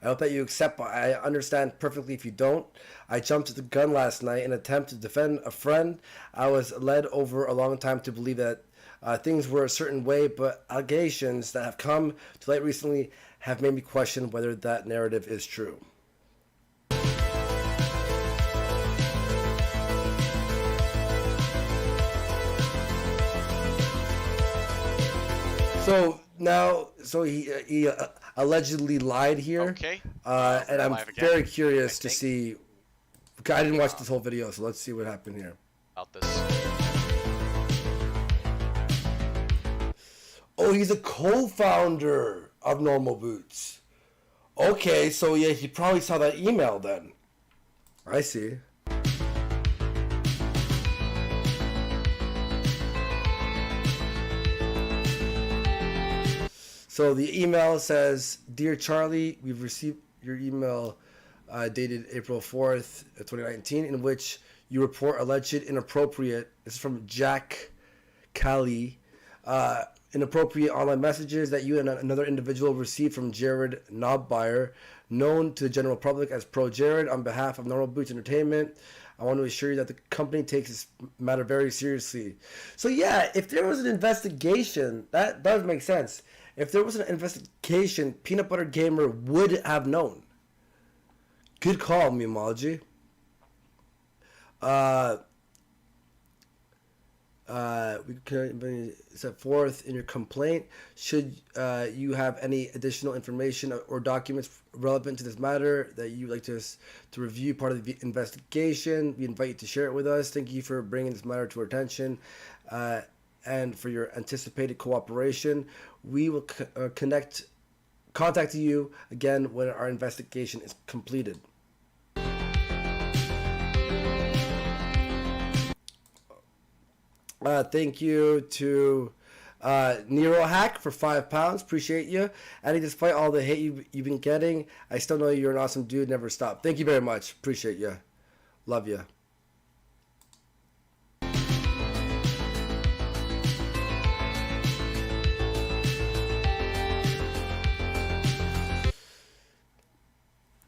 I hope that you accept. I understand perfectly if you don't. I jumped to the gun last night in an attempt to defend a friend. I was led over a long time to believe that things were a certain way, but allegations that have come to light recently have made me question whether that narrative is true. So now, so he allegedly lied here, Okay. and We're I'm live again, very I curious to think, see. I didn't watch this whole video, so let's see what happened here. about this. Oh, he's a co-founder of Normal Boots. Okay, so yeah, he probably saw that email then. I see. So the email says, "Dear Charlie, we've received your email dated April 4th, 2019, in which you report alleged inappropriate." This is from Jack Callie. Inappropriate online messages that you and another individual received from Jared Knobbuyer, known to the general public as Pro Jared. On behalf of Normal Boots Entertainment, I want to assure you that the company takes this matter very seriously. So yeah, if there was an investigation, that does make sense. If there was an investigation, Peanut Butter Gamer would have known. Good call, Mimology. We can set forth in your complaint. Should you have any additional information or documents relevant to this matter that you would like to review part of the investigation, we invite you to share it with us. Thank you for bringing this matter to our attention and for your anticipated cooperation. We will contact you again when our investigation is completed. Thank you to Nero Hack for £5. Appreciate you. And despite all the hate you've been getting, I still know you're an awesome dude. Never stop. Thank you very much. Appreciate you. Love you.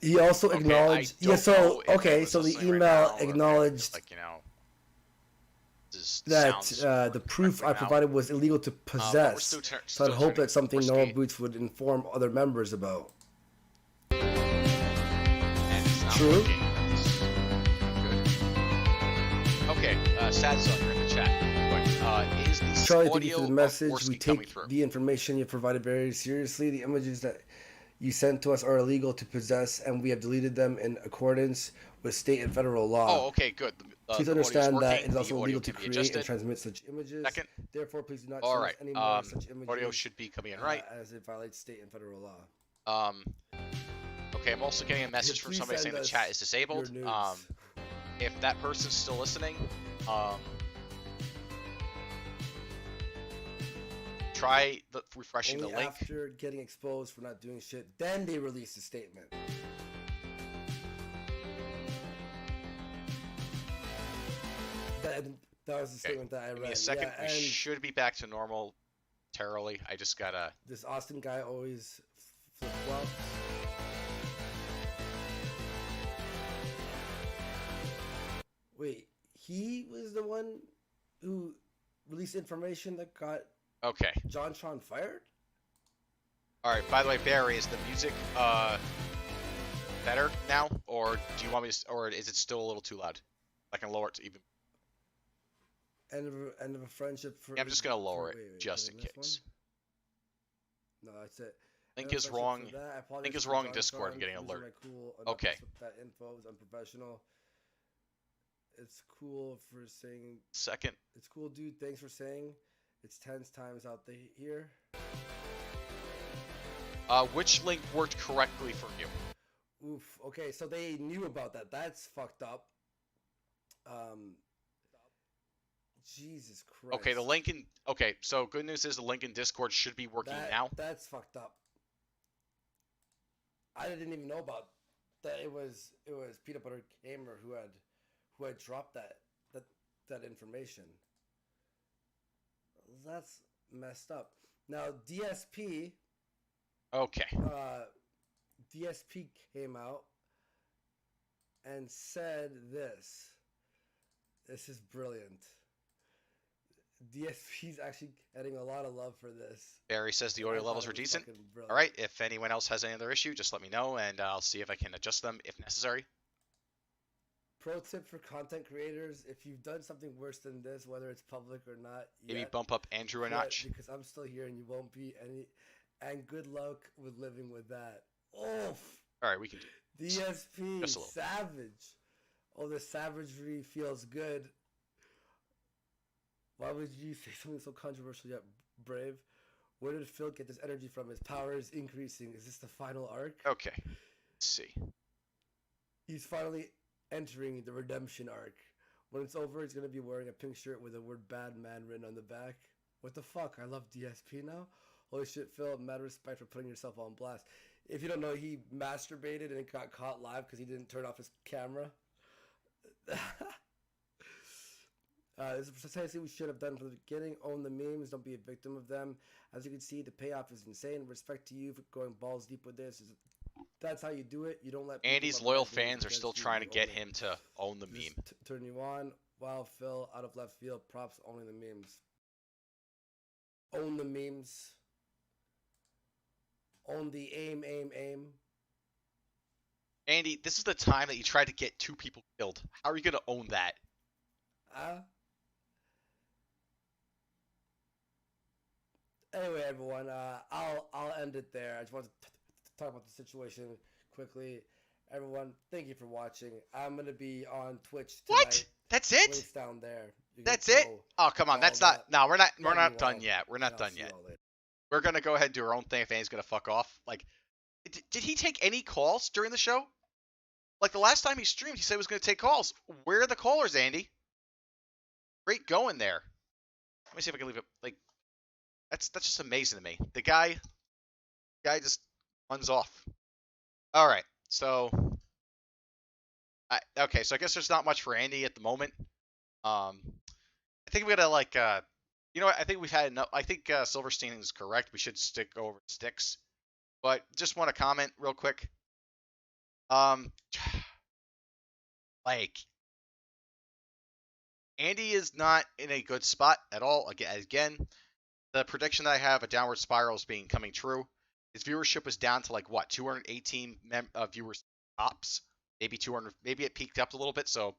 He also acknowledged. Yeah. So okay. So the email acknowledged. Like, you know, that the proof I provided was illegal to possess, so I'd hope that's something Normal Boots would inform other members about. True. Good. Okay, Sad Son, you're in the chat. But, is this Charlie, thank you audio for the message. of We Worski coming take through? the information you provided very seriously. The images that you sent to us are illegal to possess, and we have deleted them in accordance with state and federal law. Oh, okay, good. Please the understand audio's that working, it is also the audio illegal to can be create adjusted. and transmit such images. Second. Therefore, please do not All send right. us any more such images. Audio should be coming in right. As it violates state and federal law. Okay, I'm also getting a message from somebody saying the chat is disabled. If that person's still listening, try refreshing Only the link. after getting exposed for not doing shit, then they released a statement. That was the statement that I read. Give me a second. Yeah, we should be back to normal terribly. I just gotta... This Austin guy always flip-flops. Wait, he was the one who released information that got John Tron fired? Alright, by the way, Barry, is the music better now? Or do you want me to... Or is it still a little too loud? I can lower it to even... End of a friendship for... Yeah, I'm just gonna lower it, just in case. No, that's it. Link is wrong. Link is wrong in Discord. I'm getting an alert. Okay. That info is unprofessional. It's cool for saying... Second. It's cool, dude. Thanks for saying. It's 10 times out here. Which link worked correctly for you? Oof. Okay, so they knew about that. That's fucked up. Jesus Christ. Okay, the link in... Okay, so good news is the link in Discord should be working now. That's fucked up. I didn't even know about that. It was Peanut Butter Gamer who had dropped that information. That's messed up. Now DSP. Okay. DSP came out and said this. This is brilliant. DSP's actually getting a lot of love for this. Barry says the audio levels were decent. All right, if anyone else has any other issue, just let me know, and I'll see if I can adjust them if necessary. Pro tip for content creators: if you've done something worse than this, whether it's public or not, maybe bump up Andrew a notch. Because I'm still here and you won't be any. And good luck with living with that. Oof. All right, we can do it. DSP, savage. Oh, the savagery feels good. Why would you say something so controversial yet brave? Where did Phil get this energy from? His power is increasing. Is this the final arc? Okay. Let's see. He's finally entering the redemption arc. When it's over, he's going to be wearing a pink shirt with the word bad man written on the back. What the fuck? I love DSP now? Holy shit, Phil. Mad respect for putting yourself on blast. If you don't know, he masturbated and got caught live because he didn't turn off his camera. This is precisely what we should have done from the beginning. Own the memes, don't be a victim of them. As you can see, the payoff is insane. Respect to you for going balls deep with this. That's how you do it. You don't let Andy's loyal fans are still trying to get him to own the meme. Turn you on. Wow, Phil, out of left field, props owning the memes. Own the memes. Own the aim. Andy, this is the time that you tried to get 2 people killed. How are you going to own that? Anyway, everyone, I'll end it there. I just wanted to talk about the situation quickly. Everyone, thank you for watching. I'm gonna be on Twitch tonight. What? That's it? Links down there. That's it? Oh, come on. That's not. No, we're not done yet. We're not done yet. We're gonna go ahead and do our own thing. If Andy's gonna fuck off, like, did he take any calls during the show? Like the last time he streamed, he said he was gonna take calls. Where are the callers, Andy? Great going there. Let me see if I can leave it. Like, that's just amazing to me. The guy just runs off. All right, so okay, so I guess there's not much for Andy at the moment. I think we're gonna you know what? I think we've had enough. I think Silverstein is correct. We should stick over Styx, but just want to comment real quick. Like, Andy is not in a good spot at all. Again, the prediction that I have, a downward spiral, is coming true. His viewership was down to like what, 218 viewers tops, maybe 200. Maybe it peaked up a little bit. So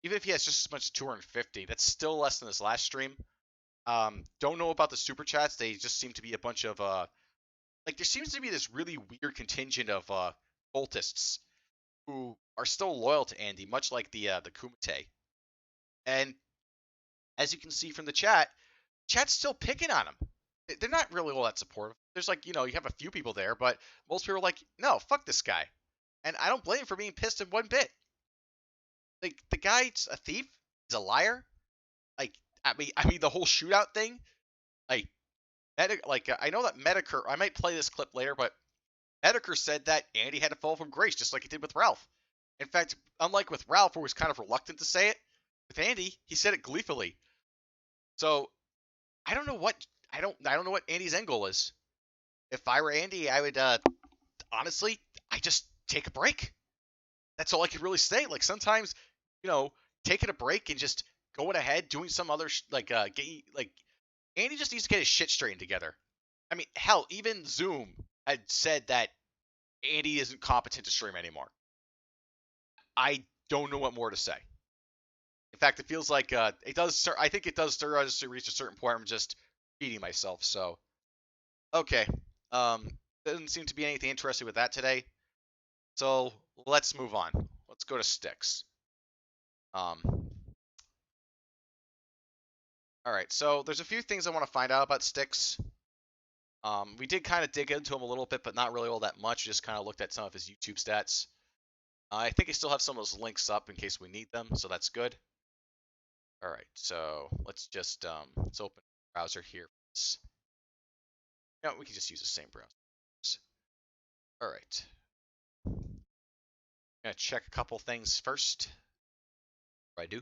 even if he has just as much as 250, that's still less than his last stream. Don't know about the super chats. They just seem to be a bunch of like, there seems to be this really weird contingent of cultists who are still loyal to Andy, much like the Kumite. And as you can see from the chat's still picking on him. They're not really all that supportive. There's like, you have a few people there, but most people are like, no, fuck this guy. And I don't blame him for being pissed in one bit. Like, the guy's a thief. He's a liar. Like, I mean, the whole shootout thing. Like, I know that Medicare. I might play this clip later, but Medicare said that Andy had to fall from grace, just like he did with Ralph. In fact, unlike with Ralph, who was kind of reluctant to say it, with Andy, he said it gleefully. So I don't know what Andy's end goal is. If I were Andy, I would honestly, I just take a break. That's all I could really say. Like, sometimes, taking a break and just going ahead, doing some other Andy just needs to get his shit straightened together. I mean, hell, even Zoom had said that Andy isn't competent to stream anymore. I don't know what more to say. In fact, it feels like it does. I think it does start to reach a certain point. I'm just repeating myself. So, okay. Doesn't seem to be anything interesting with that today. So let's move on. Let's go to Styx. All right. So there's a few things I want to find out about Styx. We did kind of dig into him a little bit, but not really all that much. Just kind of looked at some of his YouTube stats. I think I still have some of those links up in case we need them, so that's good. All right, so let's just let's open the browser here. No, we can just use the same browser. All right. I'm gonna check a couple things first. I do,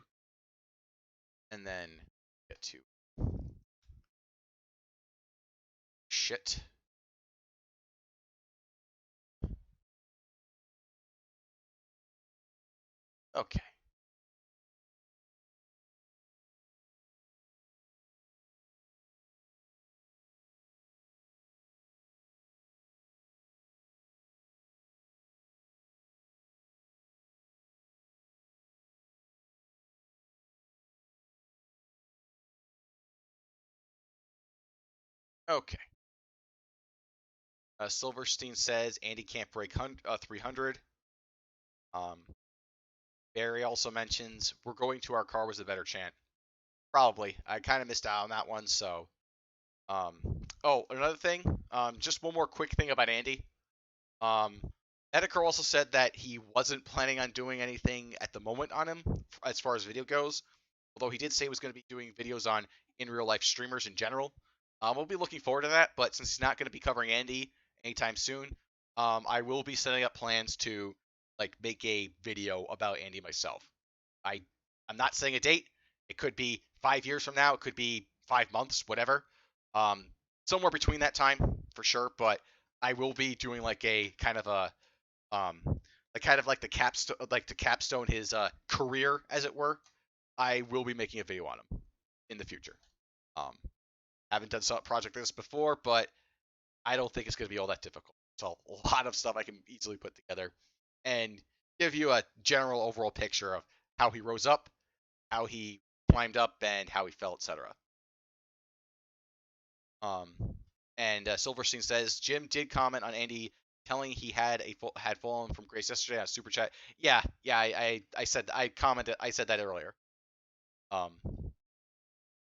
and then get to shit. Okay. Okay. Silverstein says Andy can't break 300. Um, Barry also mentions we're going to our car was a better chant. Probably. I kind of missed out on that one. So, um, oh, another thing. Just one more quick thing about Andy. Um, Edekar also said that he wasn't planning on doing anything at the moment on him as far as video goes. Although he did say he was going to be doing videos on in real life streamers in general. We'll be looking forward to that. But since he's not going to be covering Andy anytime soon, I will be setting up plans to like make a video about Andy myself. I I'm not saying a date. It could be 5 years from now. It could be 5 months, whatever. Um, Somewhere between that time for sure. But I will be doing like a kind of a like kind of like the capstone, like to capstone his career, as it were. I will be making a video on him in the future. Um, haven't done some project like this before, but I don't think it's going to be all that difficult. It's a lot of stuff I can easily put together and give you a general overall picture of how he rose up, how he climbed up, and how he fell, etc. Um, and Silverstein says Jim did comment on Andy telling he had fallen from grace yesterday on super chat. Yeah, I said I said that earlier. Um,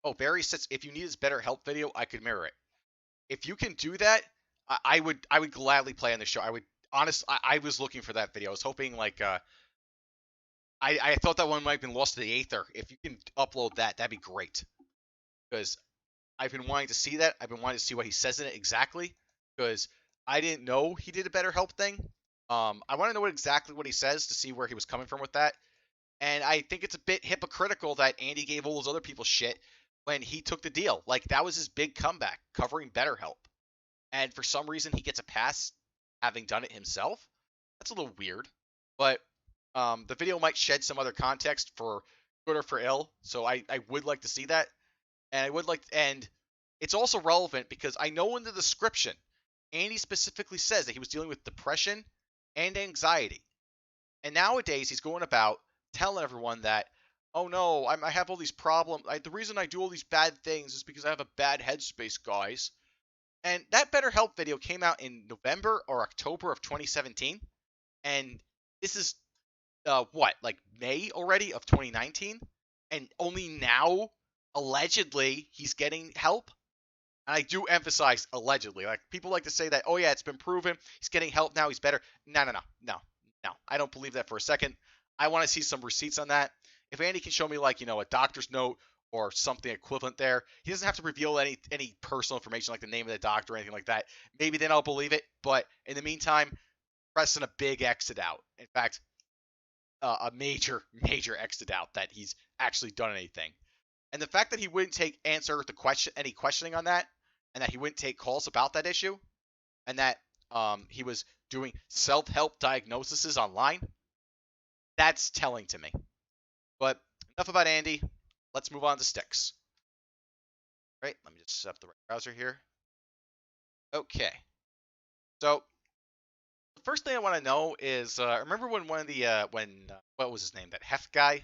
oh, Barry says if you need his better help video, I could mirror it. If you can do that, I would gladly play on the show. I was looking for that video. I was hoping like I thought that one might have been lost to the Aether. If you can upload that, that'd be great. Because I've been wanting to see that. I've been wanting to see what he says in it exactly. Because I didn't know he did a better help thing. I want to know exactly what he says to see where he was coming from with that. And I think it's a bit hypocritical that Andy gave all those other people shit when he took the deal. Like that was his big comeback, covering BetterHelp. And for some reason he gets a pass having done it himself. That's a little weird. But the video might shed some other context for good or for ill. So I would like to see that. And I would like and it's also relevant because I know in the description, Andy specifically says that he was dealing with depression and anxiety. And nowadays he's going about telling everyone that, oh no, I have all these problems. The reason I do all these bad things is because I have a bad headspace, guys. And that BetterHelp video came out in November or October of 2017. And this is, like May already of 2019? And only now, allegedly, he's getting help? And I do emphasize allegedly. Like, people like to say that, oh yeah, it's been proven. He's getting help now. He's better. No. I don't believe that for a second. I want to see some receipts on that. If Andy can show me, like, a doctor's note or something equivalent there, he doesn't have to reveal any personal information like the name of the doctor or anything like that. Maybe then I'll believe it. But in the meantime, pressing a big exit out. In fact, a major exit out that he's actually done anything. And the fact that he wouldn't answer any questioning on that, and that he wouldn't take calls about that issue, and that he was doing self-help diagnoses online, that's telling to me. But enough about Andy. Let's move on to Styx. Right, let me just set up the right browser here. Okay. So the first thing I want to know is, remember when one of the what was his name? That Hef guy,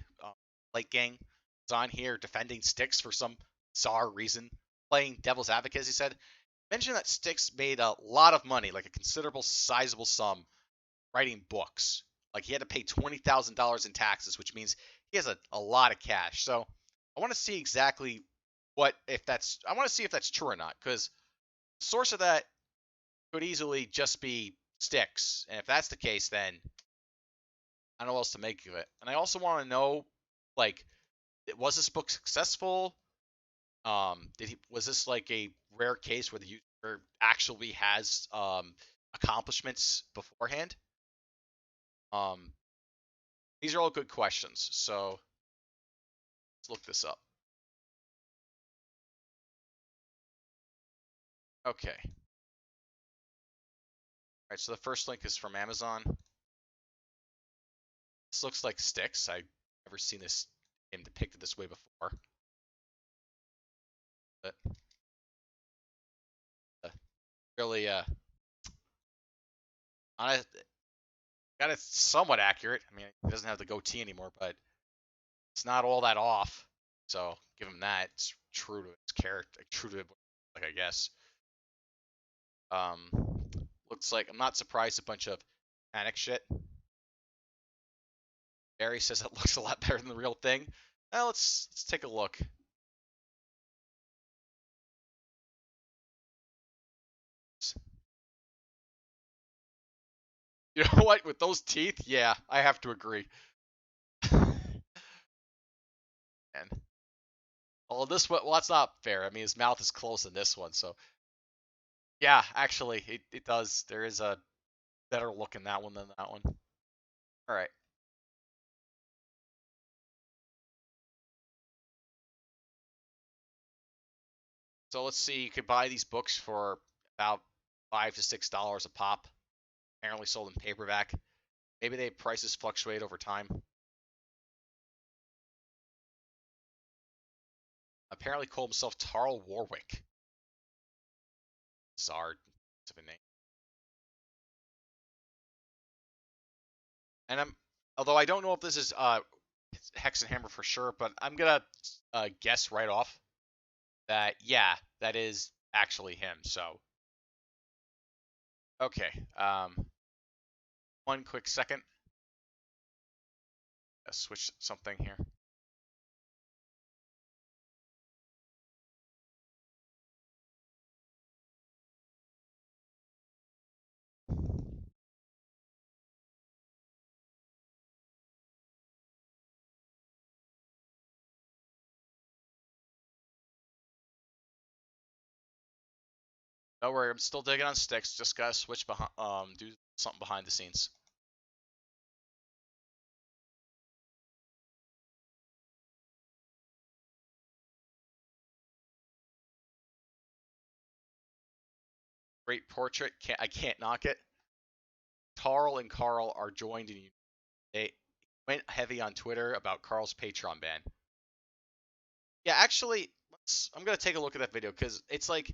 Lake Gang, was on here defending Styx for some bizarre reason, playing devil's advocate, as he said. Mentioned that Styx made a lot of money, like a considerable, sizable sum, writing books. Like he had to pay $20,000 in taxes, which means he has a lot of cash. So I want to see exactly I want to see if that's true or not, because the source of that could easily just be Styx. And if that's the case, then I don't know what else to make of it. And I also want to know, like, was this book successful? Was this like a rare case where the user actually has accomplishments beforehand? Um, these are all good questions. So let's look this up. Okay. All right. So the first link is from Amazon. This looks like Styx. I've never seen this game depicted this way before. But really, honest, got it somewhat accurate. I mean, he doesn't have the goatee anymore, but it's not all that off. So give him that. It's true to his character, true to like I guess. Um, looks like I'm not surprised. A bunch of panic shit. Barry says it looks a lot better than the real thing. Well, let's take a look. You know what? With those teeth, yeah, I have to agree. And well, this one, well, that's not fair. I mean, his mouth is closed in this one, so yeah, actually, it does. There is a better look in that one than that one. All right. So let's see. You could buy these books for about $5 to $6 a pop. Apparently sold in paperback. Maybe they prices fluctuate over time. Apparently called himself Tarl Warwick. Bizarre of a name. And although I don't know if this is Hex and Hammer for sure, but I'm gonna guess right off that yeah, that is actually him. So okay, one quick second. Let's switch something here. Don't worry, I'm still digging on Styx. Just gotta switch behind, do something behind the scenes. Great portrait. I can't knock it. Carl and Carl are joined in. They went heavy on Twitter about Carl's Patreon ban. Yeah, actually, I'm gonna take a look at that video because it's like,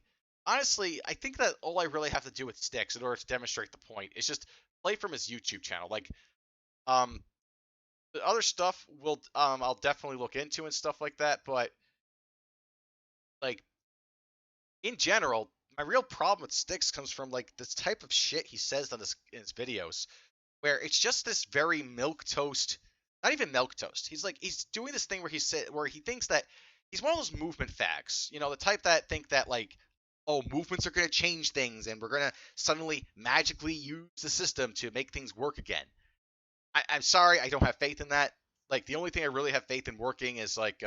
honestly, I think that all I really have to do with Styx in order to demonstrate the point is just play from his YouTube channel. Like, um, the other stuff will, I'll definitely look into and stuff like that. But like, in general, my real problem with Styx comes from like this type of shit he says on in his videos, where it's just this very milk toast, not even milk toast. He's doing this thing where he thinks that he's one of those movement fags, you know, the type that think that like, oh, movements are going to change things and we're going to suddenly magically use the system to make things work again. I'm sorry, I don't have faith in that. Like the only thing I really have faith in working is like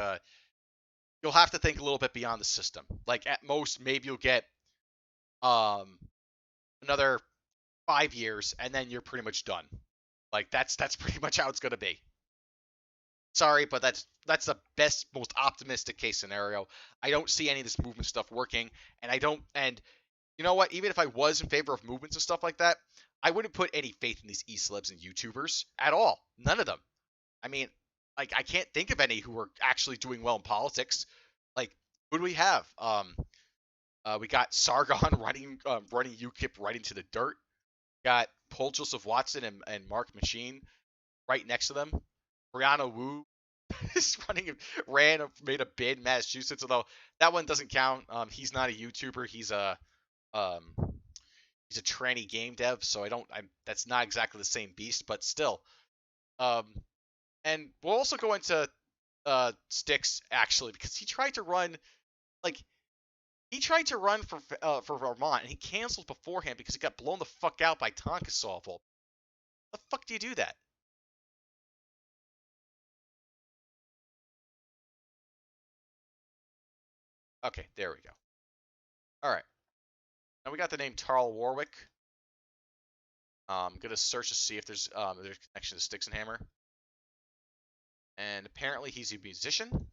you'll have to think a little bit beyond the system. Like at most, maybe you'll get another 5 years and then you're pretty much done. Like that's pretty much how it's gonna be. Sorry, but that's the best, most optimistic case scenario. I don't see any of this movement stuff working, and I don't. And you know what? Even if I was in favor of movements and stuff like that, I wouldn't put any faith in these e-celebs and YouTubers at all. None of them. I mean, like I can't think of any who are actually doing well in politics. Like, who do we have? We got Sargon running UKIP right into the dirt. Got Paul Joseph Watson and Mark Machine right next to them. Brianna Wu is made a bid in Massachusetts, although that one doesn't count. He's not a YouTuber. Um, he's a tranny game dev, so that's not exactly the same beast, but still. And we'll also go into Styx actually because like he tried to run for Vermont and he canceled beforehand because he got blown the fuck out by Tonka Saw. How the fuck do you do that? Okay, there we go. All right. Now we got the name Tarl Warwick. I'm gonna search to see if there's a connection to Styx and Hammer. And apparently he's a musician.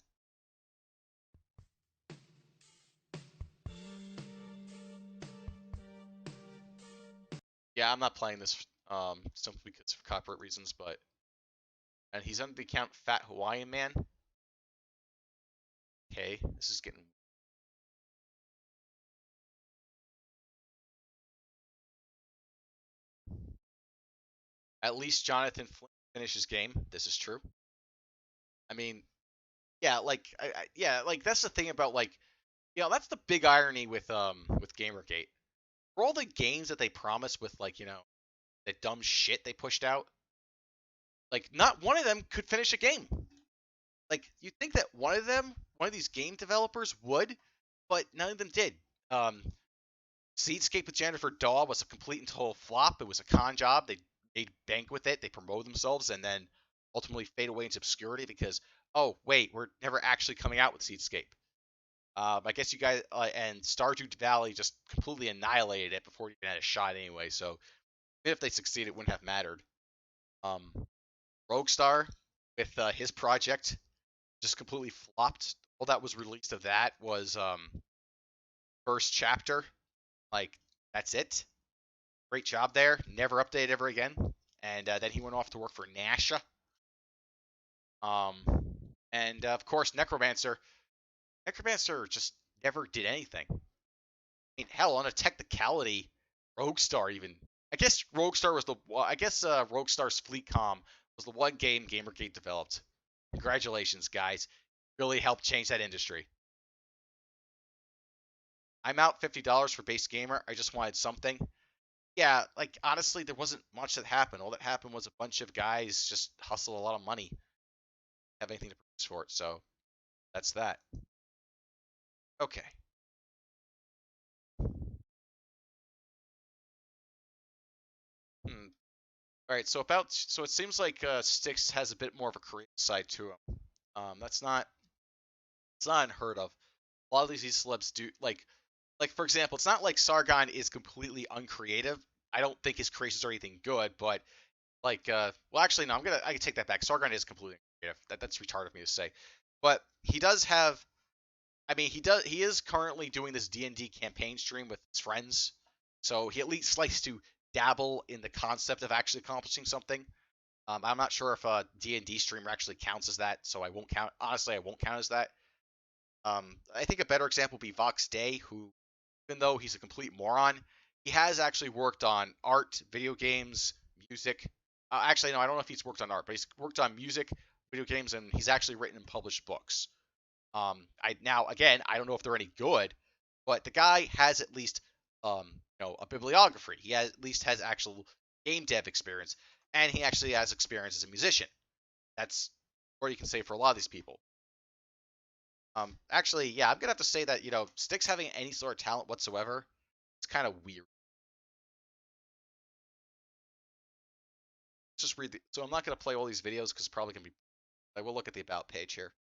Yeah, I'm not playing this simply because of copyright reasons, but And he's under the account Fat Hawaiian Man. Okay, this is getting. At least Jonathan Flynn finished his game. This is true. I mean, yeah, like, yeah, like that's the thing about like, that's the big irony with GamerGate. For all the games that they promised with like, the dumb shit they pushed out, like not one of them could finish a game. Like you think that one of these game developers would, but none of them did. Um, Seedscape with Jennifer Daw was a complete and total flop. It was a con job. They made bank with it. They promoted themselves and then ultimately fade away into obscurity because, oh wait, we're never actually coming out with Seedscape. I guess you guys and Stardew Valley just completely annihilated it before it even had a shot anyway. So even if they succeeded, it wouldn't have mattered. Um, Roguestar with his project just completely flopped. All that was released of that was first chapter. Like that's it. Great job there. Never updated ever again. And then he went off to work for NASA. Um, and of course Necromancer. Necromancer just never did anything. I mean, hell, on a technicality, Roguestar even. I guess Roguestar was the. I guess Roguestar's Fleetcom was the one game GamerGate developed. Congratulations, guys! Really helped change that industry. I'm out $50 for base gamer. I just wanted something. Yeah, like honestly, there wasn't much that happened. All that happened was a bunch of guys just hustle a lot of money, have anything to produce for it. So that's that. Okay. Hmm. All right. So it seems like Styx has a bit more of a creative side to him. That's not it's not unheard of. A lot of these celebs do like for example, it's not like Sargon is completely uncreative. I don't think his creations are anything good, but like well actually no, I can take that back. Sargon is completely uncreative. That's retarded of me to say. But he does have he is currently doing this D&D campaign stream with his friends. So he at least likes to dabble in the concept of actually accomplishing something. I'm not sure if a D&D streamer actually counts as that, so I won't count. Honestly, I won't count as that. I think a better example would be Vox Day, who, even though he's a complete moron, he has actually worked on art, video games, music. Actually, no, I don't know if he's worked on art, but he's worked on music, video games, and he's actually written and published books. Again, I don't know if they're any good, but the guy has at least a bibliography. He at least has actual game dev experience, and he actually has experience as a musician. That's what you can say for a lot of these people. Actually, yeah, I'm gonna have to say that Styx having any sort of talent whatsoever, it's kind of weird. Just read so I'm not gonna play all these videos because it's probably gonna be. I will look at the about page here.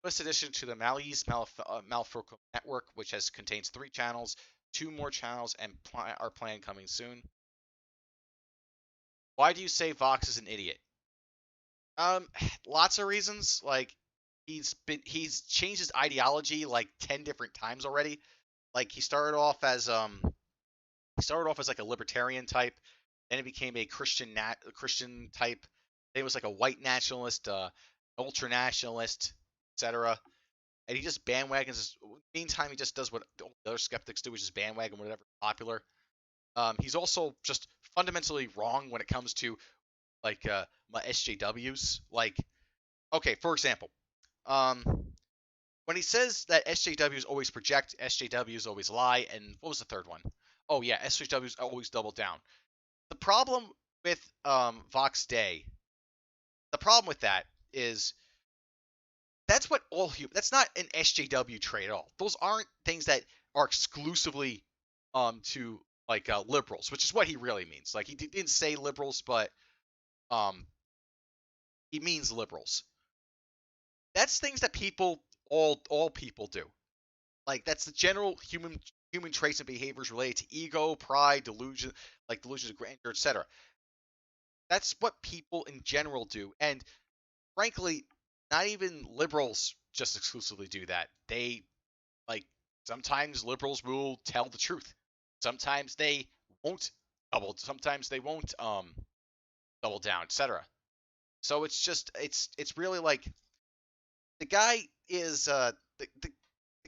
This addition to the Malfoco network, which contains 3 channels, 2 more channels, and are planned coming soon. Why do you say Vox is an idiot? Lots of reasons. Like he's changed his ideology like 10 different times already. Like he started off as like a libertarian type, then he became a Christian type. Then he was like a white nationalist, ultra nationalist, etc. And he just bandwagons. Meantime, he just does what the other skeptics do, which is bandwagon whatever popular. He's also just fundamentally wrong when it comes to like my SJWs. Like, okay, for example, um, when he says that SJWs always project, SJWs always lie, and what was the third one? Oh yeah, SJWs always double down. The problem with Vox Day, the problem with that is that's what all human. That's not an SJW trait at all. Those aren't things that are exclusively to like liberals, which is what he really means. Like he didn't say liberals, but um he means liberals. That's things that all people do. Like that's the general human traits and behaviors related to ego, pride, delusion, like delusions of grandeur, etc. That's what people in general do, and frankly, not even liberals just exclusively do that. They like sometimes liberals will tell the truth. Sometimes they won't double. Sometimes they won't double down, etc. So it's just it's really like the guy is the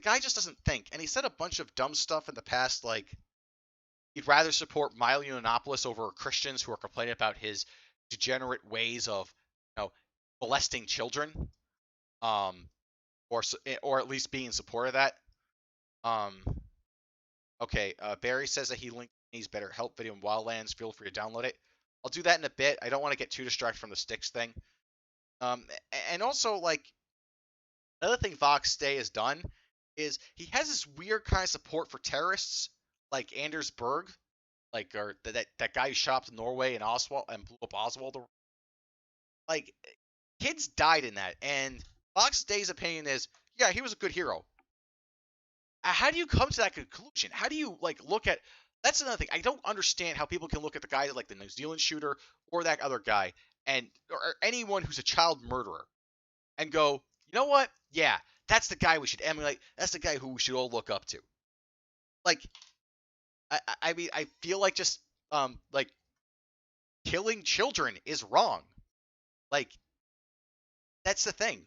guy just doesn't think, and he said a bunch of dumb stuff in the past, like he'd rather support Milo Yiannopoulos over Christians who are complaining about his degenerate ways of, molesting children, um, or at least being in support of that. Um, okay, Barry says that he linked his Better Help video in Wildlands. Feel free to download it. I'll do that in a bit. I don't want to get too distracted from the Styx thing. And also, like, another thing Vox Day has done is he has this weird kind of support for terrorists, like Anders Berg, like, or that guy who shot up in Norway and Oswald and blew up Oswald. Like, kids died in that, and Vox Day's opinion is, yeah, he was a good hero. How do you come to that conclusion? How do you look at? That's another thing. I don't understand how people can look at the guy like the New Zealand shooter or that other guy, and or anyone who's a child murderer, and go, you know what? Yeah, that's the guy we should emulate. That's the guy who we should all look up to. Like, I mean, I feel like just like killing children is wrong. Like, that's the thing.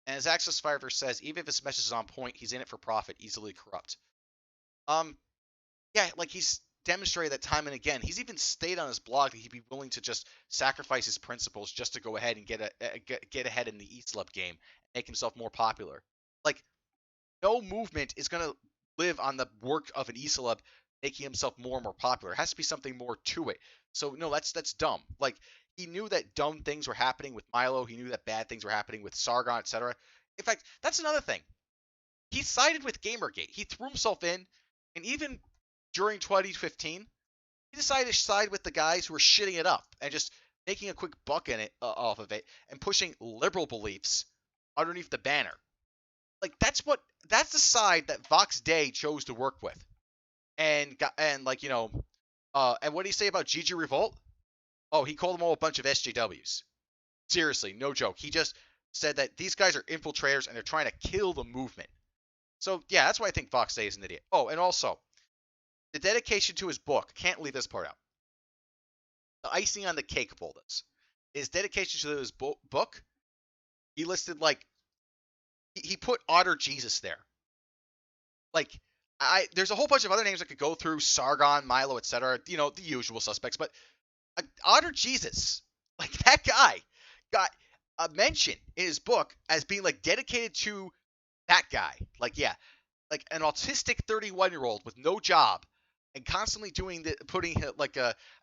And as Access Fiverr says, even if his message is on point, he's in it for profit, easily corrupt. Yeah, like he's demonstrated that time and again. He's even stated on his blog that he'd be willing to just sacrifice his principles just to go ahead and get ahead in the eSlub game, and make himself more popular. Like, no movement is gonna live on the work of an eSlub making himself more and more popular. It has to be something more to it. So no, that's dumb. Like, he knew that dumb things were happening with Milo. He knew that bad things were happening with Sargon, etc. In fact, that's another thing. He sided with Gamergate. He threw himself in, and even during 2015, he decided to side with the guys who were shitting it up and just making a quick buck in it off of it and pushing liberal beliefs underneath the banner. Like, that's the side that Vox Day chose to work with. And and what did he say about GG Revolt? Oh, he called them all a bunch of SJWs. Seriously, no joke. He just said that these guys are infiltrators and they're trying to kill the movement. So yeah, that's why I think Vox Day is an idiot. Oh, and also, the dedication to his book, can't leave this part out. The icing on the cake of all this is dedication to his book. He listed, like, he put Otter Jesus there. Like, there's a whole bunch of other names I could go through, Sargon, Milo, etc. The usual suspects, but Otter Jesus, like, that guy got a mention in his book as being, like, dedicated to that guy. Like, yeah, like an autistic 31-year-old with no job and constantly putting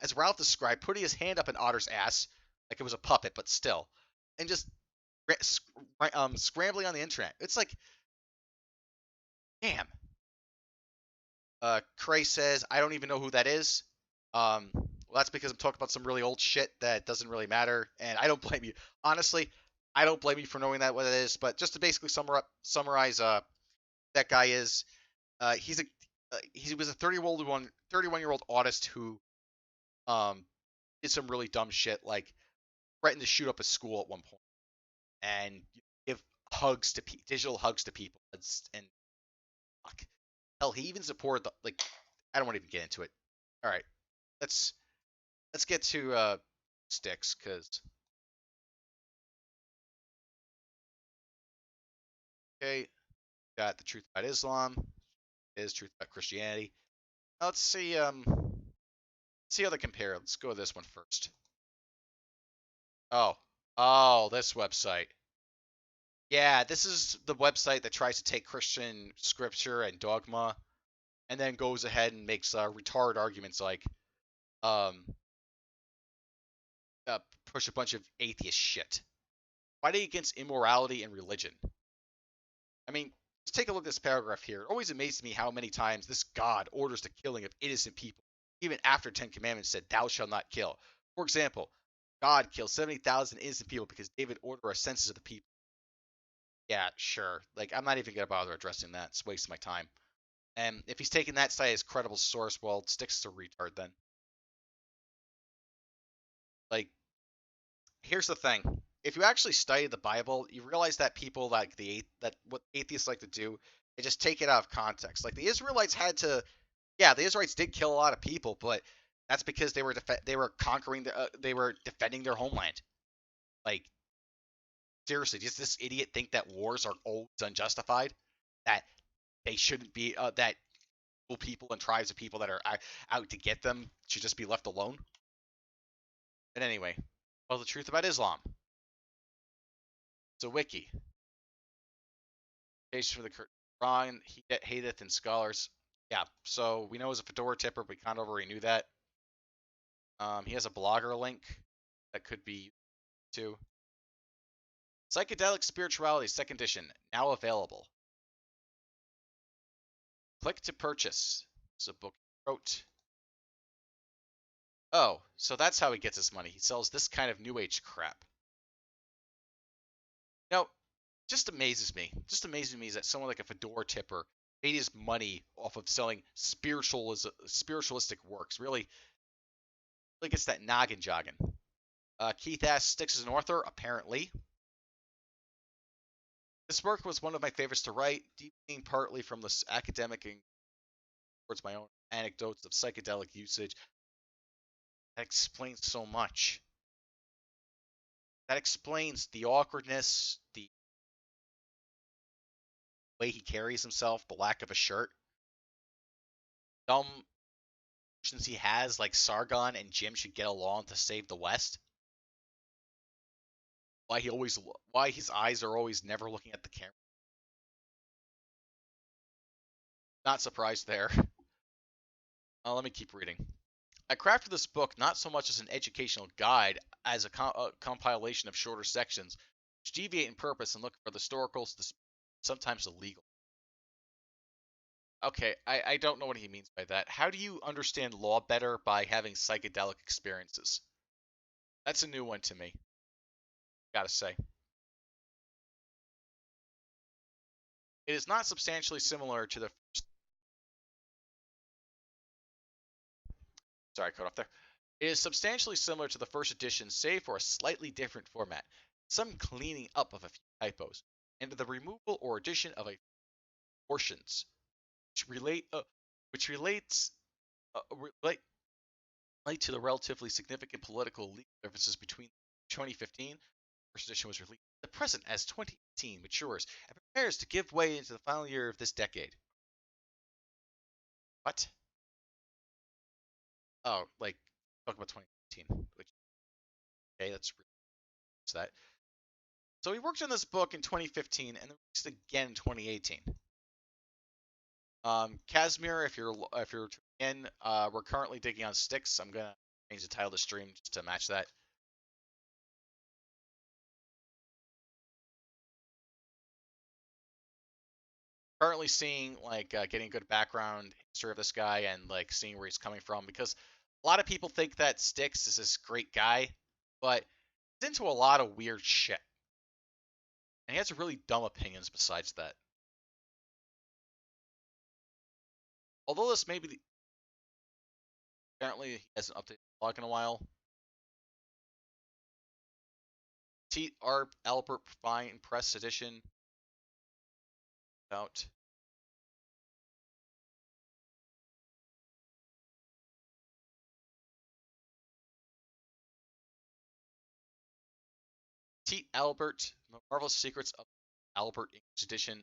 as Ralph described, putting his hand up an otter's ass like it was a puppet, but still, and just scrambling on the internet. It's like, damn. Cray says, I don't even know who that is. Well, that's because I'm talking about some really old shit that doesn't really matter, and I don't blame you. Honestly, I don't blame you for knowing what it is, but just to basically summarize, that guy is, he was a 31-year-old autist who did some really dumb shit, like threatened to shoot up a school at one point and give digital hugs to people, and fuck. Hell, he even supported I don't want to even get into it. All right, let's get to Styx, because okay, got the truth about Islam, is truth about Christianity. Now let's see how they compare. Let's go with this one first. Oh, this website. Yeah, this is the website that tries to take Christian scripture and dogma and then goes ahead and makes retarded arguments like push a bunch of atheist shit. Fighting against immorality and religion. I mean, let's take a look at this paragraph here. It always amazes me how many times this God orders the killing of innocent people, even after 10 Commandments said, thou shalt not kill. For example, God killed 70,000 innocent people because David ordered a census of the people. Yeah, sure. Like, I'm not even going to bother addressing that. It's wasting my time. And if he's taking that site as credible source, well, Styx is a retard then. Like, here's the thing. If you actually study the Bible, you realize that people like what atheists like to do, they just take it out of context. Like, the Israelites the Israelites did kill a lot of people, but That's because they were conquering they were defending their homeland. Like, seriously, does this idiot think that wars are always unjustified? That they shouldn't be that people and tribes of people that are out to get them should just be left alone? But anyway, well, the truth about Islam. So wiki. Case for the Quran, Hadith, and scholars. Yeah, so we know he's a fedora tipper, but we kind of already knew that. He has a blogger link that could be too. Psychedelic Spirituality, 2nd edition, now available. Click to purchase. It's a book he wrote. Oh, so that's how he gets his money. He sells this kind of new age crap. Now, just amazes me. Just amazes me is that someone like a fedora tipper made his money off of selling spiritualistic works. Really, like it's that noggin jogging. Keith asks, Styx is an author, apparently. This work was one of my favorites to write, deepening partly from the academic and towards my own anecdotes of psychedelic usage. That explains so much. That explains the awkwardness, the way he carries himself, the lack of a shirt. Dumb emotions he has, like Sargon and Jim should get along to save the West. Why his eyes are always never looking at the camera. Not surprised there. Let me keep reading. I crafted this book not so much as an educational guide as a compilation of shorter sections which deviate in purpose and look for the historical, sometimes the legal. Okay, I don't know what he means by that. How do you understand law better by having psychedelic experiences? That's a new one to me, gotta say. It is not substantially similar to the first... Sorry, I cut off there. It is substantially similar to the first edition, save for a slightly different format, some cleaning up of a few typos, and the removal or addition of a portions, which relates relate to the relatively significant political legal differences between 2015, first edition was released, the present as 2018 matures and prepares to give way into the final year of this decade. What? Oh, like talk about 2015, which okay, that's that. So he worked on this book in 2015 and released it again in 2018. Casimir, if you're tuning in, we're currently digging on Styx. I'm gonna change the title of the stream just to match that. Currently seeing like getting a good background history of this guy and like seeing where he's coming from, because a lot of people think that Styx is this great guy, but he's into a lot of weird shit, and he has really dumb opinions besides that. Although this may be apparently he hasn't updated the blog in a while. T. Albert Fine Press Edition out. T. Albert, Marvelous Secrets of Albert English Edition.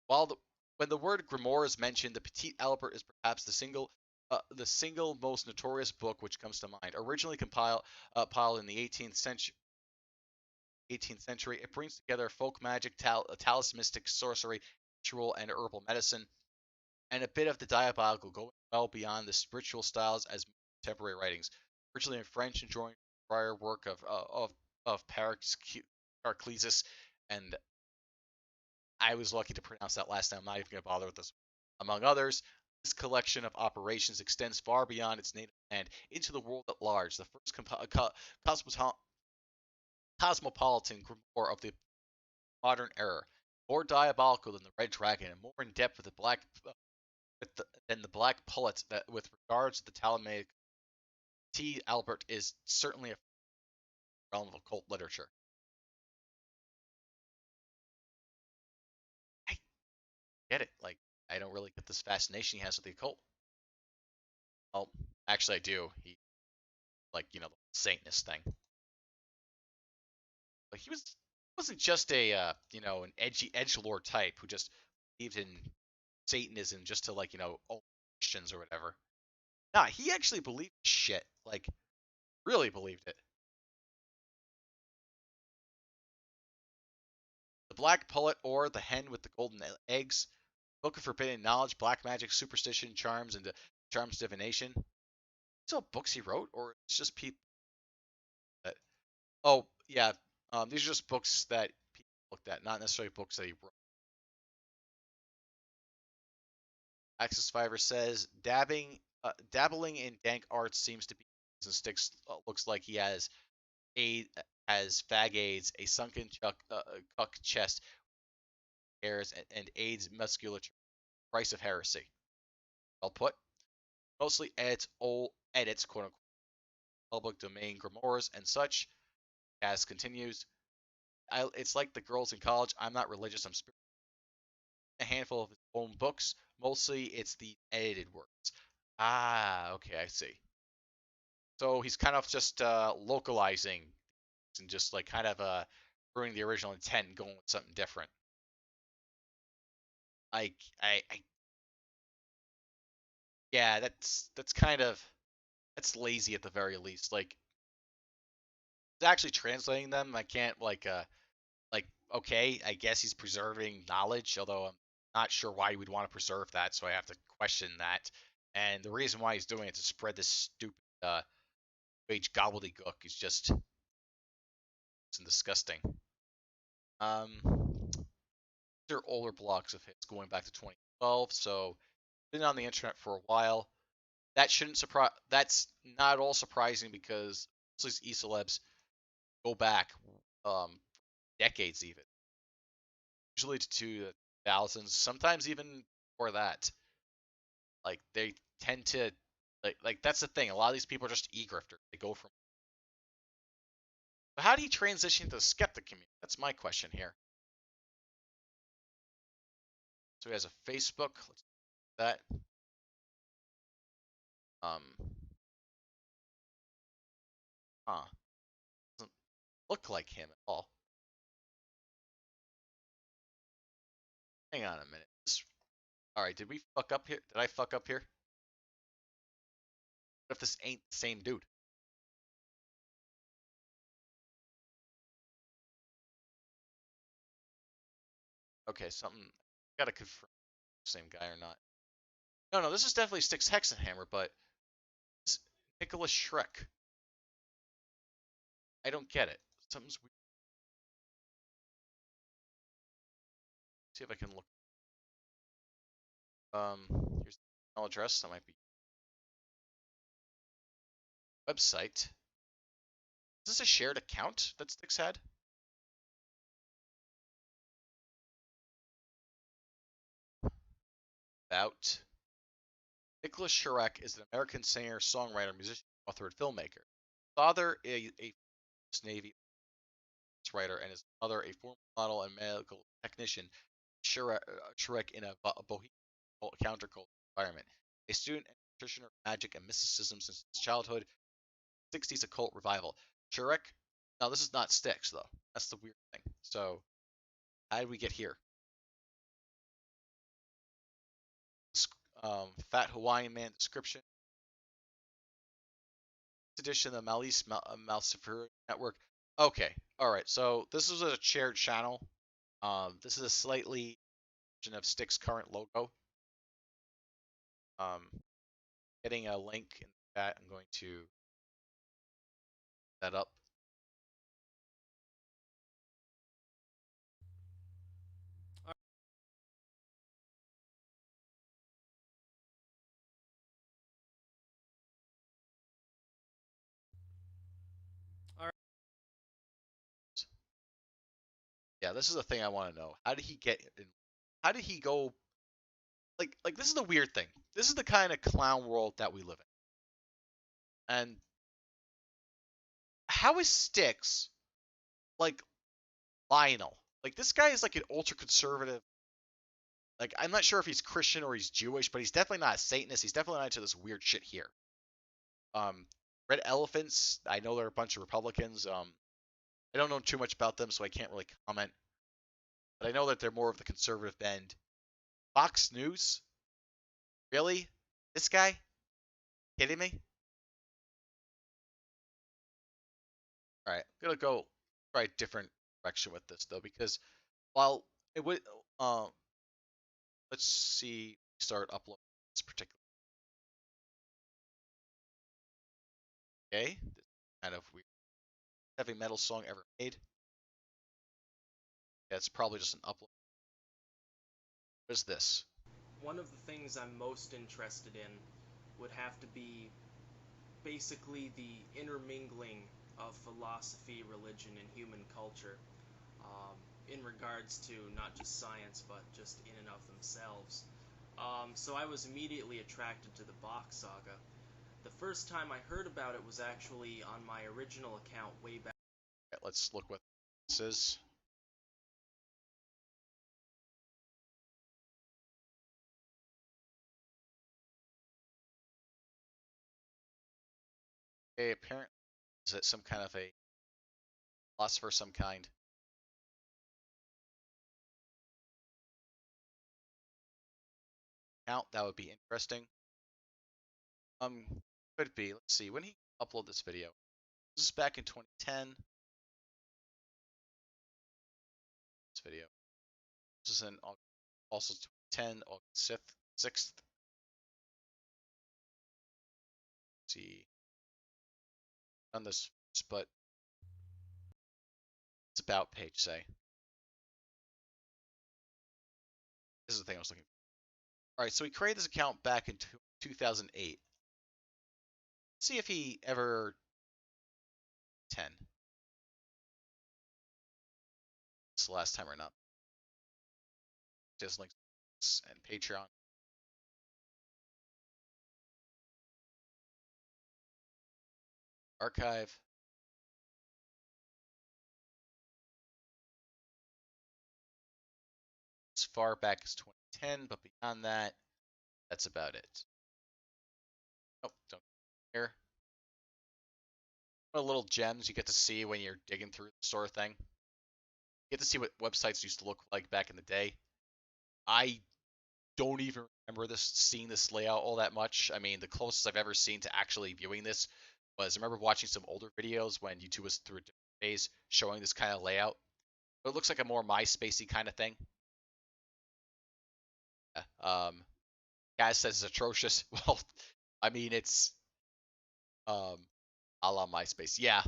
When the word grimoire is mentioned, the Petit Albert is perhaps the single most notorious book which comes to mind. Originally compiled in the 18th century, it brings together folk magic, talismanic sorcery, ritual, and herbal medicine, and a bit of the diabolical, going well beyond the spiritual styles as contemporary writings. Originally in French, enjoying prior work of Paraclesis, and I was lucky to pronounce that last name. I'm not even going to bother with this. Among others, this collection of operations extends far beyond its native land into the world at large. The first cosmopolitan grimoire of the modern era, more diabolical than the Red Dragon, and more in depth with than the Black Pullet. That, with regards to the Talmudic, T. Albert is certainly a realm of occult literature. I get it. Like, I don't really get this fascination he has with the occult. Well, Actually, I do. He like the Satanist thing. Like he wasn't just a an edgy edgelord type who just believed in Satanism just to own Christians or whatever. Nah, he actually believed shit. Like really believed it. The Black Pullet or the Hen with the Golden Eggs, Book of Forbidden Knowledge, Black Magic, Superstition, Charms, and Charms Divination. These all books he wrote, or it's just people that. Oh yeah, these are just books that people looked at, not necessarily books that he wrote. Axis Fiver says dabbling in dank arts seems to be and Styx looks like he has fag AIDS, a sunken cuck chest, hairs, and AIDS musculature. Price of heresy. Well put. Mostly edits, quote unquote, public domain grimoires and such. As continues, it's like the girls in college. I'm not religious. I'm spiritual. A handful of his own books. Mostly, it's the edited works. Ah, okay, I see. So he's kind of just localizing and just like kind of ruining the original intent and going with something different. Like yeah, that's kind of that's lazy at the very least. Like actually translating them, I can't like okay, I guess he's preserving knowledge, although I'm not sure why he would want to preserve that, so I have to question that. And the reason why he's doing it to spread this stupid wage gobbledygook is just it's disgusting. They're older blocks of hits going back to 2012, so been on the internet for a while. That shouldn't surprise. That's not at all surprising because most of these e-celebs go back decades even, usually to the thousands, sometimes even before that. Like they tend to like that's the thing. A lot of these people are just e-grifters. They go from. But how do you transition to the skeptic community? That's my question here. So he has a Facebook. Let's do that. Um, huh? Doesn't look like him at all. Hang on a minute. All right, did we fuck up here? Did I fuck up here? What if this ain't the same dude? Okay, something. Gotta confirm same guy or not. No, no, this is definitely Styx Hexenhammer, but it's Nicholas Shrek. I don't get it. Something's weird. See if I can look. Here's the email address. That might be website. Is this a shared account that Styx had? About Nicholas Shrek is an American singer, songwriter, musician, author, and filmmaker. Father, a Navy writer, and his mother, a former model and medical technician. Shrek in a bohemian counterculture environment. A student and practitioner of magic and mysticism since his childhood. 60s occult revival. Shrek. Now this is not Styx though. That's the weird thing. So how did we get here? Fat Hawaiian man description. Edition of the Malise Malcifer Network. Okay, all right. So this is a shared channel. This is a slightly version of Styx's current logo. Um, getting a link in the chat. I'm going to set up. All right. Yeah, this is the thing I want to know. How did he get in? How did he go? Like this is the weird thing. This is the kind of clown world that we live in. And how is Styx like Lionel? Like this guy is like an ultra conservative. Like I'm not sure if he's Christian or he's Jewish, but he's definitely not a Satanist. He's definitely not into this weird shit here. Red Elephants, I know they're a bunch of Republicans. I don't know too much about them, so I can't really comment. But I know that they're more of the conservative bend. Fox News? Really? This guy? Kidding me? All right, I'm gonna go try a different direction with this though, because while it would, uh, let's see, start uploading this particular. Okay, this is kind of weird. Heavy metal song ever made. Yeah, it's probably just an upload. What is this? One of the things I'm most interested in would have to be basically the intermingling of philosophy, religion, and human culture in regards to not just science, but just in and of themselves. So I was immediately attracted to the Bach saga. The first time I heard about it was actually on my original account way back. Right, let's look what this is. Okay, apparently is it some kind of a philosopher of some kind? Count that would be interesting. Could be. Let's see. When he upload this video, this is back in 2010. This video. This is in also 2010, August 6th. Let's see. Done this, but it's about page say. This is the thing I was looking for. All right, so he created this account back in 2008. Let's see if he ever 10. It's the last time or not. Just links and Patreon. Archive. As far back as 2010, but beyond that, that's about it. Oh, don't care. What little gems you get to see when you're digging through the store thing. You get to see what websites used to look like back in the day. I don't even remember seeing this layout all that much. I mean, the closest I've ever seen to actually viewing this was I remember watching some older videos when YouTube was through a different phase showing this kind of layout. But it looks like a more MySpacey kind of thing. Guys says it's atrocious. Well, I mean it's a la MySpace. Yeah,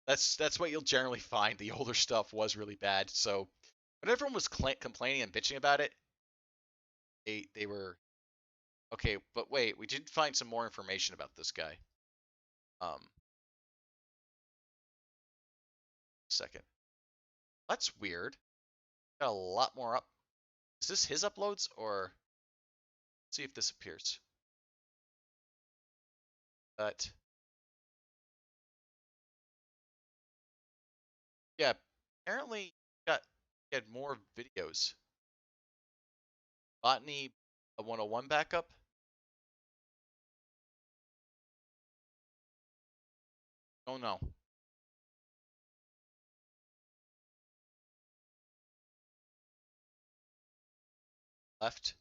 that's what you'll generally find. The older stuff was really bad. So when everyone was complaining and bitching about it, they were okay. But wait, we did find some more information about this guy. Second. That's weird. Got a lot more up. Is this his uploads or let's see if this appears? But yeah, apparently he had more videos. Botany a 101 backup. Oh no. Left.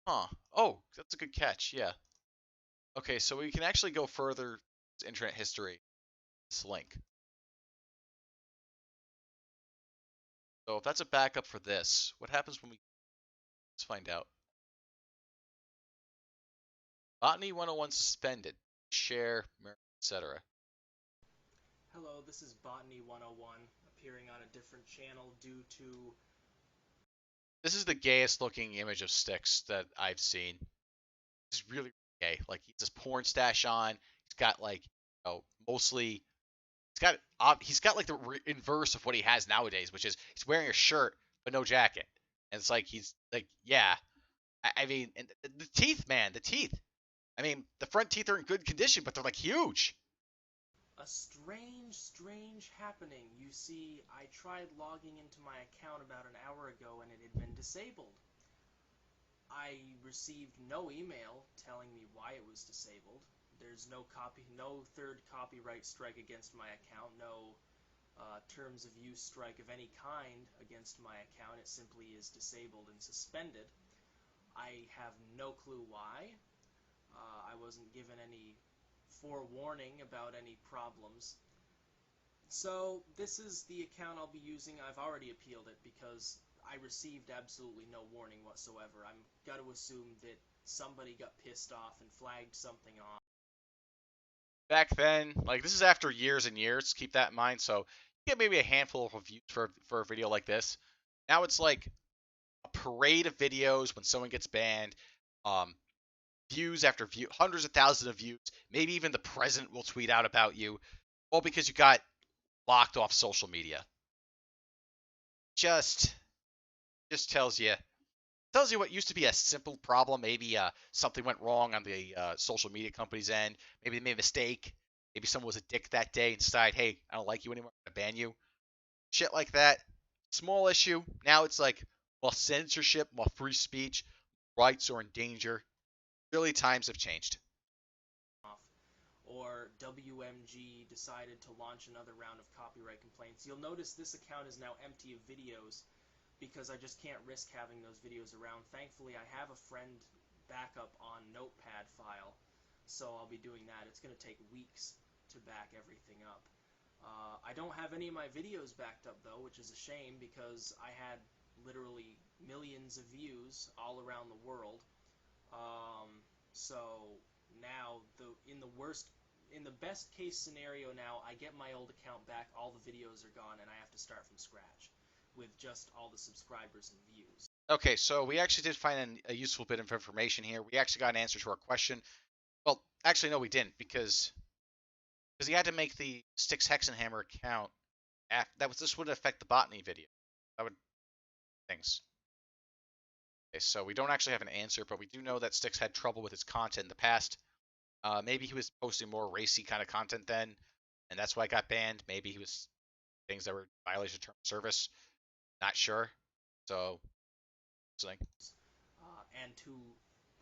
Huh. Oh, that's a good catch. Yeah. Okay, so we can actually go further to internet history. This link. So if that's a backup for this, what happens when we... Let's find out. Botany 101 suspended. Share, etc. Hello, this is Botany 101, appearing on a different channel due to... This is the gayest looking image of Styx that I've seen. He's really gay. Like, he's this porn stash on. He's got like, mostly he's got like the inverse of what he has nowadays, which is he's wearing a shirt but no jacket, and it's like he's like, yeah. I mean, and the teeth, man, the teeth. I mean, the front teeth are in good condition, but they're like huge. A strange happening. You see, I tried logging into my account about an hour ago and it had been disabled. I received no email telling me why it was disabled. There's no third copyright strike against my account, no terms of use strike of any kind against my account. It simply is disabled and suspended. I have no clue why. I wasn't given any forewarning about any problems. So this is the account I'll be using. I've already appealed it because I received absolutely no warning whatsoever. I'm got to assume that somebody got pissed off and flagged something on. Back then, like this is after years and years. Keep that in mind. So you get maybe a handful of views for a video like this. Now it's like a parade of videos when someone gets banned. Views after view, hundreds of thousands of views. Maybe even the president will tweet out about you, all because you got locked off social media. Just tells you what used to be a simple problem. Maybe something went wrong on the social media company's end. Maybe they made a mistake. Maybe someone was a dick that day and decided, hey, I don't like you anymore. I'm going to ban you. Shit like that. Small issue. Now it's like, while censorship, while free speech, rights are in danger. Really, times have changed. Or WMG decided to launch another round of copyright complaints. You'll notice this account is now empty of videos because I just can't risk having those videos around. Thankfully, I have a friend backup on Notepad file, so I'll be doing that. It's going to take weeks to back everything up. I don't have any of my videos backed up, though, which is a shame because I had literally millions of views all around the world. So now, in the best case scenario now, I get my old account back, all the videos are gone, and I have to start from scratch with just all the subscribers and views. Okay, so we actually did find a useful bit of information here. We actually got an answer to our question. Well, actually, no, we didn't, because he had to make the Styx Hexenhammer account. This would affect the botany video. That would things. Okay, so we don't actually have an answer, but we do know that Styx had trouble with his content in the past. Maybe he was posting more racy kind of content then, and that's why it got banned. Maybe he was things that were violation of term of service. Not sure. So, something. And 2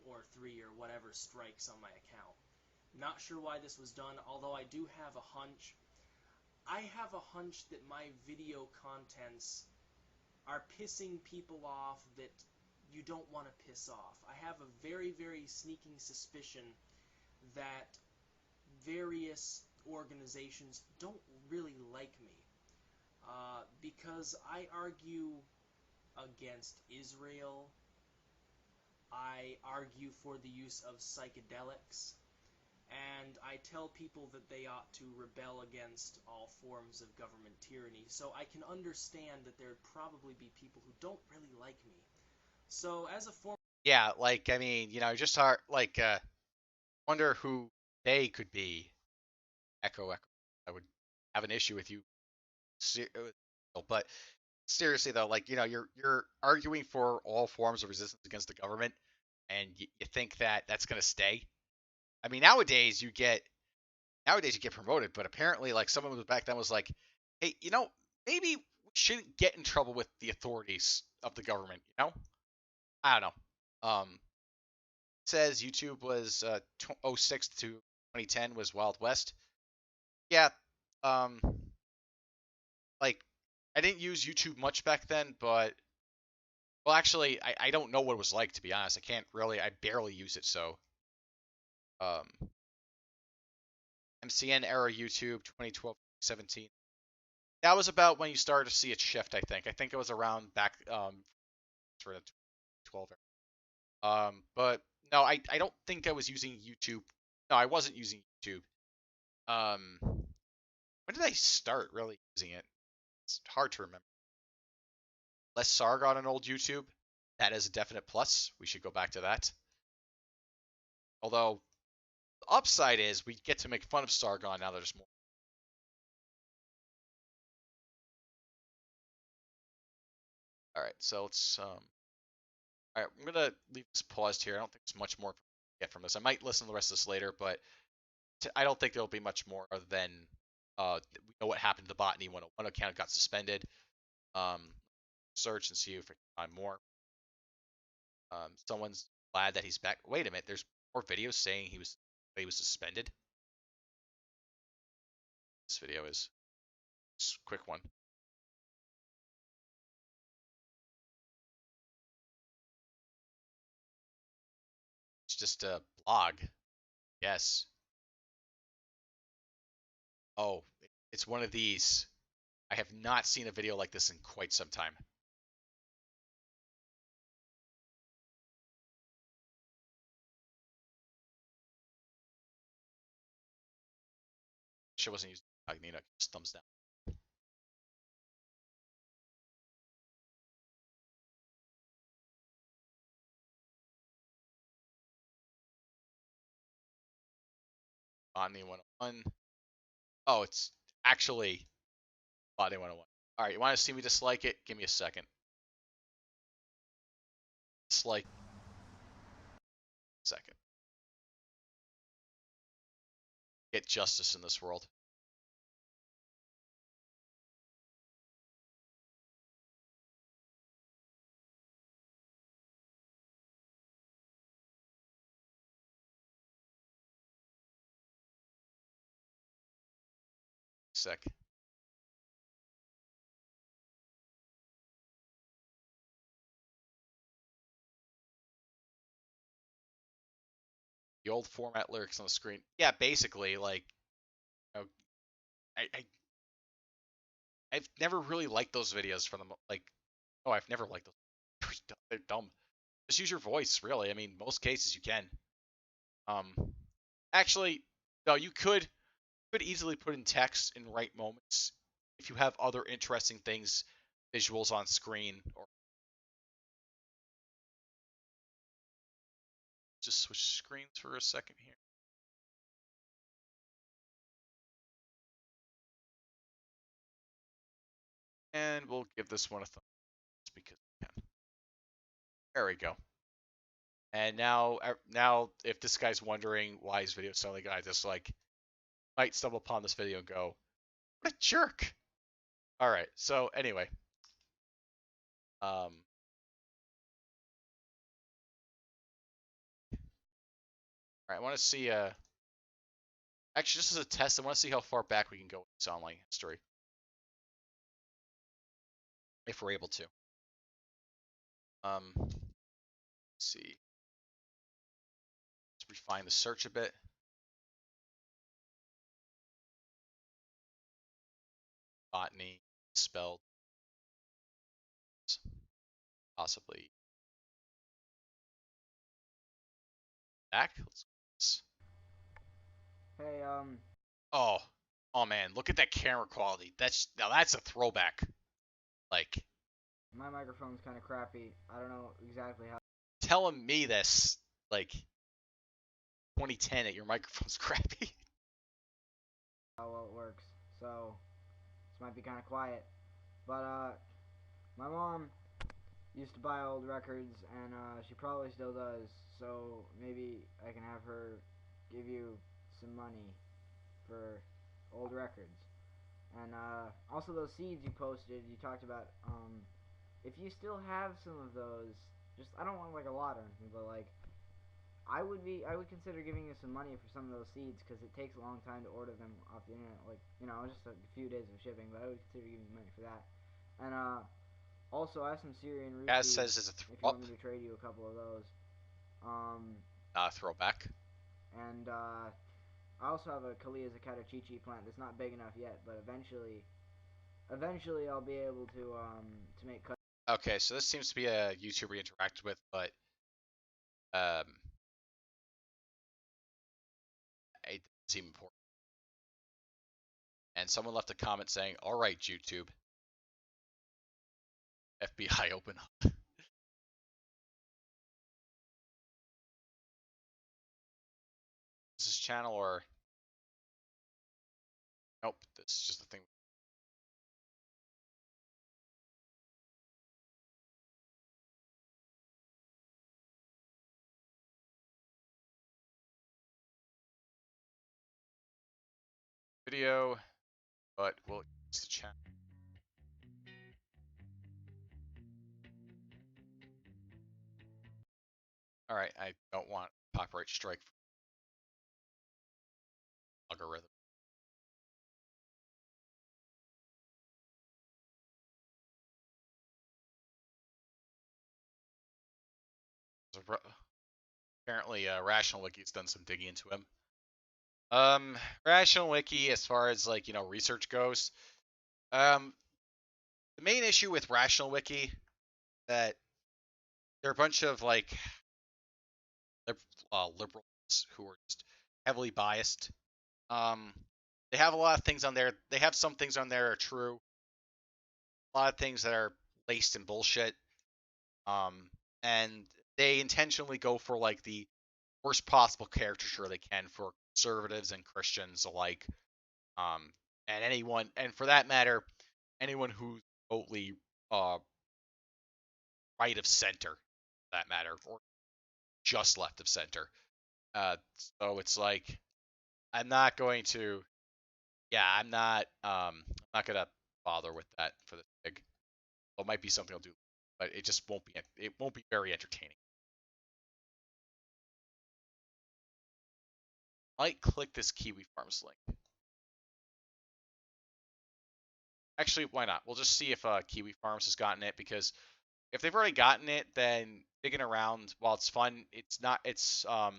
or 3 or whatever strikes on my account. Not sure why this was done, although I do have a hunch. I have a hunch that my video contents are pissing people off that you don't want to piss off. I have a very, very sneaking suspicion that various organizations don't really like me because I argue against Israel. I argue for the use of psychedelics, and I tell people that they ought to rebel against all forms of government tyranny. So I can understand that there'd probably be people who don't really like me. So as a form, Yeah, like I mean, just like wonder who they could be. Echo. I would have an issue with you. But seriously though, like you're arguing for all forms of resistance against the government, and you think that that's gonna stay. I mean, nowadays you get promoted, but apparently like someone was back then was like, hey, maybe we shouldn't get in trouble with the authorities of the government. I don't know. It says YouTube was 06 to 2010 was Wild West. Yeah. Um, like I didn't use YouTube much back then, but well, actually, I don't know what it was like, to be honest. I barely use it, so. MCN era YouTube 2012 2017. That was about when you started to see it shift, I think. I think it was around back for the 2012 era. But no, I don't think I was using YouTube. No, I wasn't using YouTube. When did I start really using it? It's hard to remember. Less Sargon on old YouTube. That is a definite plus. We should go back to that. Although, the upside is we get to make fun of Sargon now that there's more. Alright, so let's alright, I'm gonna leave this paused here. I don't think there's much more to get from this. I might listen to the rest of this later, but I don't think there'll be much more other than we know what happened to the botany when one account got suspended. Search and see if I can find more. Someone's glad that he's back. Wait a minute, there's more videos saying he was suspended. This video is just a quick one. It's just a blog. Yes. Oh, it's one of these. I have not seen a video like this in quite some time. She wasn't using incognito. Just thumbs down. Botany 101. Oh, it's actually Botany 101. All right, you want to see me dislike it? Give me a second. Dislike. Second. Get justice in this world. Sec. The old format lyrics on the screen. Yeah, basically, like, you know, I've never really liked those videos from them. Like, oh, I've never liked those. They're dumb. Just use your voice, really. I mean, most cases you can. Actually, no, you could easily put in text in right moments if you have other interesting things, visuals on screen, or just switch screens for a second here. And we'll give this one a thumbs up because we can. There we go. And now, if this guy's wondering why his video's so like, I just like might stumble upon this video and go, "What a jerk!" All right. So anyway, all right. I want to see. Actually, just as a test, I want to see how far back we can go with this online history, if we're able to. Let's see. Let's refine the search a bit. Botany spelled possibly back. Let's Hey, oh, oh man, look at that camera quality. Now that's a throwback. Like, my microphone's kind of crappy. I don't know exactly how. telling me this, like, 2010 that your microphone's crappy. How well it works. So, this might be kind of quiet. But, my mom used to buy old records, and, she probably still does. So, maybe I can have her give you some money for old records. And, also those seeds you posted, you talked about, if you still have some of those, just, I don't want, like, a lot or anything, but, like, I would consider giving you some money for some of those seeds because it takes a long time to order them off the internet. Like, you know, just a few days of shipping, but I would consider giving you money for that. And also I have some Syrian root As seeds. says it's a If you want me to trade you a couple of those. Throwback. And I also have a Kalia Zakatachichi plant that's not big enough yet, but eventually I'll be able to make cut. Okay, so this seems to be a YouTuber you interact with, but it doesn't seem important. And someone left a comment saying, "All right, YouTube, FBI, open up." Is this channel or nope? This is just the thing. Video, but we'll use the channel. All right, I don't want copyright strike for algorithm. Apparently, Rational Wiki's done some digging into him. Rational Wiki, as far as like research goes, the main issue with Rational Wiki that they're a bunch of like liberals who are just heavily biased. They have a lot of things on there. They have some things on there are true. A lot of things that are laced in bullshit. And they intentionally go for like the worst possible caricature they can for conservatives and Christians alike. And anyone, and for that matter, anyone who's remotely right of center, for that matter, or just left of center. So it's like I'm not going to, yeah, I'm not gonna bother with that for the pig. Well, it might be something I'll do, but it just won't be. It won't be very entertaining. Might click this Kiwi Farms link. Actually, why not? We'll just see if Kiwi Farms has gotten it, because if they've already gotten it, then digging around, while it's fun, it's not. It's no.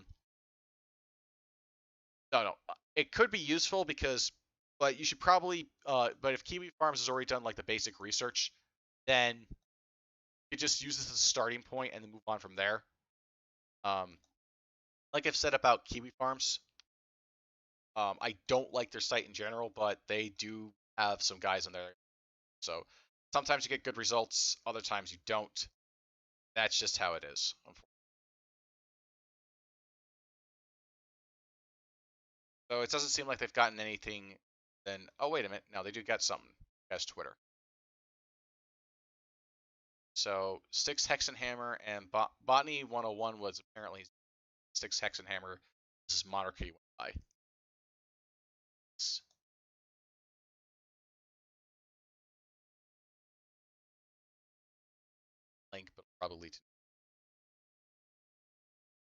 It could be useful because, but you should probably. But if Kiwi Farms has already done like the basic research, then you just use this as a starting point and then move on from there. Like I've said about Kiwi Farms, I don't like their site in general, but they do have some guys on there. So sometimes you get good results, other times you don't. That's just how it is. So it doesn't seem like they've gotten anything. Then, oh wait a minute, no, they do get something. That's Twitter. So Styx Hexenhammer and Botany 101 was apparently Styx Hexenhammer. This is Monarchy went by. Link, but probably to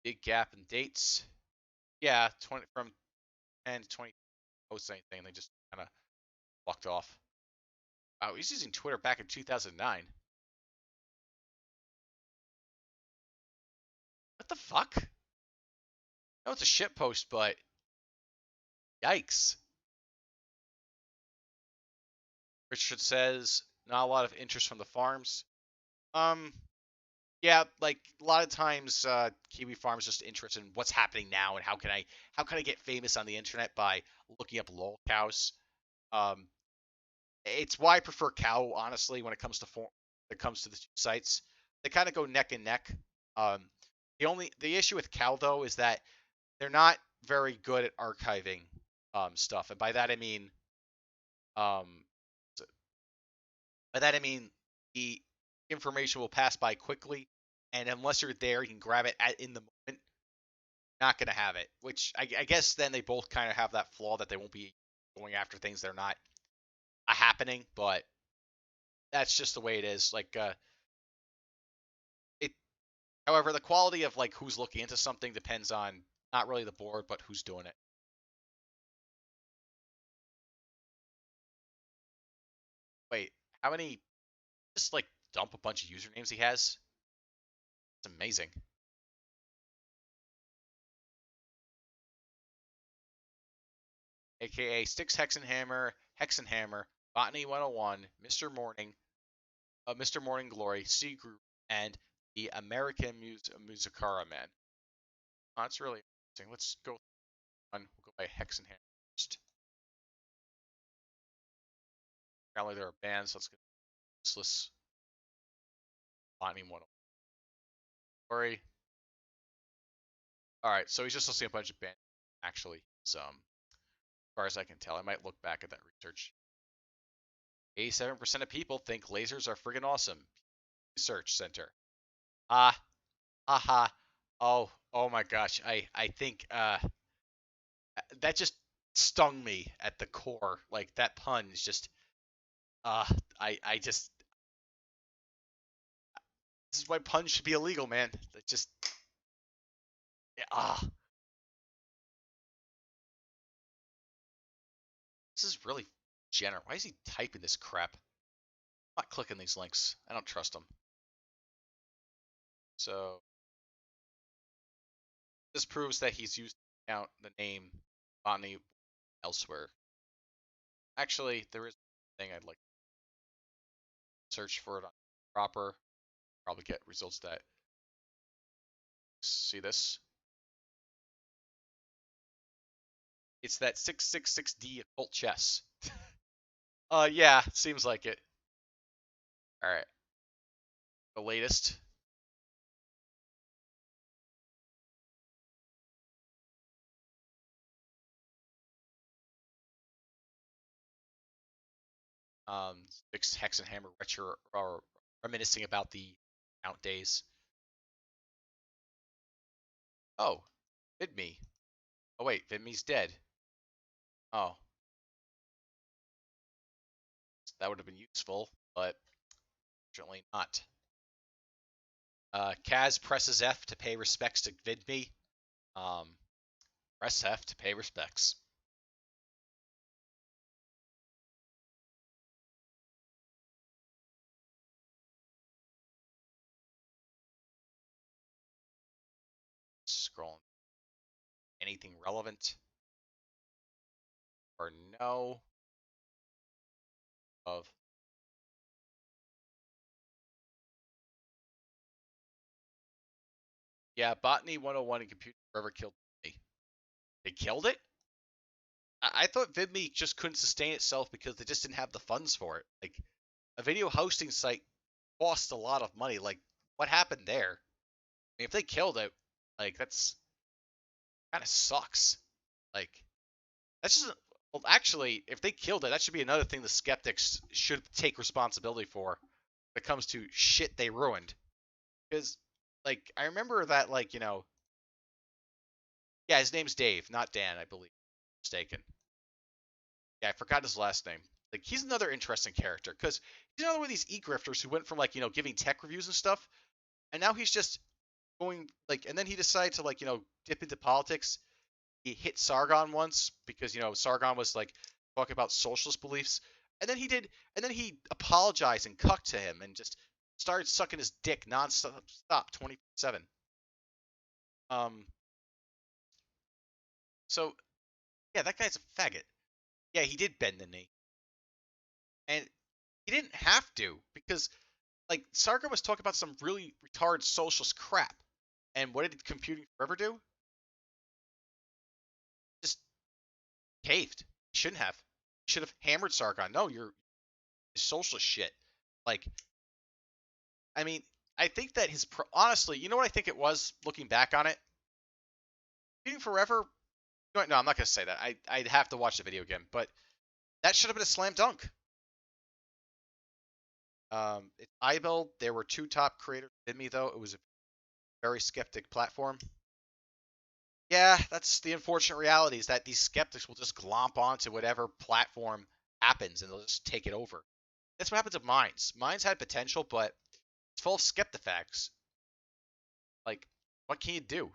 big gap in dates. Yeah, 20 from 10 to 20 posts anything. They just kind of walked off. Wow, he's using Twitter back in 2009. What the fuck? No, it's a shit post, but yikes. Richard says not a lot of interest from the farms. Yeah, like a lot of times, Kiwi Farm's just interested in what's happening now and how can I get famous on the internet by looking up lol cows. It's why I prefer cow, honestly, when it comes to the two sites. They kind of go neck and neck. The issue with cow though is that they're not very good at archiving stuff, and by that I mean the information will pass by quickly, and unless you're there, you can grab it in the moment. Not gonna have it, which I guess then they both kind of have that flaw that they won't be going after things that are not happening, but that's just the way it is. Like it. However, the quality of like who's looking into something depends on not really the board, but who's doing it. Wait, how many? Just like dump a bunch of usernames he has. It's amazing. AKA Styx Hexenhammer, Botany 101, Mr. Morning, Mr. Morning Glory, C Group, and the American Musicara Man. Oh, that's really interesting. Let's go on. We'll go by Hexenhammer first. Apparently there are bands, so let's get useless. Botany 101. Glory. Alright, so he's just listing a bunch of bands. Actually, as far as I can tell, I might look back at that research. 87% of people think lasers are friggin' awesome. Research Center. Haha. Oh my gosh. I think that just stung me at the core. Like that pun is just I just this is why puns should be illegal, man. It just Ah. This is really general. Why is he typing this crap? I'm not clicking these links. I don't trust him. So this proves that he's used the account, the name Bonnie elsewhere. Actually, there is a thing I'd like to search for it on proper. Probably get results that see this. It's that 666D occult chess. Yeah, seems like it. All right. The latest. Styx Hex and Hammer retro are reminiscing about the count days. Oh, Vidme. Oh wait, Vidme's dead. Oh, that would have been useful, but fortunately not. Kaz presses F to pay respects to Vidme. Press F to pay respects. Scrolling. Anything relevant? Or no? Of. Yeah, Botany 101 and Computer Forever killed me. They killed it? I thought VidMe just couldn't sustain itself because they just didn't have the funds for it. Like, a video hosting site costs a lot of money. Like, what happened there? I mean, if they killed it, like, that's kind of sucks. Like, that's just. Well, actually, if they killed it, that should be another thing the skeptics should take responsibility for when it comes to shit they ruined. Because, like, I remember that, like, yeah, his name's Dave, not Dan, I believe. Mistaken. Yeah, I forgot his last name. Like, he's another interesting character because he's another one of these e-grifters who went from, like, giving tech reviews and stuff, and now he's just going, like, and then he decided to, like, dip into politics. He hit Sargon once because, Sargon was, like, talking about socialist beliefs, and then he apologized and cucked to him and just started sucking his dick nonstop, 24/7. So, yeah, that guy's a faggot. Yeah, he did bend the knee. And he didn't have to because, like, Sargon was talking about some really retarded socialist crap. And what did Computing Forever do? Just caved. He shouldn't have. He should have hammered Sargon. No, you're socialist shit. Like, I mean, I think that honestly, you know what I think it was looking back on it? Computing Forever. No, I'm not gonna say that. I'd have to watch the video again, but that should have been a slam dunk. It's iBuild. There were two top creators in me though. It was a very skeptic platform. Yeah, that's the unfortunate reality is that these skeptics will just glomp onto whatever platform happens and they'll just take it over. That's what happens at Minds. Minds had potential, but it's full of skeptifacts. Like, what can you do?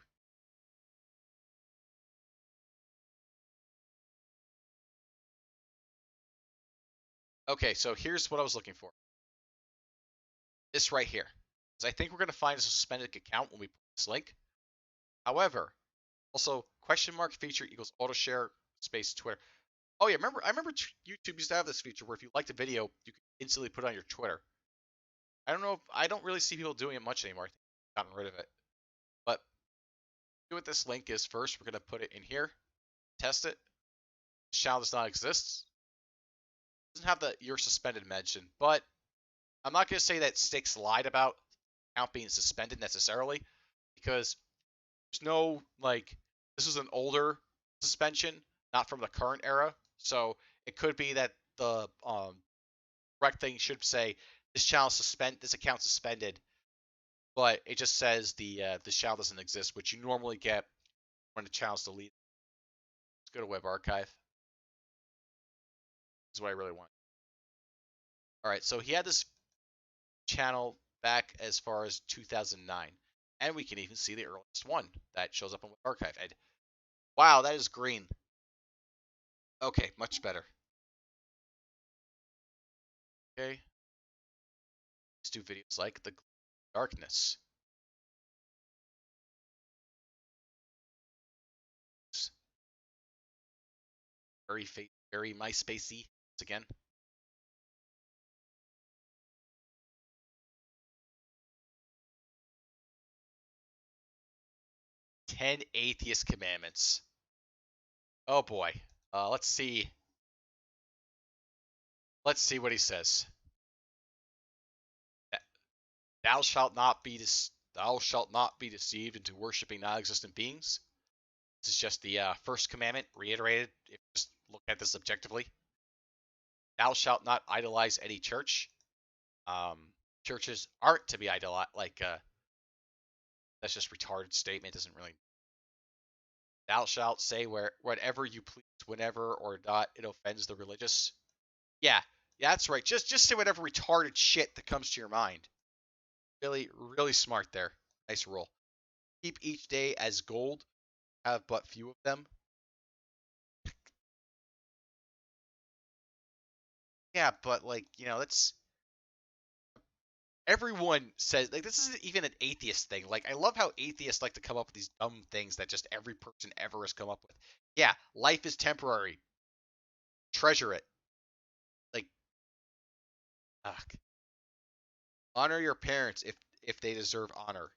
Okay, so here's what I was looking for. This right here. Because I think we're going to find a suspended account when we put this link. However, also, question mark feature equals auto share space Twitter. Oh yeah, I remember YouTube used to have this feature where if you liked a video, you could instantly put it on your Twitter. I don't really see people doing it much anymore. I think I've gotten rid of it. But what this link is first, we're gonna put it in here, test it. This channel does not exist. It doesn't have the you're suspended mention, but I'm not gonna say that Styx lied about account being suspended necessarily, because there's no like this is an older suspension, not from the current era. So it could be that the correct thing should say this account suspended, but it just says the channel doesn't exist, which you normally get when the channel's deleted. Let's go to web archive. This is what I really want. All right, so he had this channel back as far as 2009. And we can even see the earliest one that shows up on the archive. And wow, that is green. Okay, much better. Okay. Let's do videos like the darkness. Very MySpacey again. Ten atheist commandments. Oh boy. Let's see. Let's see what he says. Thou shalt not be deceived into worshiping non-existent beings. This is just the first commandment reiterated. If you just look at this objectively. Thou shalt not idolize any church. Churches aren't to be idolized. That's just retarded statement. Doesn't really. Thou shalt say whatever you please, whenever or not it offends the religious. Yeah, that's right. Just say whatever retarded shit that comes to your mind. Really, really smart there. Nice roll. Keep each day as gold. Have but few of them. Yeah, but that's everyone says this isn't even an atheist thing. I love how atheists like to come up with these dumb things that just every person ever has come up with. Yeah, life is temporary. Treasure it. Like, ugh. Honor your parents if they deserve honor.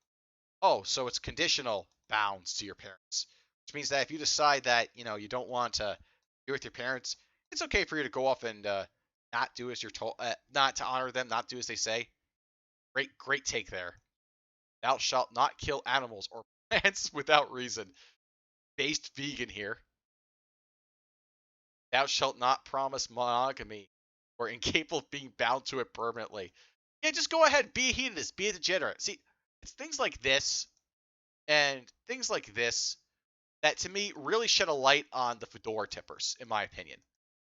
Oh, so it's conditional bounds to your parents, which means that if you decide that you don't want to be with your parents, it's okay for you to go off and not do as you're told, not to honor them, not do as they say. Great take there. Thou shalt not kill animals or plants without reason. Based vegan here. Thou shalt not promise monogamy or incapable of being bound to it permanently. Yeah, just go ahead, be a hedonist, be a degenerate. See, it's things like this and things like this that to me really shed a light on the fedora tippers, in my opinion.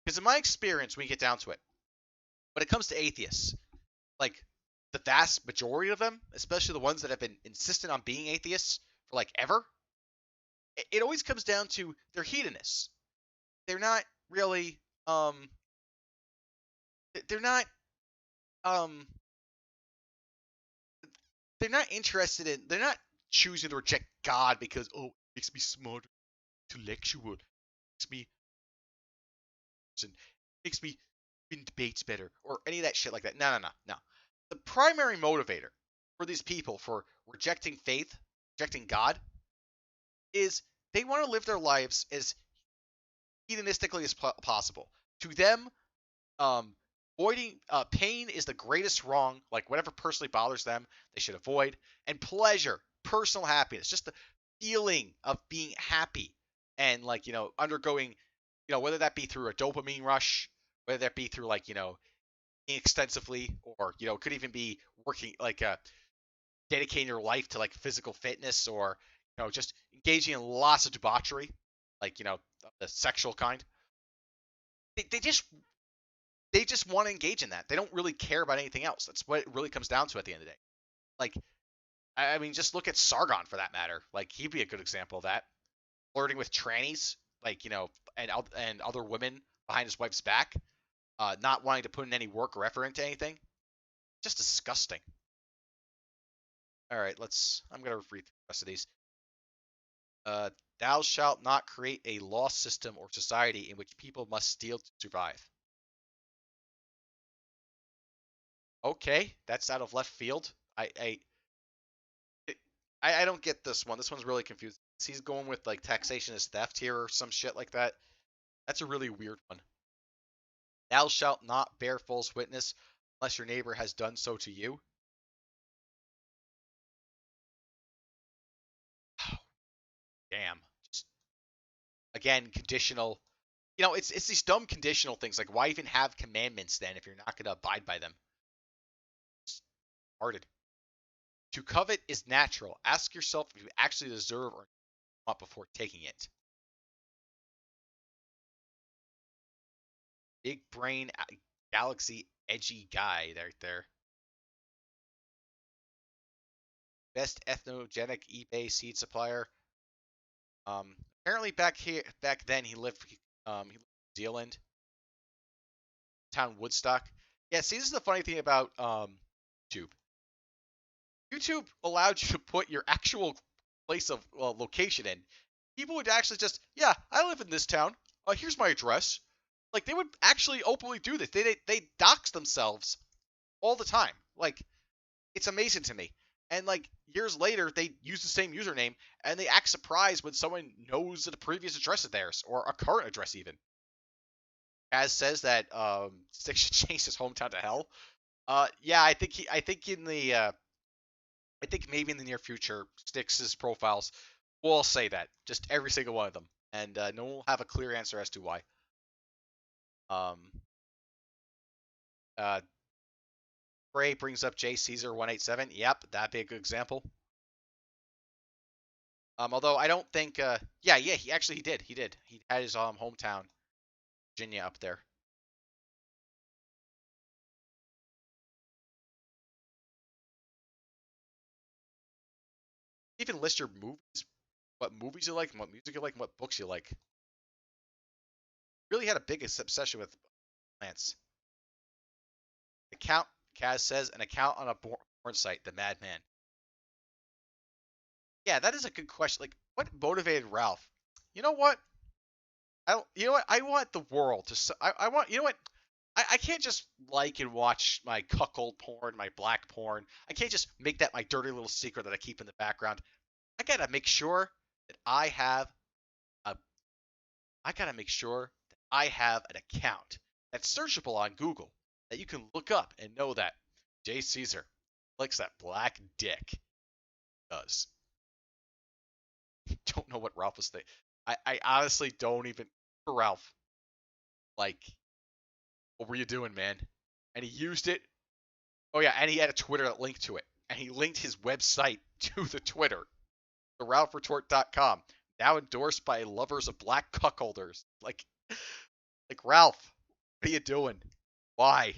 Because in my experience, when you get down to it, when it comes to atheists, the vast majority of them, especially the ones that have been insistent on being atheists for ever, it always comes down to they're hedonists. They're not really they're not um they're not interested in they're not choosing to reject God because it makes me smart, intellectual, makes me and makes me win debates better or any of that shit like that. No. The primary motivator for these people for rejecting faith, rejecting God, is they want to live their lives as hedonistically as possible. To them, avoiding pain is the greatest wrong. Whatever personally bothers them, they should avoid. And pleasure, personal happiness, just the feeling of being happy and undergoing, whether that be through a dopamine rush, whether that be through eating extensively, or could even be working dedicating your life to physical fitness, or just engaging in lots of debauchery, the sexual kind. They just want to engage in that. They don't really care about anything else. That's what it really comes down to at the end of the day. I mean, just look at Sargon for that matter. He'd be a good example of that. Flirting with trannies, and other women behind his wife's back, not wanting to put in any work or effort into anything. Just disgusting. All right, I'm gonna read the rest of these. Thou shalt not create a law system or society in which people must steal to survive. Okay, that's out of left field. I don't get this one. This one's really confusing. He's going with taxation as theft here or some shit like that. That's a really weird one. Thou shalt not bear false witness unless your neighbor has done so to you. Damn. Just, again, conditional. It's these dumb conditional things. Why even have commandments then if you're not going to abide by them? It's retarded. To covet is natural. Ask yourself if you actually deserve or not before taking it. Big brain, galaxy, edgy guy right there. best ethnogenic eBay seed supplier. Apparently back then he lived in New Zealand, town Woodstock. Yeah, see, this is the funny thing about YouTube. YouTube allowed you to put your actual place of location in. People would actually just, yeah, I live in this town. Here's my address. Like they would actually openly do this. They dox themselves all the time. Like it's amazing to me. And like years later, they use the same username and they act surprised when someone knows that the previous address is theirs or a current address even. As says that Styx should change his hometown to hell. Yeah, I think I think maybe in the near future, Styx's profiles will say that, just every single one of them, and no one will have a clear answer as to why. Um, uh, Bray brings up J Caesar 187. Yep, that'd be a good example. Although I don't think, yeah, he did. He had his hometown, Virginia, up there. Even list your movies, what movies you like, and what music you like, and what books you like. Really had a big obsession with plants. Account, Kaz says, an account on a porn site, the Madman. Yeah, that is a good question. Like, what motivated Ralph? You know what? You know what? I want the world to. I want. You know what? I can't just like and watch my cuckold porn, my black porn. I can't just make that my dirty little secret that I keep in the background. I gotta make sure that I have a. I gotta make sure that I have an account that's searchable on Google that you can look up and know that Jay Caesar likes that black dick. Does. Don't know what Ralph was thinking. I honestly don't even. For Ralph, like, what were you doing, man? And he used it. Oh yeah, and he had a Twitter that linked to it, and he linked his website to the Twitter, the RalphRetort.com, now endorsed by lovers of black cuckolders. Like Ralph, what are you doing? Why?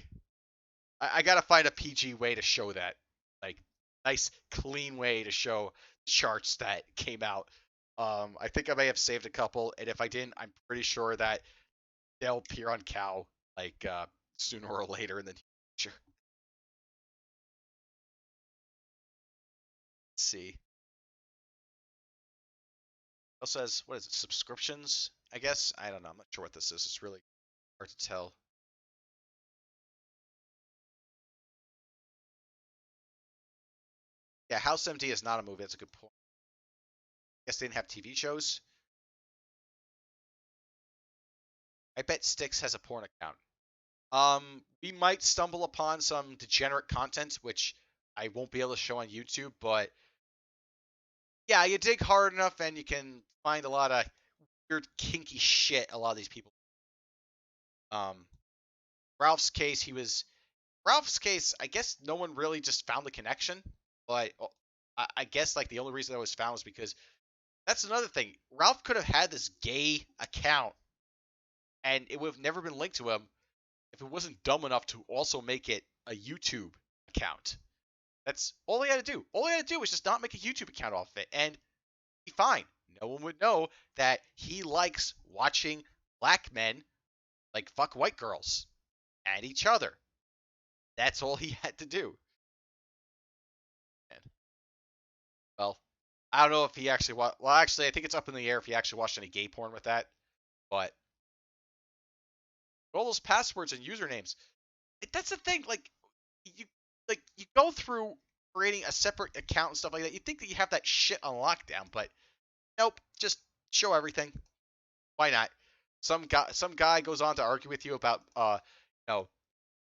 I gotta find a PG way to show that. Like, nice, clean way to show charts that came out. I think I may have saved a couple, and if I didn't, I'm pretty sure that they'll appear on Cow, like, sooner or later in the future. Let's see. Also has, what is it, subscriptions, I guess? I don't know. I'm not sure what this is. It's really hard to tell. Yeah, House MD is not a movie. That's a good point. I guess they didn't have TV shows. I bet Styx has a porn account. We might stumble upon some degenerate content, which I won't be able to show on YouTube, but yeah, you dig hard enough and you can find a lot of weird, kinky shit a lot of these people. Ralph's case, I guess no one really just found the connection, but I guess like the only reason that was found was because that's another thing. Ralph could have had this gay account and it would have never been linked to him if it wasn't dumb enough to also make it a YouTube account. That's all he had to do. All he had to do was just not make a YouTube account off it and be fine. No one would know that he likes watching black men like fuck white girls and each other. That's all he had to do. And, well, I don't know if he actually watched. Well, actually, I think it's up in the air if he actually watched any gay porn with that. But all those passwords and usernames, that's the thing. You, you go through creating a separate account and stuff like that. You think that you have that shit on lockdown, but nope. Just show everything. Why not? Some guy goes on to argue with you about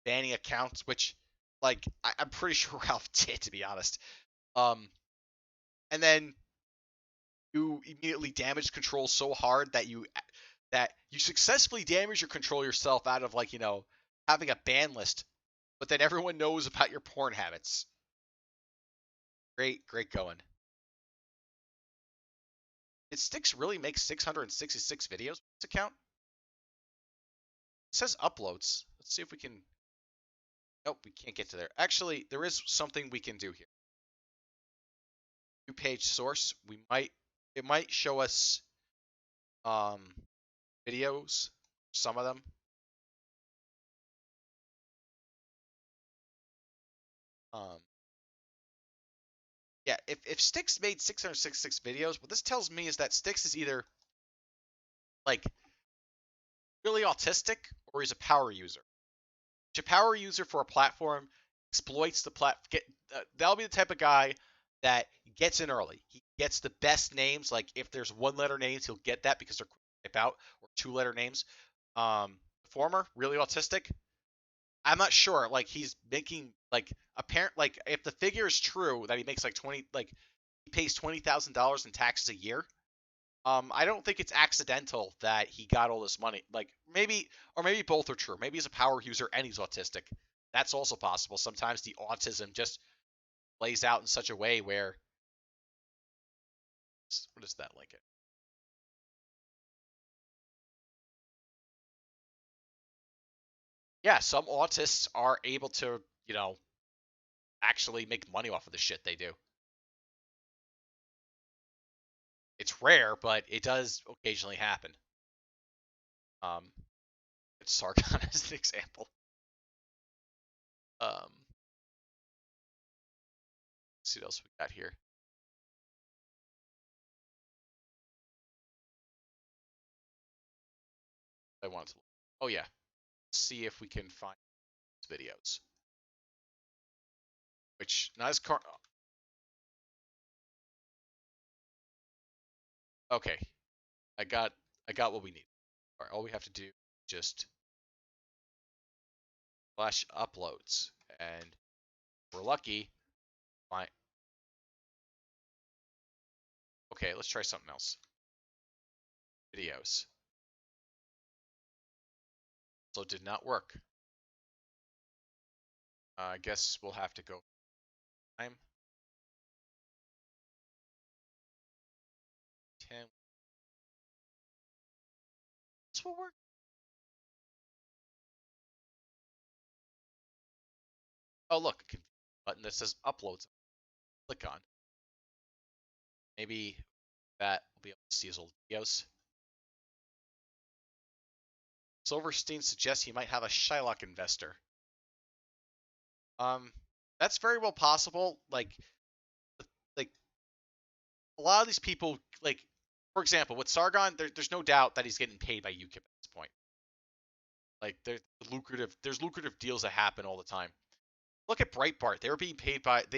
banning accounts, which I'm pretty sure Ralph did, to be honest. And then you immediately damage control so hard that you successfully damage your control yourself out of having a ban list, but then everyone knows about your porn habits. Great going. Did Styx really make 666 videos with this account? It says uploads. Let's see if we can. Nope, we can't get to there. Actually, there is something we can do here. page source, it might show us videos, some of them. Yeah, if Styx made 666 videos, what this tells me is that Styx is either like really autistic or he's a power user. A power user for a platform exploits the that'll be the type of guy that gets in early. He gets the best names. Like if there's one letter names, he'll get that because they're quick to type out, or 2-letter names. Former, really autistic. I'm not sure. Like he's making like apparent like if the figure is true that he makes like 20 like he pays $20,000 in taxes a year. I don't think it's accidental that he got all this money. Like maybe both are true. Maybe he's a power user and he's autistic. That's also possible. Sometimes the autism just plays out in such a way where what is that link? Yeah, some autists are able to, actually make money off of the shit they do. It's rare, but it does occasionally happen. It's Sargon as an example. Let's see what else we got here. I wanted to. Oh yeah, let's see if we can find videos. Which not as car. Okay, I got what we need. All right, all we have to do is just flash uploads, and if we're lucky. Fine. Okay, let's try something else. Videos. So it did not work. I guess we'll have to go time. 10. This will work. Oh look, a button that says uploads. Click on. Maybe that will be able to see his old videos. Silverstein suggests he might have a Shylock investor. That's very well possible. Like a lot of these people, like for example, with Sargon, there's no doubt that he's getting paid by UKIP at this point. Like there's lucrative deals that happen all the time. Look at Breitbart. They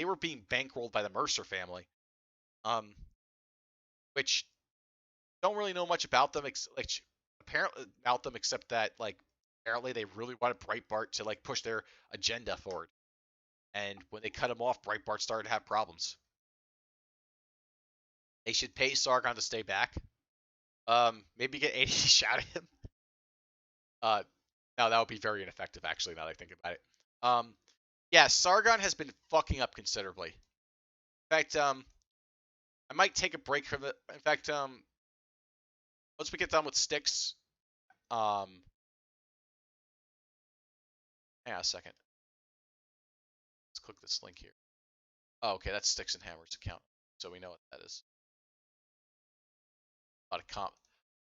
were being bankrolled by the Mercer family, which don't really know much about them. Apparently about them, except that like apparently they really wanted Breitbart to like push their agenda forward. And when they cut him off, Breitbart started to have problems. They should pay Sargon to stay back. Maybe get 80 to shout at him. No, that would be very ineffective, actually, now that I think about it. Yeah, Sargon has been fucking up considerably. In fact, I might take a break from it. In fact, once we get done with Styx, hang on a second. Let's click this link here. Oh, okay, that's Styx and Hammer's account, so we know what that is. A lot of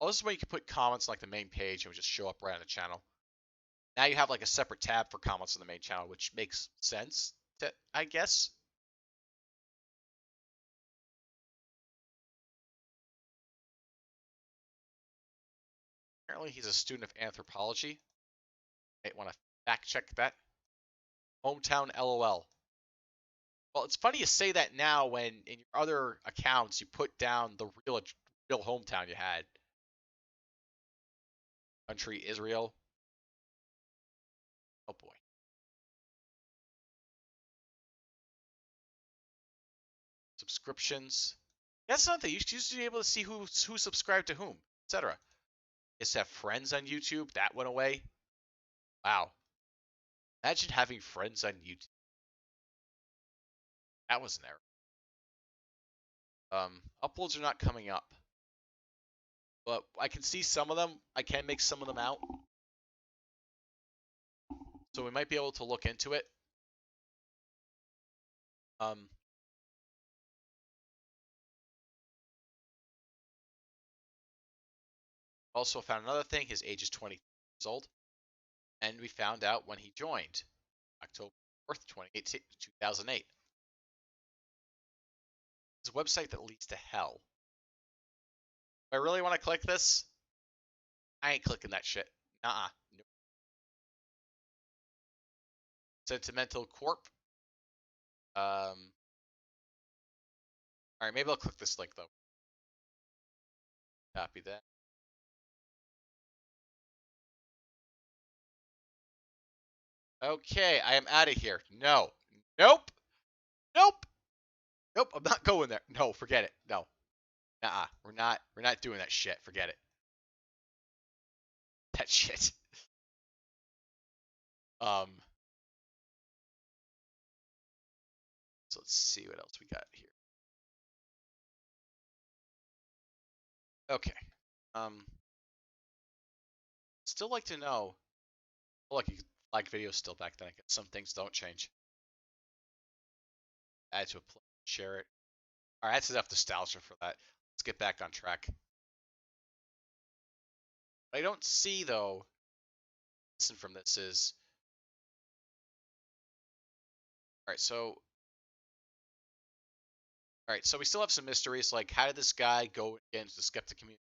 Oh, this is where you can put comments on, like the main page and it would just show up right on the channel. Now you have like a separate tab for comments on the main channel, which makes sense, I guess. Apparently he's a student of anthropology. Might want to fact check that. Hometown LOL. Well, it's funny you say that now when in your other accounts you put down the real hometown you had. Country Israel. Oh boy. Subscriptions. That's something. You used to be able to see who subscribed to whom, etc. Used to have friends on YouTube. That went away. Wow. Imagine having friends on YouTube. That was an error. Uploads are not coming up. But I can see some of them. I can make some of them out. So we might be able to look into it. Also found another thing. His age is 20 years old. And we found out when he joined, October 4th, 2008. It's a website that leads to hell. If I really want to click this, I ain't clicking that shit. Nuh-uh. Nope. Sentimental Corp. All right, maybe I'll click this link, though. Copy that. Okay, I am out of here. No. Nope. Nope. Nope, I'm not going there. No, forget it. No. Nuh-uh. We're not doing that shit. Forget it. That shit. So let's see what else we got here. Okay. Still like to know. Oh, look, you could like videos still back then. I guess some things don't change. Add to a play, share it. All right, that's enough nostalgia for that. Let's get back on track. What I don't see though, listen from this is. All right, so we still have some mysteries, like how did this guy go into the skeptic community?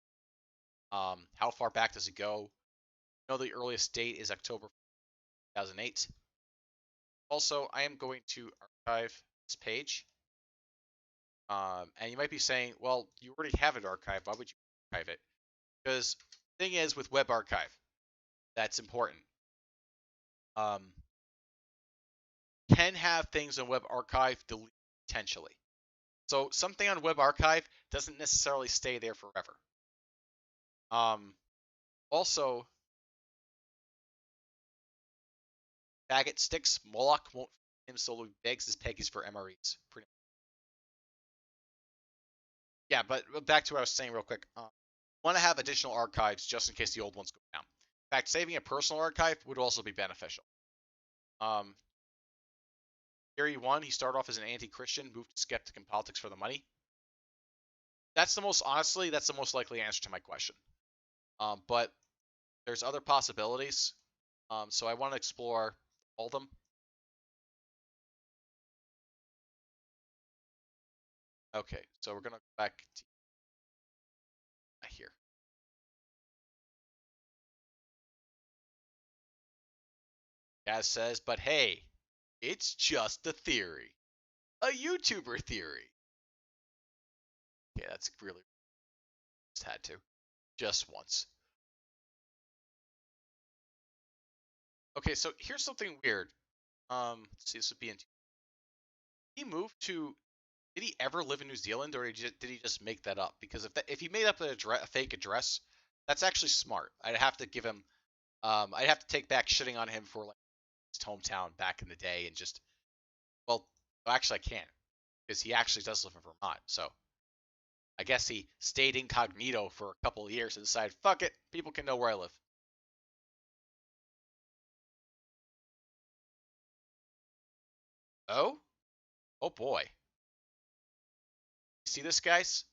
How far back does it go? I know the earliest date is October 2008. Also, I am going to archive this page. And you might be saying, well, you already have it archived. Why would you archive it? Because the thing is with Web Archive, that's important. Can have things on Web Archive deleted potentially. So something on Web Archive doesn't necessarily stay there forever. Also, Faggot Styx, Moloch won't him solo begs his peggies for MREs. Pretty much. Yeah, but back to what I was saying real quick. Want to have additional archives just in case the old ones go down. In fact, saving a personal archive would also be beneficial. Theory 1, he started off as an anti-Christian, moved to skeptic and politics for the money. That's the most likely answer to my question. But there's other possibilities. So I want to explore all of them. Okay, so we're gonna go back to here. Gaz says, but hey, it's just a theory. A YouTuber theory. Yeah, that's really just had to. Just once. Okay, so here's something weird. Let's see, this would be in. He moved to. Did he ever live in New Zealand, or did he just make that up? Because if he made up a fake address, that's actually smart. I'd have to give him. I'd have to take back shitting on him for like his hometown back in the day, and just. Well, actually, I can't, because he actually does live in Vermont. So I guess he stayed incognito for a couple of years and decided, fuck it, people can know where I live. Oh? Oh boy. See this, guys?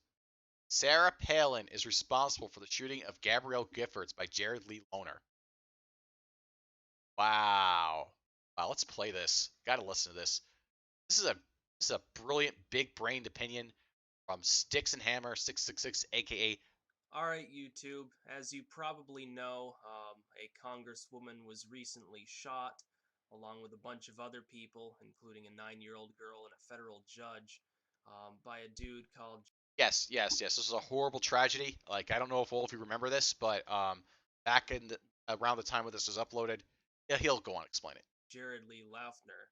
Sarah Palin is responsible for the shooting of Gabrielle Giffords by Jared Lee Lohner. Wow. Wow, let's play this. Gotta listen to this. This is a brilliant, big-brained opinion from Styx and Hammer 666, aka. All right, YouTube. As you probably know, a congresswoman was recently shot, along with a bunch of other people, including a 9-year-old girl and a federal judge, by a dude called. Yes. This is a horrible tragedy. Like, I don't know if all of you remember this, but back in around the time when this was uploaded, yeah, he'll go on and explain it. Jared Lee Lohner,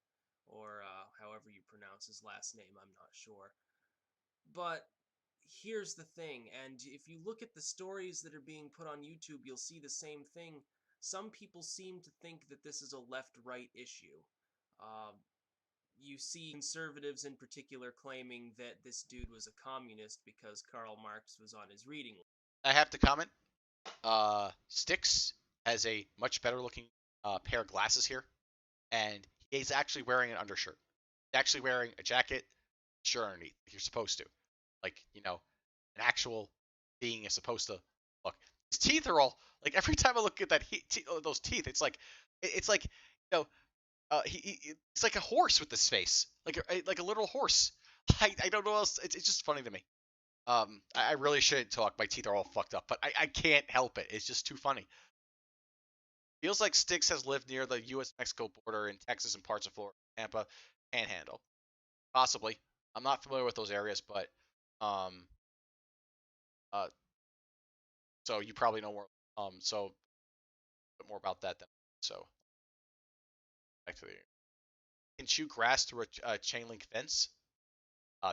or however you pronounce his last name, I'm not sure. But here's the thing, and if you look at the stories that are being put on YouTube, you'll see the same thing. Some people seem to think that this is a left-right issue. You see conservatives in particular claiming that this dude was a communist because Karl Marx was on his reading list. I have to comment. Styx has a much better looking pair of glasses here, and he's actually wearing an undershirt. He's actually wearing a jacket, shirt underneath, like you're supposed to. Like, an actual being is supposed to look. His teeth are all like every time I look at those teeth, it's like it's like a horse with this face, like a literal horse. I don't know what else. It's just funny to me. I really shouldn't talk. My teeth are all fucked up, but I can't help it. It's just too funny. Feels like Styx has lived near the U.S.-Mexico border in Texas and parts of Florida, Tampa, Panhandle. Possibly. I'm not familiar with those areas, but um, uh, so you probably know more. So a bit more about that. Then, so back to the. Can chew grass through a chain link fence?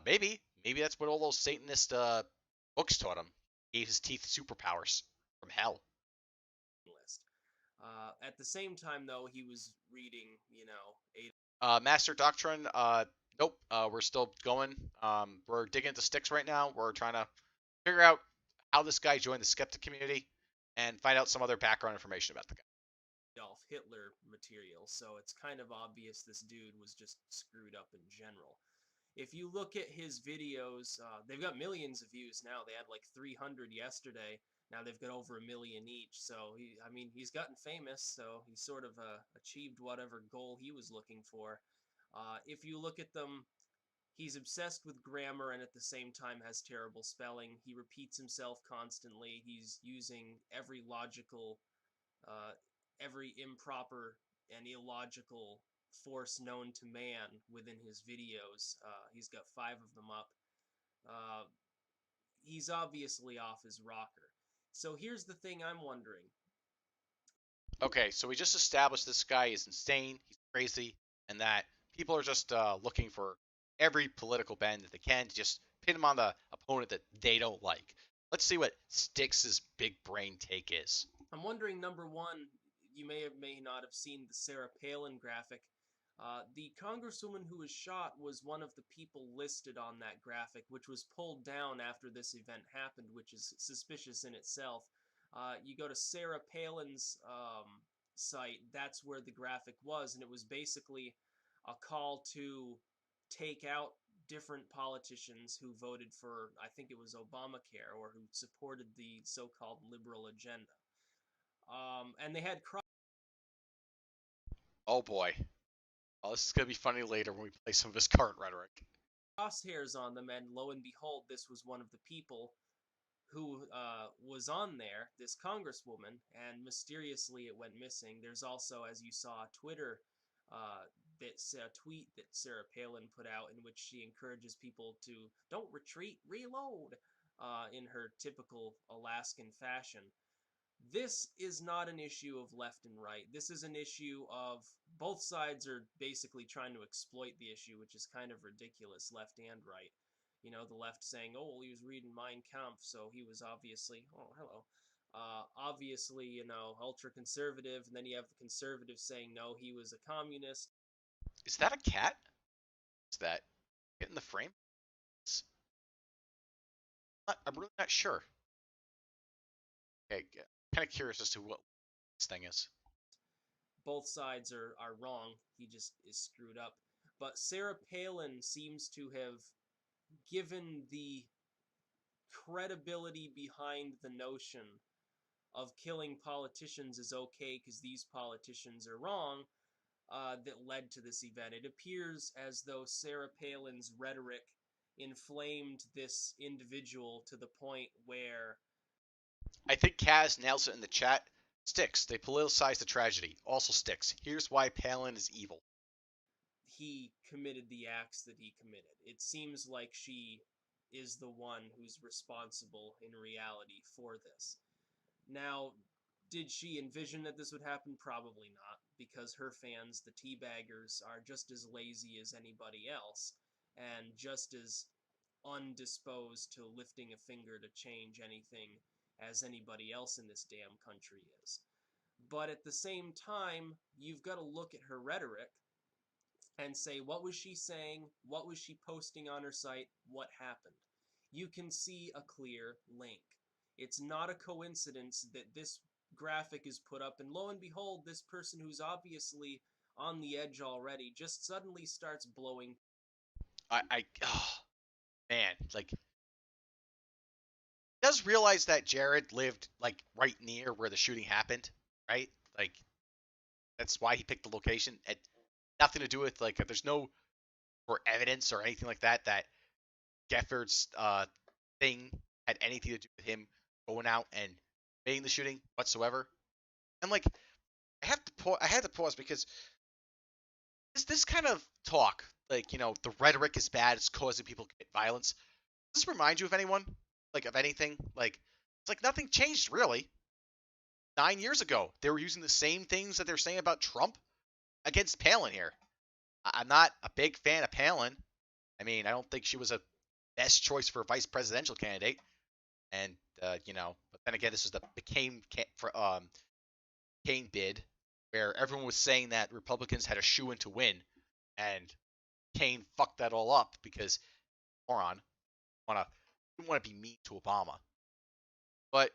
Maybe that's what all those Satanist books taught him. Gave his teeth superpowers from hell. list. At the same time, though, he was reading, Master Doctrine. Nope. We're still going. We're digging into Styx right now. We're trying to figure out how this guy joined the skeptic community and find out some other background information about the guy. Adolf Hitler material, so it's kind of obvious this dude was just screwed up in general. If you look at his videos, they've got millions of views now. They had like 300 yesterday. Now they've got over 1 million each. So he's gotten famous. So he sort of achieved whatever goal he was looking for. If you look at them, he's obsessed with grammar and at the same time has terrible spelling. He repeats himself constantly. He's using every improper and illogical force known to man within his videos. He's got 5 of them up. He's obviously off his rocker. So here's the thing I'm wondering. Okay, so we just established this guy is insane, he's crazy, and that people are just looking for every political bend that they can to just pin him on the opponent that they don't like. Let's see what Styx's big brain take is. I'm wondering, number one, you may not have seen the Sarah Palin graphic. The congresswoman who was shot was one of the people listed on that graphic, which was pulled down after this event happened, which is suspicious in itself. You go to Sarah Palin's site, that's where the graphic was, and it was basically a call to take out different politicians who voted for, I think it was Obamacare, or who supported the so-called liberal agenda. And they had Oh boy. Oh, this is going to be funny later when we play some of his current rhetoric. crosshairs on them, and lo and behold, this was one of the people who was on there, this congresswoman, and mysteriously it went missing. There's also, as you saw, a Twitter tweet that Sarah Palin put out in which she encourages people to don't retreat, reload, in her typical Alaskan fashion. This is not an issue of left and right. This is an issue of both sides are basically trying to exploit the issue, which is kind of ridiculous, left and right. The left saying, oh, well, he was reading Mein Kampf, so he was obviously, oh, hello, obviously, ultra conservative. And then you have the conservatives saying, no, he was a communist. Is that a cat? Is that get in the frame? I'm really not sure. Okay, kind of curious as to what this thing is. Both sides are wrong. He just is screwed up. But Sarah Palin seems to have given the credibility behind the notion of killing politicians is okay because these politicians are wrong that led to this event. It appears as though Sarah Palin's rhetoric inflamed this individual to the point where... I think Kaz nails it in the chat. Styx, they politicize the tragedy. Also Styx, here's why Palin is evil. He committed the acts that he committed. It seems like she is the one who's responsible in reality for this. Now, did she envision that this would happen? Probably not, because her fans, the teabaggers, are just as lazy as anybody else, and just as undisposed to lifting a finger to change anything as anybody else in this damn country is. But at the same time, you've got to look at her rhetoric and say, what was she saying? What was she posting on her site? What happened? You can see a clear link. It's not a coincidence that this graphic is put up, and lo and behold, this person who's obviously on the edge already just suddenly starts blowing. Oh, man, like, does realize that Jared lived like right near where the shooting happened, right? Like that's why he picked the location. It nothing to do with like there's no or evidence or anything like that that Gefford's thing had anything to do with him going out and making the shooting whatsoever. And like I had to pause because this kind of talk, like the rhetoric is bad, it's causing people to commit violence. Does this remind you of anyone? Like of anything? Like it's like nothing changed really. 9 years ago, they were using the same things that they're saying about Trump against Palin here. I'm not a big fan of Palin. I mean, I don't think she was a best choice for a vice presidential candidate. And but then again, this was the Kane bid, where everyone was saying that Republicans had a shoe-in to win, and Kane fucked that all up because moron didn't want to be mean to Obama. But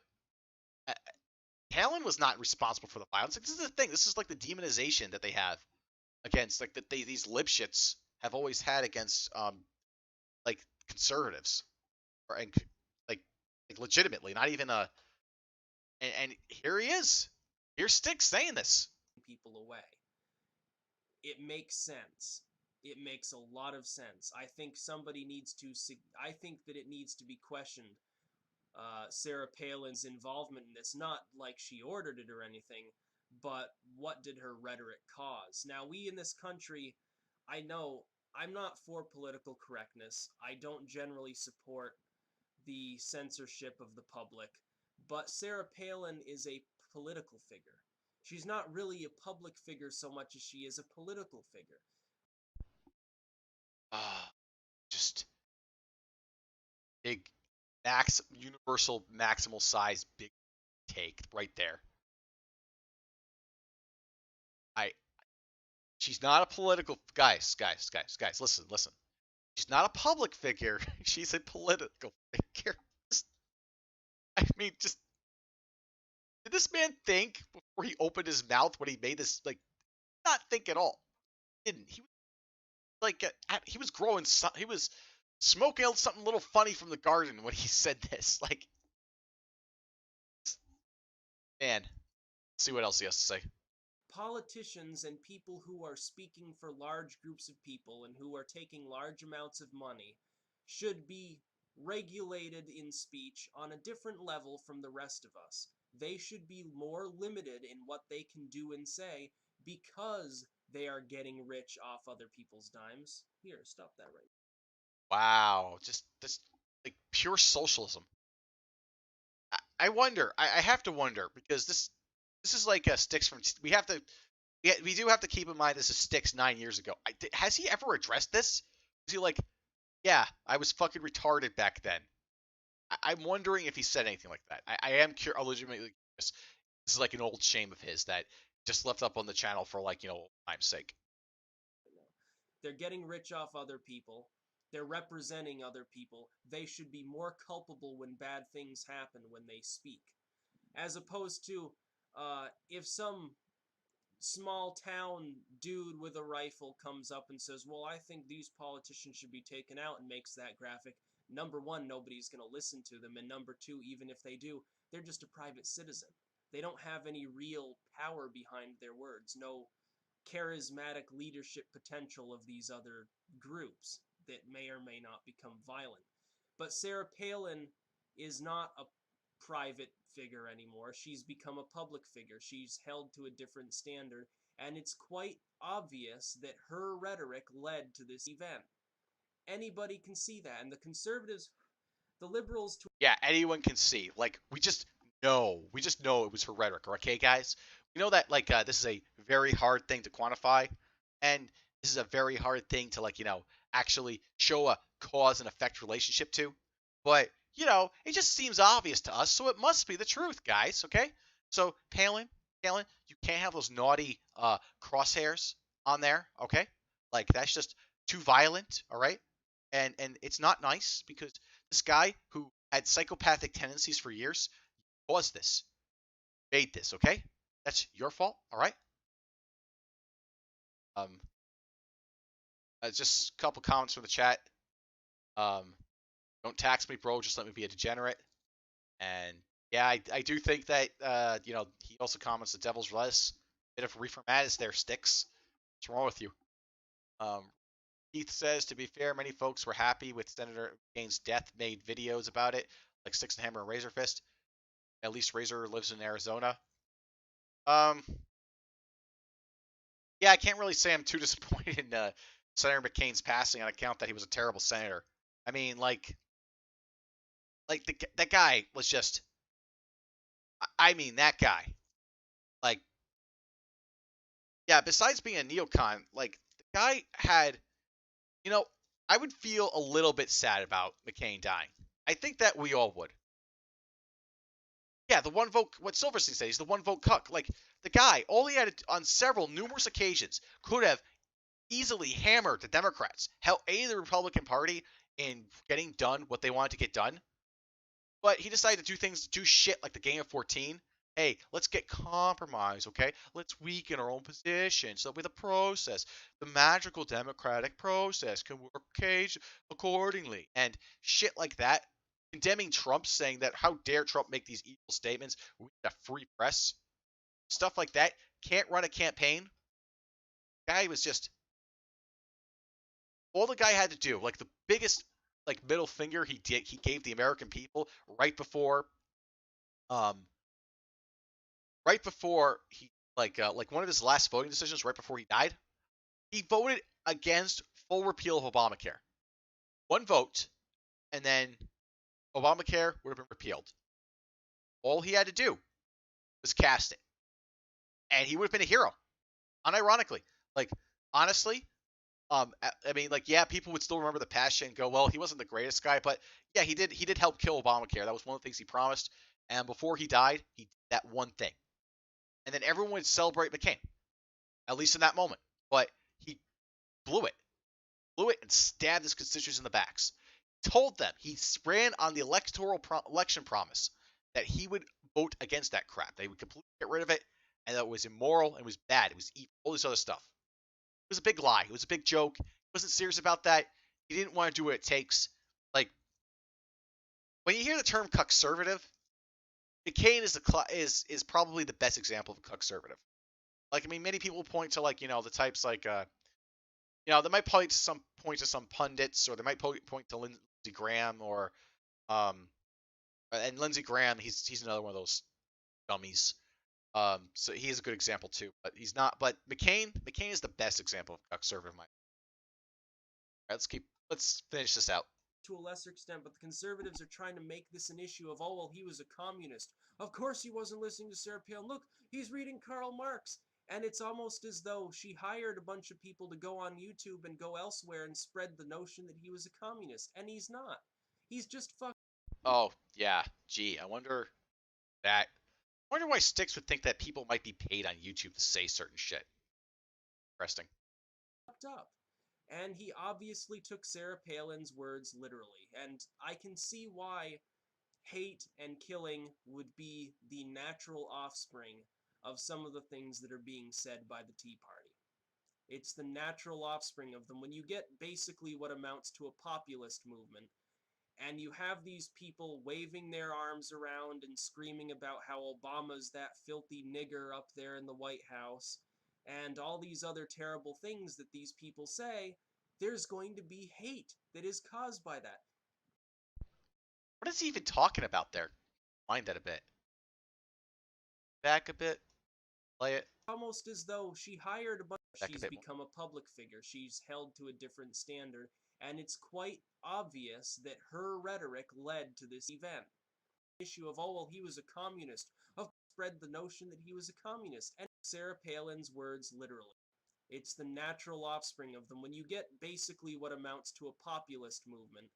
Palin was not responsible for the violence. Like, this is the thing. This is like the demonization that they have against like these lipshits have always had against like conservatives or like legitimately, not even a. And here he is. Here's Styx saying this. People away. It makes sense. It makes a lot of sense. I think somebody needs to. I think that it needs to be questioned. Sarah Palin's involvement in this, not like she ordered it or anything, but what did her rhetoric cause? Now, we in this country, I know I'm not for political correctness. I don't generally support the censorship of the public, but Sarah Palin is a political figure. She's not really a public figure so much as she is a political figure. Just big universal maximal size big take right there. She's not a political guys. Listen. She's not a public figure. She's a political figure. I mean, just did this man think before he opened his mouth when he made this? Like, not think at all. He didn't. He was like he was growing. He was smoking out something a little funny from the garden when he said this. Like, man, let's see what else he has to say. Politicians and people who are speaking for large groups of people and who are taking large amounts of money should be regulated in speech on a different level from the rest of us. They should be more limited in what they can do and say because they are getting rich off other people's dimes. Here, stop that right now. Wow, just this like pure socialism. I wonder. I have to wonder because this is like a Styx from. We do have to keep in mind this is Styx 9 years ago. Has he ever addressed this? Is he like, yeah, I was fucking retarded back then? I'm wondering if he said anything like that. I am legitimately curious. This is like an old shame of his that just left up on the channel for like time's sake. They're getting rich off other people. They're representing other people. They should be more culpable when bad things happen when they speak. As opposed to if some small town dude with a rifle comes up and says, well, I think these politicians should be taken out and makes that graphic. Number one, nobody's going to listen to them. And number two, even if they do, they're just a private citizen. They don't have any real power behind their words. No charismatic leadership potential of these other groups that may or may not become violent. But Sarah Palin is not a private figure anymore. She's become a public figure. She's held to a different standard, and it's quite obvious that her rhetoric led to this event. Anybody can see that, and the conservatives, the liberals... Yeah, anyone can see. Like, we just know it was her rhetoric, okay, guys? We know that, like, this is a very hard thing to quantify, and this is a very hard thing to, like, actually show a cause and effect relationship to. But, it just seems obvious to us, so it must be the truth, guys, okay? So, Palin, you can't have those naughty crosshairs on there, okay? Like, that's just too violent, all right? And it's not nice because this guy who had psychopathic tendencies for years caused this, made this, okay? That's your fault, all right? Just a couple comments from the chat. Don't tax me, bro. Just let me be a degenerate. And yeah, I do think that he also comments the Devil's Lettuce. Bit of reefer madness there, Styx. What's wrong with you? Um, Keith says, to be fair, many folks were happy with Senator McCain's death, made videos about it, like Six and Hammer and Razor Fist. At least Razor lives in Arizona. Yeah, I can't really say I'm too disappointed in Senator McCain's passing on account that he was a terrible senator. I mean, that guy was just. I mean, that guy. Like, yeah. Besides being a neocon, like the guy had, you know, I would feel a little bit sad about McCain dying. I think that we all would. Yeah, the one vote. What Silverstein said, he's the one vote cuck. Like the guy, all he had on numerous occasions, could have easily hammered the Democrats, help aid the Republican Party in getting done what they wanted to get done. But he decided to do shit like the Gang of 14. Hey, let's get compromise, okay? Let's weaken our own position so that way the process, the magical democratic process, can work accordingly. And shit like that. Condemning Trump, saying that how dare Trump make these evil statements? We need a free press. Stuff like that. Can't run a campaign. Guy was just. All the guy had to do, like the biggest middle finger he gave the American people right before he like one of his last voting decisions right before he died, he voted against full repeal of Obamacare. One vote, and then Obamacare would have been repealed. All he had to do was cast it, and he would have been a hero. Unironically, like honestly, I mean, like, yeah, people would still remember the passion and go, well, he wasn't the greatest guy, but yeah, he did help kill Obamacare. That was one of the things he promised. And before he died, he did that one thing. And then everyone would celebrate McCain, at least in that moment. But he blew it and stabbed his constituents in the backs. Told them, he ran on the election promise that he would vote against that crap. They would completely get rid of it, and that it was immoral, and it was bad, it was evil, all this other stuff. It was a big lie. It was a big joke. He wasn't serious about that. He didn't want to do what it takes. Like, when you hear the term cuckservative, McCain is probably the best example of a cuckservative. Like, I mean, many people point to, like, the types like, they might point to some pundits, or they might point to Lindsey Graham, or, and Lindsey Graham, he's another one of those dummies. So he is a good example too, but he's not. But McCain is the best example of cuckservative. Let's finish this out. To a lesser extent, but the conservatives are trying to make this an issue of, oh, well, he was a communist. Of course he wasn't listening to Sarah Palin. Look, he's reading Karl Marx. And it's almost as though she hired a bunch of people to go on YouTube and go elsewhere and spread the notion that he was a communist. And he's not. He's just fucking. Oh, yeah. Gee, I wonder why Styx would think that people might be paid on YouTube to say certain shit. Interesting. Up. And he obviously took Sarah Palin's words literally. And I can see why hate and killing would be the natural offspring of some of the things that are being said by the Tea Party. It's the natural offspring of them. When you get basically what amounts to a populist movement, and you have these people waving their arms around and screaming about how Obama's that filthy nigger up there in the White House, and all these other terrible things that these people say, there's going to be hate that is caused by that. What is he even talking about there? Mind that a bit. Back a bit. Play it. Almost as though she hired a bunch. She's become a public figure. She's held to a different standard. And it's quite obvious that her rhetoric led to this event. The issue of, oh, well, he was a communist. Spread the notion that he was a communist. And Sarah Palin's words literally. It's the natural offspring of them. When you get basically what amounts to a populist movement,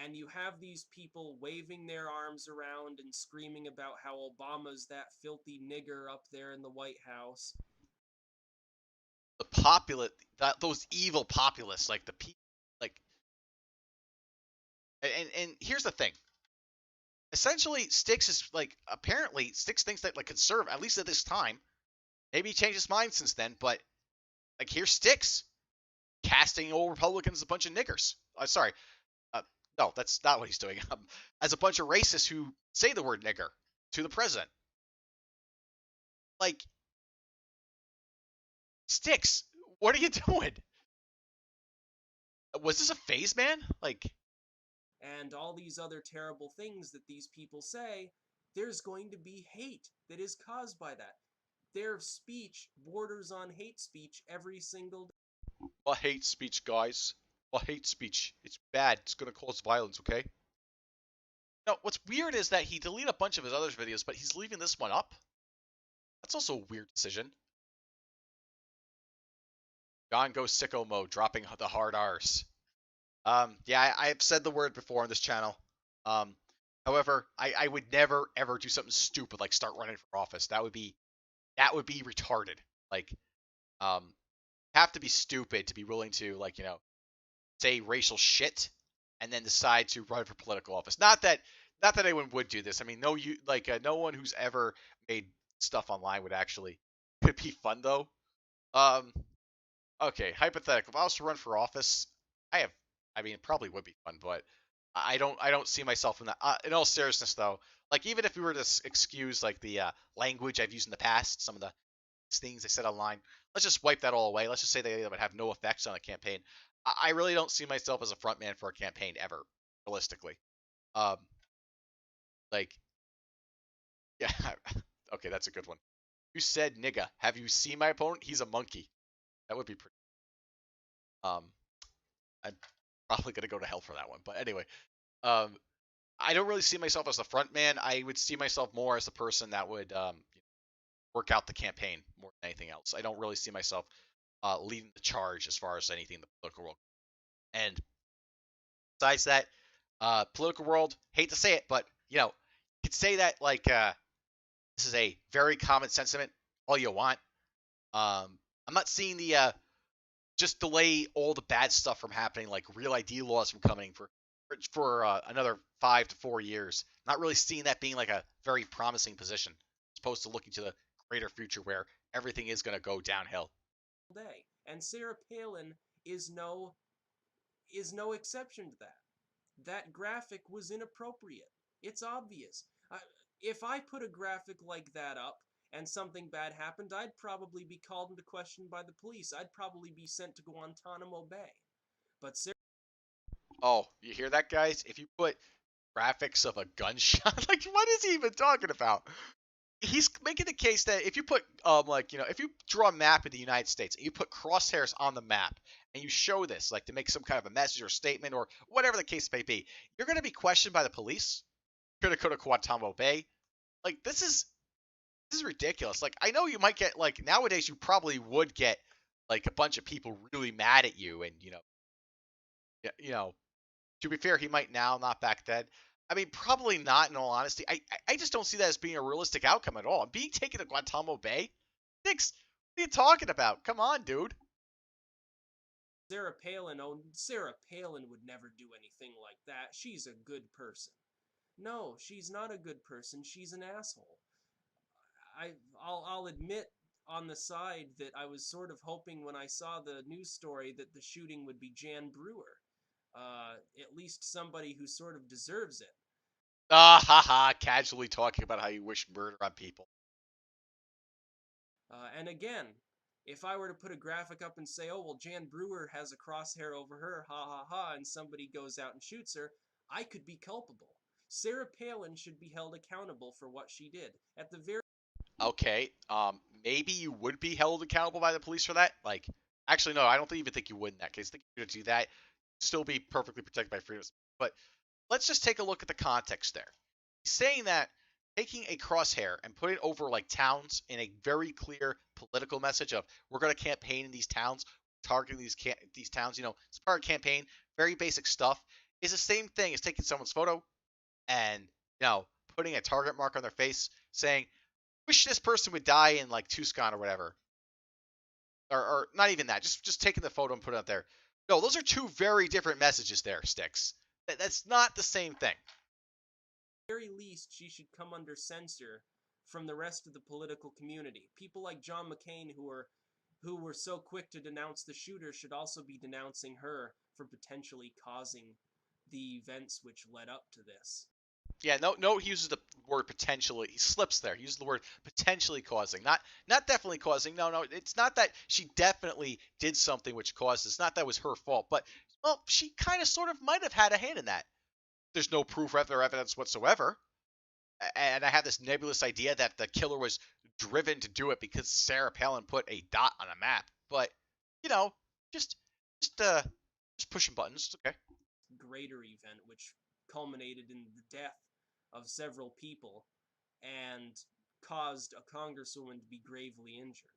and you have these people waving their arms around and screaming about how Obama's that filthy nigger up there in the White House. Those evil populists, like the people, like, and here's the thing. Essentially, Styx is like, apparently, Styx thinks that, like, conservative, at least at this time, maybe he changed his mind since then, but, like, here's Styx casting old Republicans as a bunch of niggers. No, that's not what he's doing. As a bunch of racists who say the word nigger to the president. Like, Styx, what are you doing? Was this a phase, man? Like, and all these other terrible things that these people say, there's going to be hate that is caused by that. Their speech borders on hate speech every single day. I hate speech, guys. I hate speech. It's bad. It's gonna cause violence, okay? No, what's weird is that he deleted a bunch of his other videos, but he's leaving this one up. That's also a weird decision. Gone Go Sicko Mode, dropping the hard R's. Yeah, I've said the word before on this channel. However, I would never ever do something stupid like start running for office. That would be retarded. Like, have to be stupid to be willing to, like, say racial shit and then decide to run for political office. Not that anyone would do this. I mean, no one who's ever made stuff online would actually. Could be fun though. Okay, hypothetical. If I was to run for office, I mean, it probably would be fun, but I don't see myself in that. In all seriousness, though, like, even if we were to excuse like the language I've used in the past, some of the things I said online, let's just wipe that all away. Let's just say they would have no effects on a campaign. I really don't see myself as a front man for a campaign ever, realistically. Um, like, yeah, okay, that's a good one. You said nigga. Have you seen my opponent? He's a monkey. That would be pretty. I'm probably gonna go to hell for that one. But anyway, I don't really see myself as the front man. I would see myself more as the person that would work out the campaign more than anything else. I don't really see myself leading the charge as far as anything in the political world. And besides that, political world, hate to say it, but you could say that like this is a very common sentiment. All you want. I'm not seeing the just delay all the bad stuff from happening, like real ID laws from coming for another 5 to 4 years. Not really seeing that being like a very promising position, as opposed to looking to the greater future where everything is going to go downhill. Day. And Sarah Palin is no exception to that. That graphic was inappropriate. It's obvious. If I put a graphic like that up and something bad happened, I'd probably be called into question by the police. I'd probably be sent to Guantanamo Bay. But Sarah... Oh, you hear that, guys? If you put graphics of a gunshot, like, what is he even talking about? He's making the case that if you put if you draw a map of the United States and you put crosshairs on the map and you show this, like, to make some kind of a message or statement or whatever the case may be, you're going to be questioned by the police. You're going to go to Guantanamo Bay. Like, this is ridiculous. Like, I know you might get, like, nowadays you probably would get like a bunch of people really mad at you, and to be fair, he might now, not back then. I mean, probably not, in all honesty. I just don't see that as being a realistic outcome at all. And being taken to Guantanamo Bay? Nix, what are you talking about? Come on, dude. Sarah Palin would never do anything like that. She's a good person. No, she's not a good person. She's an asshole. I'll admit on the side that I was sort of hoping when I saw the news story that the shooting would be Jan Brewer. At least somebody who sort of deserves it. Ah, haha, casually talking about how you wish murder on people. And again, if I were to put a graphic up and say, oh, well, Jan Brewer has a crosshair over her, ha ha ha, and somebody goes out and shoots her, I could be culpable. Sarah Palin should be held accountable for what she did. At the very... Okay, maybe you would be held accountable by the police for that. Like, actually, no, I don't even think you would in that case. I think if you were to do that, still be perfectly protected by freedom. But let's just take a look at the context there. He's saying that taking a crosshair and putting it over like towns in a very clear political message of we're going to campaign in these towns, targeting these towns, it's part of a campaign, very basic stuff, is the same thing as taking someone's photo and putting a target mark on their face, saying wish this person would die in like Tucson or whatever, or not even that, just taking the photo and putting it up there. No, those are two very different messages there, Styx. That's not the same thing. At the very least, she should come under censor from the rest of the political community. People like John McCain, who were so quick to denounce the shooter, should also be denouncing her for potentially causing the events which led up to this. Yeah, no, he uses the word potentially. He slips there. He uses the word potentially causing, not definitely causing. No, it's not that she definitely did something which caused this. Not that it was her fault, but well, she kind of sort of might have had a hand in that. There's no proof or evidence whatsoever, and I have this nebulous idea that the killer was driven to do it because Sarah Palin put a dot on a map. But you know, just just pushing buttons. It's okay. Greater event which culminated in the death of several people and caused a congresswoman to be gravely injured.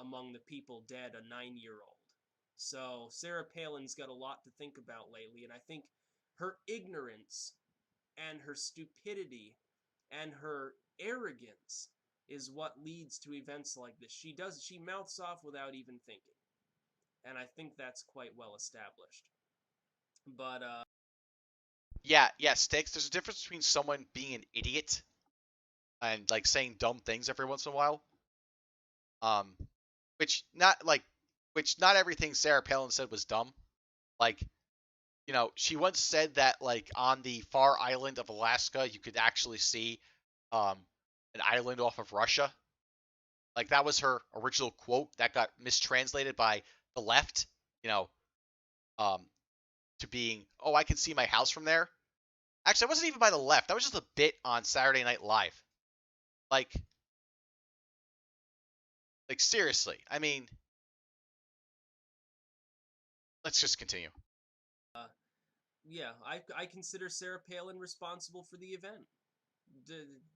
Among the people dead, a 9-year-old. So Sarah Palin's got a lot to think about lately, and I think her ignorance and her stupidity and her arrogance is what leads to events like this. She mouths off without even thinking. And I think that's quite well established. But Yeah, Styx. There's a difference between someone being an idiot and like saying dumb things every once in a while. Um, which not everything Sarah Palin said was dumb. Like, she once said that like on the far island of Alaska, you could actually see an island off of Russia. Like that was her original quote that got mistranslated by the left, you know, um, to being, oh, I can see my house from there. Actually, it wasn't even by the left. That was just a bit on Saturday Night Live. Like seriously. I mean, let's just continue. yeah, I consider Sarah Palin responsible for the event.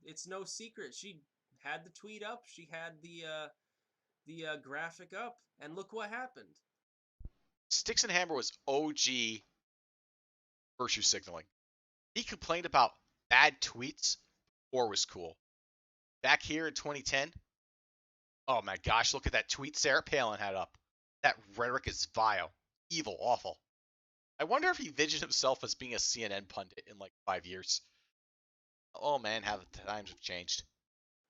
It's no secret. She had the tweet up. She had the graphic up, and look what happened. Styx and Hammer was OG virtue signaling. He complained about bad tweets before was cool. Back here in 2010, oh my gosh, look at that tweet Sarah Palin had up. That rhetoric is vile, evil, awful. I wonder if he envisioned himself as being a CNN pundit in like 5 years. Oh man, how the times have changed.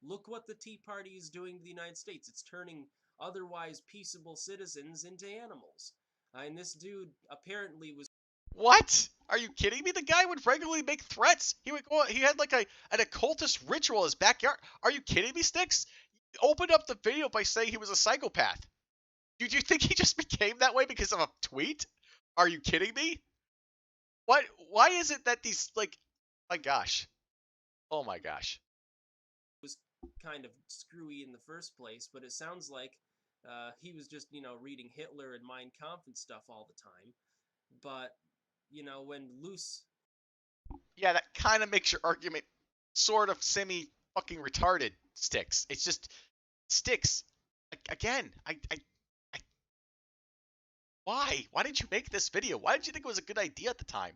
Look what the Tea Party is doing to the United States. It's turning otherwise peaceable citizens into animals. And this dude apparently was. What? Are you kidding me? The guy would regularly make threats. He would go. He had like an occultist ritual in his backyard. Are you kidding me, Styx? He opened up the video by saying he was a psychopath. Do you think he just became that way because of a tweet? Are you kidding me? What? Why is it that these my gosh, oh my gosh, was kind of screwy in the first place, but it sounds like he was just reading Hitler and Mein Kampf and stuff all the time. But when loose. Yeah, that kind of makes your argument sort of semi fucking retarded, Styx. It's just Styx. Again, why? Why did you make this video? Why did you think it was a good idea at the time?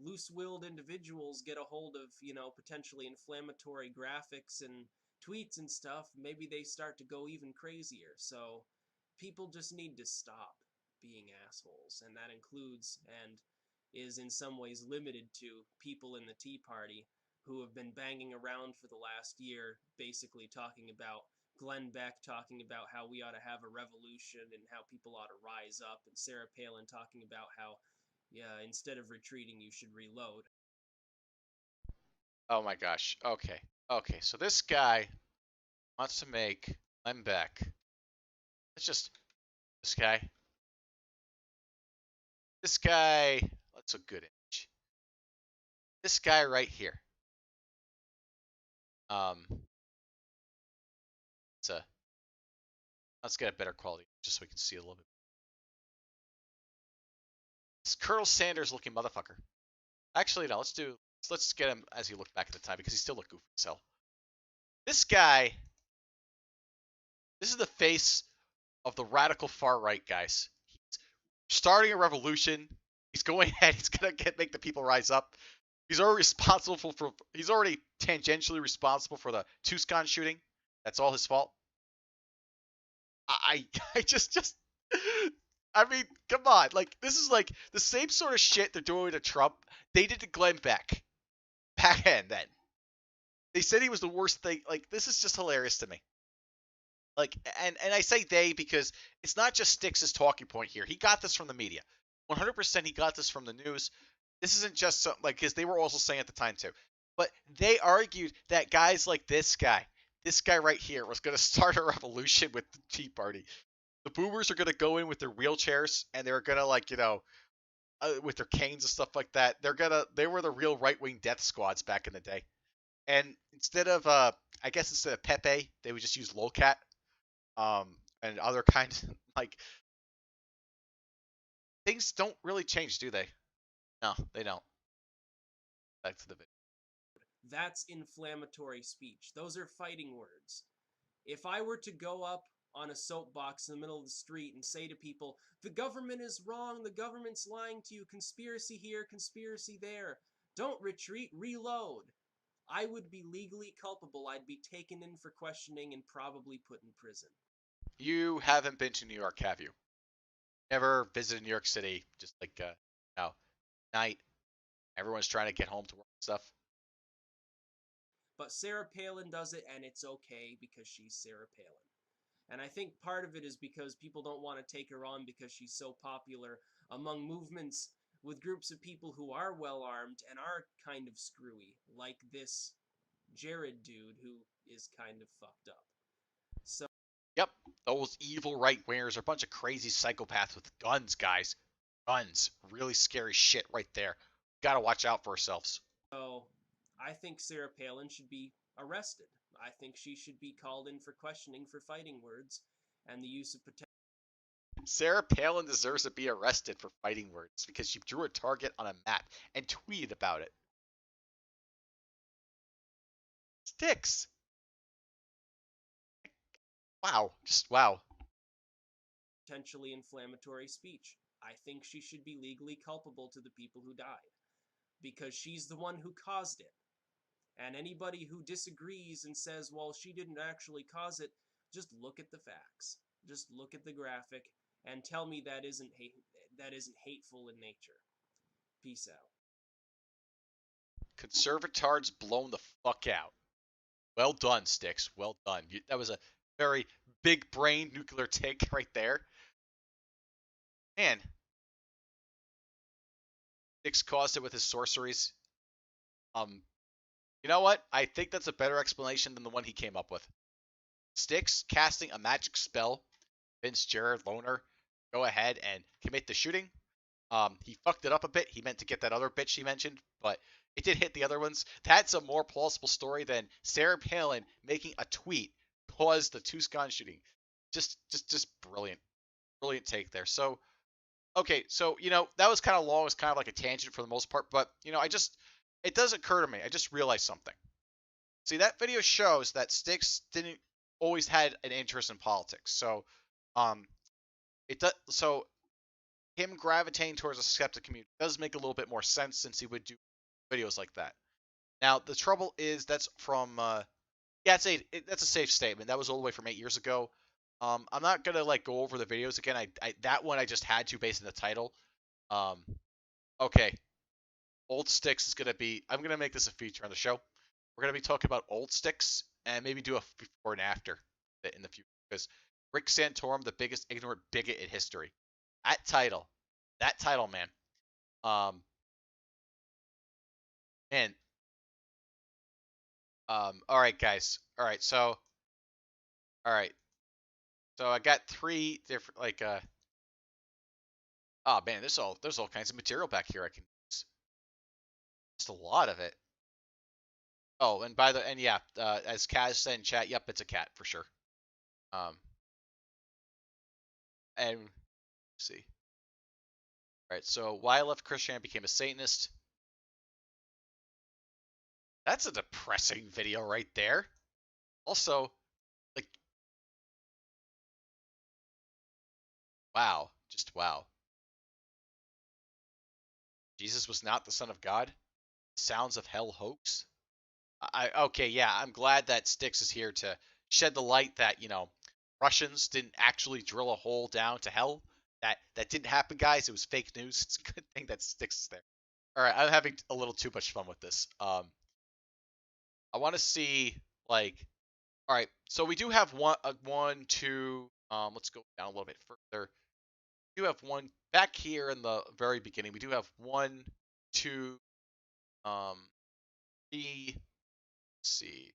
Loose-willed individuals get a hold of, potentially inflammatory graphics and tweets and stuff, maybe they start to go even crazier. So people just need to stop being assholes, and that includes and is in some ways limited to people in the Tea Party who have been banging around for the last year, basically talking about Glenn Beck talking about how we ought to have a revolution and how people ought to rise up, and Sarah Palin talking about how, yeah, instead of retreating, you should reload. Oh my gosh. Okay. So this guy wants to make Glenn Beck. Let's just this guy. That's a good image. This guy right here. Let's get a better quality just so we can see a little bit. This Colonel Sanders looking motherfucker. Actually, no, let's get him as he looked back at the time because he still looked goofy as hell. This guy, this is the face of the radical far right, guys. He's starting a revolution. He's going ahead. He's gonna make the people rise up. He's already tangentially responsible for the Tucson shooting. That's all his fault. I just I mean, come on. Like, this is like the same sort of shit they're doing to Trump. They did to Glenn Beck back then. They said he was the worst thing. Like, this is just hilarious to me. Like, and I say they because it's not just Styx's talking point here. He got this from the media. 100% he got this from the news. this isn't just some, like, because they were also saying at the time too, but they argued that guys like this guy right here, was going to start a revolution with the Tea Party. The boomers are going to go in with their wheelchairs, and they're going to, like, with their canes and stuff like that. They were the real right-wing death squads back in the day. And instead of instead of Pepe, they would just use Lolcat, and other kinds. Like, things don't really change, do they? No, they don't. Back to the video. That's inflammatory speech. Those are fighting words. If I were to go up on a soapbox in the middle of the street and say to people, the government is wrong, the government's lying to you, conspiracy here, conspiracy there, don't retreat, reload, I would be legally culpable. I'd be taken in for questioning and probably put in prison. You haven't been to New York, have you? Never visited New York City, just like, night. Everyone's trying to get home to work and stuff. But Sarah Palin does it, and it's okay because she's Sarah Palin. And I think part of it is because people don't want to take her on because she's so popular among movements with groups of people who are well-armed and are kind of screwy, like this Jared dude who is kind of fucked up. So, yep, those evil right-wingers are a bunch of crazy psychopaths with guns, guys. Guns. Really scary shit right there. Gotta watch out for ourselves. So, I think Sarah Palin should be arrested. I think she should be called in for questioning for fighting words and the use of potential. Sarah Palin deserves to be arrested for fighting words because she drew a target on a map and tweeted about it. Styx. Wow. Just wow. Potentially inflammatory speech. I think she should be legally culpable to the people who died because she's the one who caused it. And anybody who disagrees and says, well, she didn't actually cause it, just look at the facts. Just look at the graphic and tell me that isn't hateful in nature. Peace out. Conservatards blown the fuck out. Well done, Styx. Well done. That was a very big brain nuclear take right there. Man. Styx caused it with his sorceries. You know what? I think that's a better explanation than the one he came up with. Styx casting a magic spell, Vince Jared Loner, go ahead and commit the shooting. He fucked it up a bit. He meant to get that other bitch he mentioned, but it did hit the other ones. That's a more plausible story than Sarah Palin making a tweet caused the Tucson shooting. Just brilliant. Brilliant take there. So, okay, so, that was kind of long. It was kind of like a tangent for the most part, but, it does occur to me. I just realized something. See, that video shows that Styx didn't always had an interest in politics. So, So, him gravitating towards a skeptic community does make a little bit more sense since he would do videos like that. Now, the trouble is that's from, that's a safe statement. That was all the way from 8 years ago. I'm not gonna go over the videos again. That one I just had to based on the title. Okay. Old Styx is gonna be. I'm gonna make this a feature on the show. We're gonna be talking about old Styx and maybe do a before and after in the future because Rick Santorum, the biggest ignorant bigot in history. That title, man. Man. All right, guys. All right, so I got 3 different oh man, there's all kinds of material back here I can use. Just a lot of it. Oh, and yeah, as Kaz said in chat, yep, it's a cat for sure. And let's see. All right, so why I left Christianity, became a Satanist. That's a depressing video right there. Also, wow, just wow. Jesus was not the Son of God. Sounds of Hell hoax. Okay, yeah, I'm glad that Styx is here to shed the light that, Russians didn't actually drill a hole down to hell. That didn't happen, guys. It was fake news. It's a good thing that Styx is there. All right, I'm having a little too much fun with this. I want to see, all right, so we do have one, two, let's go down a little bit further. We do have one back here in the very beginning. We do have one to three, let's see,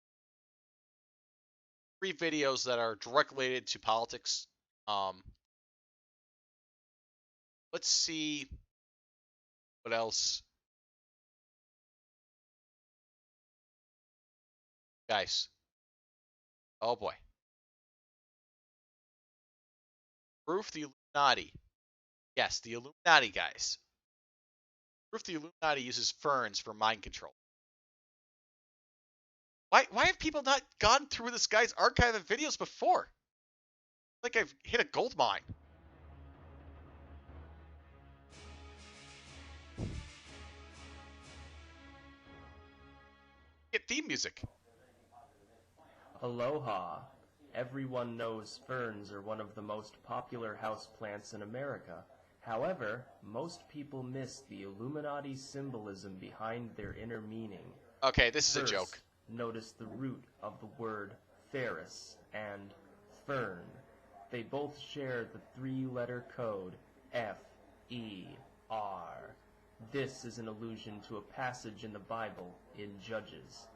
3 videos that are directly related to politics. Let's see what else. Guys. Oh boy. Proof the Illuminati. Yes, the Illuminati, guys. Proof the Illuminati uses ferns for mind control. Why have people not gone through this guy's archive of videos before? Like I've hit a gold mine. Get theme music. Aloha. Everyone knows ferns are one of the most popular houseplants in America. However, most people miss the Illuminati symbolism behind their inner meaning. Okay, this is First, a joke. notice the root of the word ferris and fern. They both share the 3-letter code F-E-R. This is an allusion to a passage in the Bible in Judges.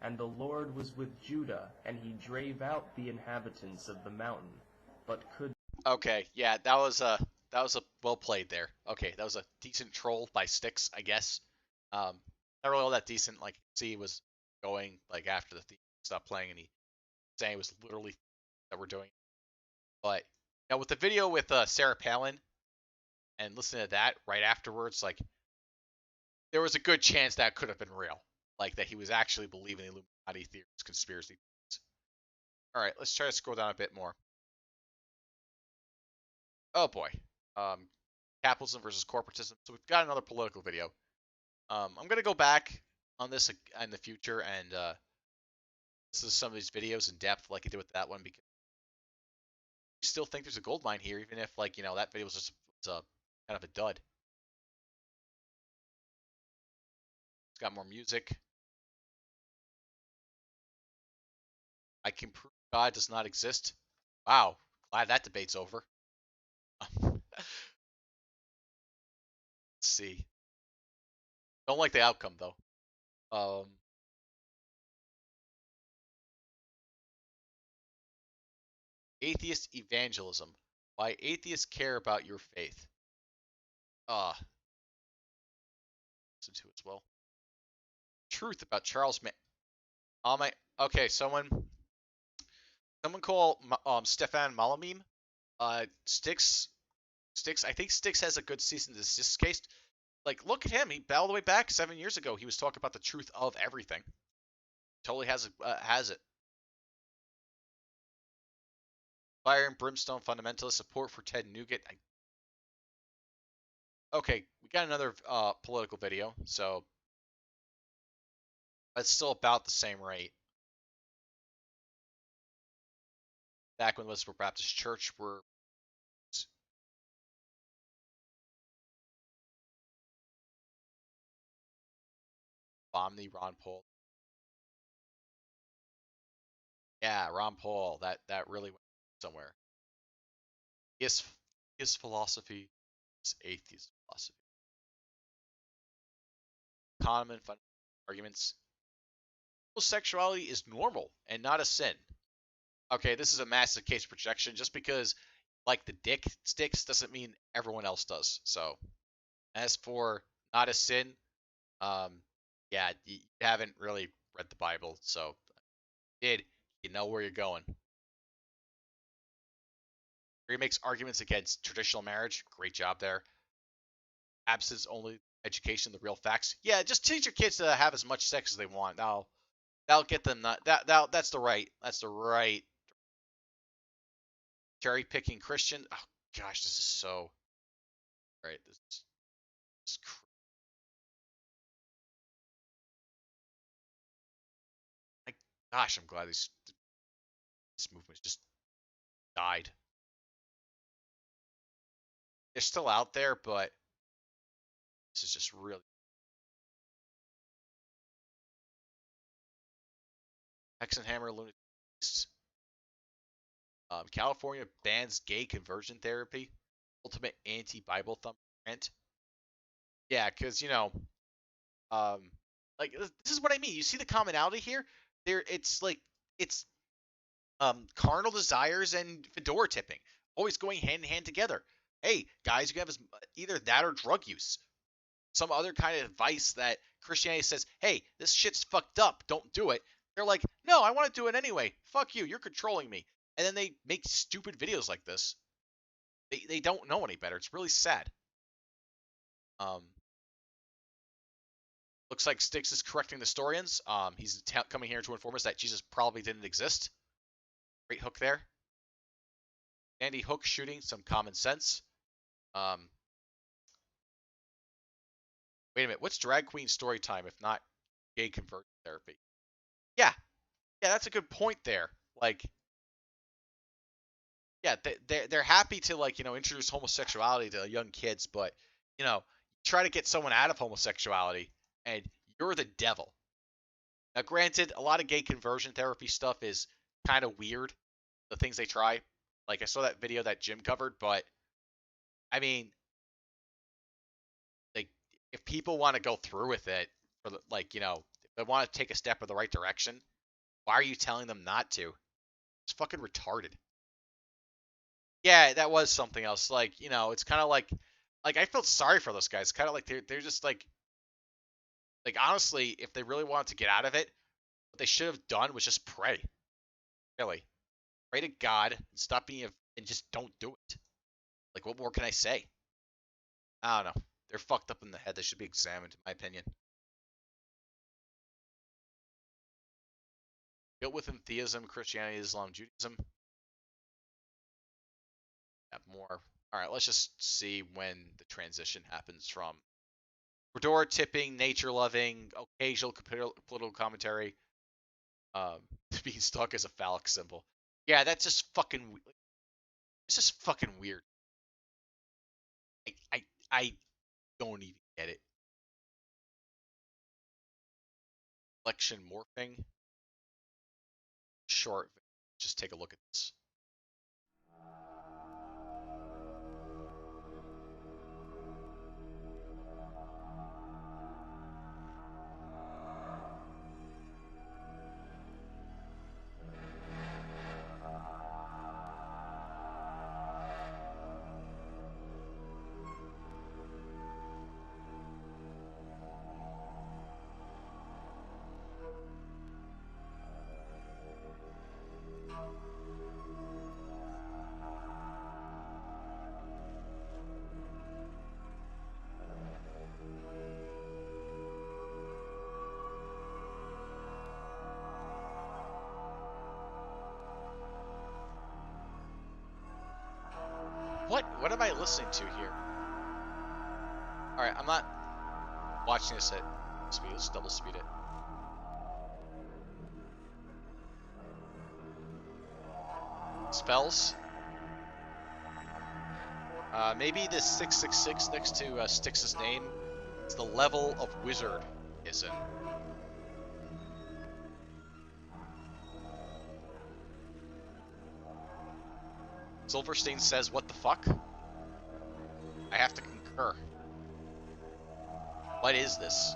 And the Lord was with Judah, and he drave out the inhabitants of the mountain, but could... Okay, yeah, that was a well played there. Okay, that was a decent troll by Styx, I guess. Not really all that decent. Like, see, he was going like after the theme stopped playing, and he saying it was literally that we're doing. But now with the video with Sarah Palin, and listening to that right afterwards, like there was a good chance that could have been real, like that he was actually believing the Illuminati theories, conspiracy theories. All right, let's try to scroll down a bit more. Oh boy, capitalism versus corporatism. So we've got another political video. I'm gonna go back on this in the future and listen to some of these videos in depth, like I did with that one, because I still think there's a gold mine here, even if like that video was just a kind of a dud. It's got more music. I can prove God does not exist. Wow, glad that debate's over. Let's see. Don't like the outcome though. Atheist evangelism. Why atheists care about your faith. Listen to as well. Truth about Charles okay, someone call Stefan Malamim. Styx. I think Styx has a good cease and desist case. Like, look at him. He all the way back 7 years ago. He was talking about the truth of everything. Totally has it. Fire and brimstone fundamentalist support for Ted Nugent. Okay, we got another political video, so that's still about the same rate. Back when Westbrook Baptist Church were Romney, Ron Paul. Yeah, Ron Paul. That really went somewhere. His philosophy is atheist philosophy. Kahneman arguments. Homosexuality is normal and not a sin. Okay, this is a massive case projection. Just because like the dick sticks doesn't mean everyone else does. So, as for not a sin, yeah, you haven't really read the Bible. So, you know where you're going. He makes arguments against traditional marriage. Great job there. Absence only education, the real facts. Yeah, just teach your kids to have as much sex as they want. That'll get them that's the right cherry picking Christian. Oh gosh, this is so right. This is my gosh, I'm glad this movement just died. They're still out there, but this is just really Hexenhammer Lunatics. California bans gay conversion therapy. Ultimate anti-Bible thumbprint. Yeah, because um, like this is what I mean. You see the commonality here. It's like it's carnal desires and fedora tipping, always going hand in hand together. Hey, guys, you can have either that or drug use, some other kind of vice that Christianity says, hey, this shit's fucked up, don't do it. They're like, no, I want to do it anyway. Fuck you, you're controlling me. And then they make stupid videos like this. They don't know any better. It's really sad. Um, Looks like Styx is correcting the historians. He's coming here to inform us that Jesus probably didn't exist. Great hook there. Andy Hook shooting some common sense. Um, Wait a minute. What's drag queen story time if not gay conversion therapy? Yeah, yeah, that's a good point there. Like, yeah, they're happy to like introduce homosexuality to young kids, but try to get someone out of homosexuality, and you're the devil. Now, granted, a lot of gay conversion therapy stuff is kind of weird. The things they try, like I saw that video that Jim covered, but I mean, like if people want to go through with it, or like if they want to take a step in the right direction, why are you telling them not to? It's fucking retarded. Yeah, that was something else. Like, it's kind of like I felt sorry for those guys. Kind of like they're just like honestly, if they really wanted to get out of it, what they should have done was just pray. Really, pray to God and stop being and just don't do it. Like, what more can I say? I don't know. They're fucked up in the head. They should be examined, in my opinion. Built within theism, Christianity, Islam, Judaism. Yeah, more. All right, let's just see when the transition happens from fedora tipping, nature loving, occasional political commentary, um, being stuck as a phallic symbol. Yeah, that's just fucking. It's just fucking weird. I don't even get it. Election morphing. Short. Just take a look at this. What am I listening to here? Alright, I'm not watching this at speed. Let's double speed it. Spells? Maybe the 666 next to Styx's name is the level of wizard isn't. Silverstein says, what the fuck? I have to concur. What is this?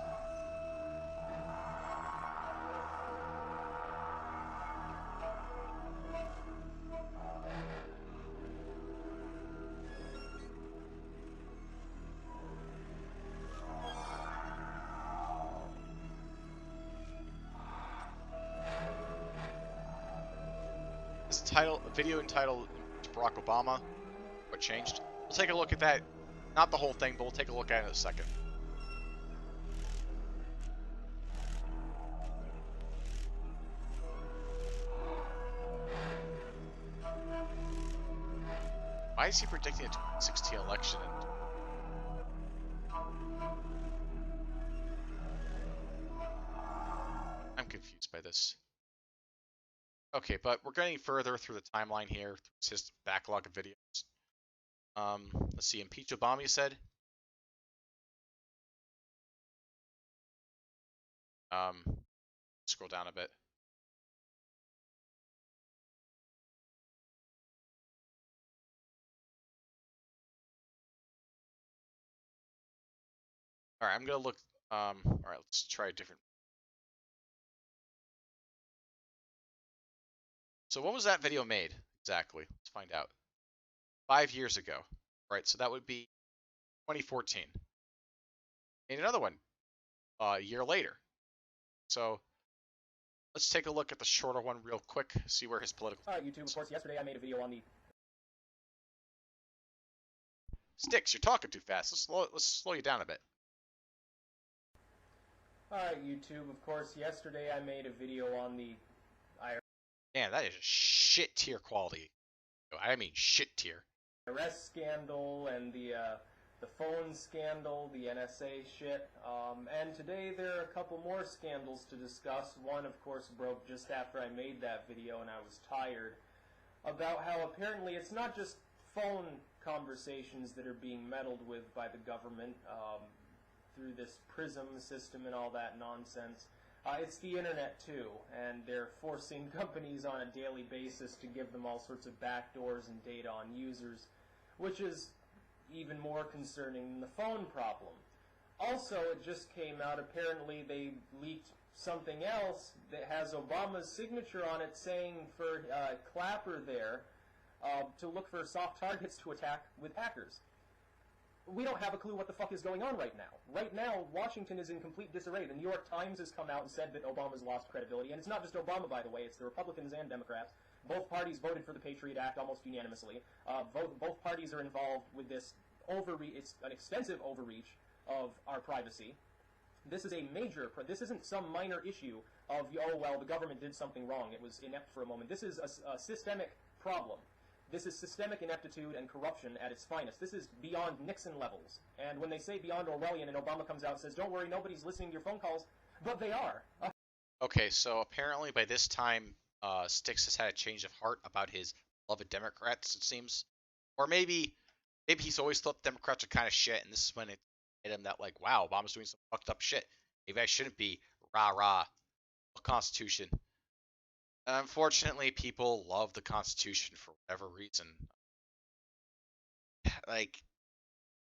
This video entitled Barack Obama, what changed? We'll take a look at that. Not the whole thing, but we'll take a look at it in a second. Why is he predicting a 2016 election? I'm confused by this. Okay, but we're getting further through the timeline here. It's his backlog of videos. Let's see. Impeach Obama, you said? Scroll down a bit. All right, I'm gonna look. All right, let's try a different. So when was that video made exactly? Let's find out. 5 years ago. Right, so that would be 2014. And another one a year later. So let's take a look at the shorter one real quick, see where his political... Alright, YouTube, of course, yesterday I made a video on the... Styx, you're talking too fast. Let's slow you down a bit. Alright, YouTube, of course, yesterday I made a video on the... Man, that is shit tier quality. I mean shit tier. arrest scandal and the phone scandal, the NSA shit. And today there are a couple more scandals to discuss. One, of course, broke just after I made that video and I was tired. About how apparently it's not just phone conversations that are being meddled with by the government through this PRISM system and all that nonsense. It's the internet too, and they're forcing companies on a daily basis to give them all sorts of backdoors and data on users, which is even more concerning than the phone problem. Also, it just came out, apparently they leaked something else that has Obama's signature on it saying for Clapper there to look for soft targets to attack with hackers. We don't have a clue what the fuck is going on right now. Right now, Washington is in complete disarray. The New York Times has come out and said that Obama's lost credibility, and it's not just Obama, by the way, it's the Republicans and Democrats. Both parties voted for the Patriot Act almost unanimously. Both parties are involved with this overreach. It's an extensive overreach of our privacy. This is a major, this isn't some minor issue of, oh, well, the government did something wrong, it was inept for a moment. This is a systemic problem. This is systemic ineptitude and corruption at its finest. This is beyond Nixon levels. And when they say beyond Orwellian and Obama comes out and says, don't worry, nobody's listening to your phone calls, but they are. Okay, so apparently by this time, Styx has had a change of heart about his beloved Democrats, it seems. Or maybe he's always thought Democrats are kind of shit, and this is when it hit him that, like, wow, Obama's doing some fucked up shit. Maybe I shouldn't be rah-rah the Constitution. Unfortunately, people love the Constitution for whatever reason. Like,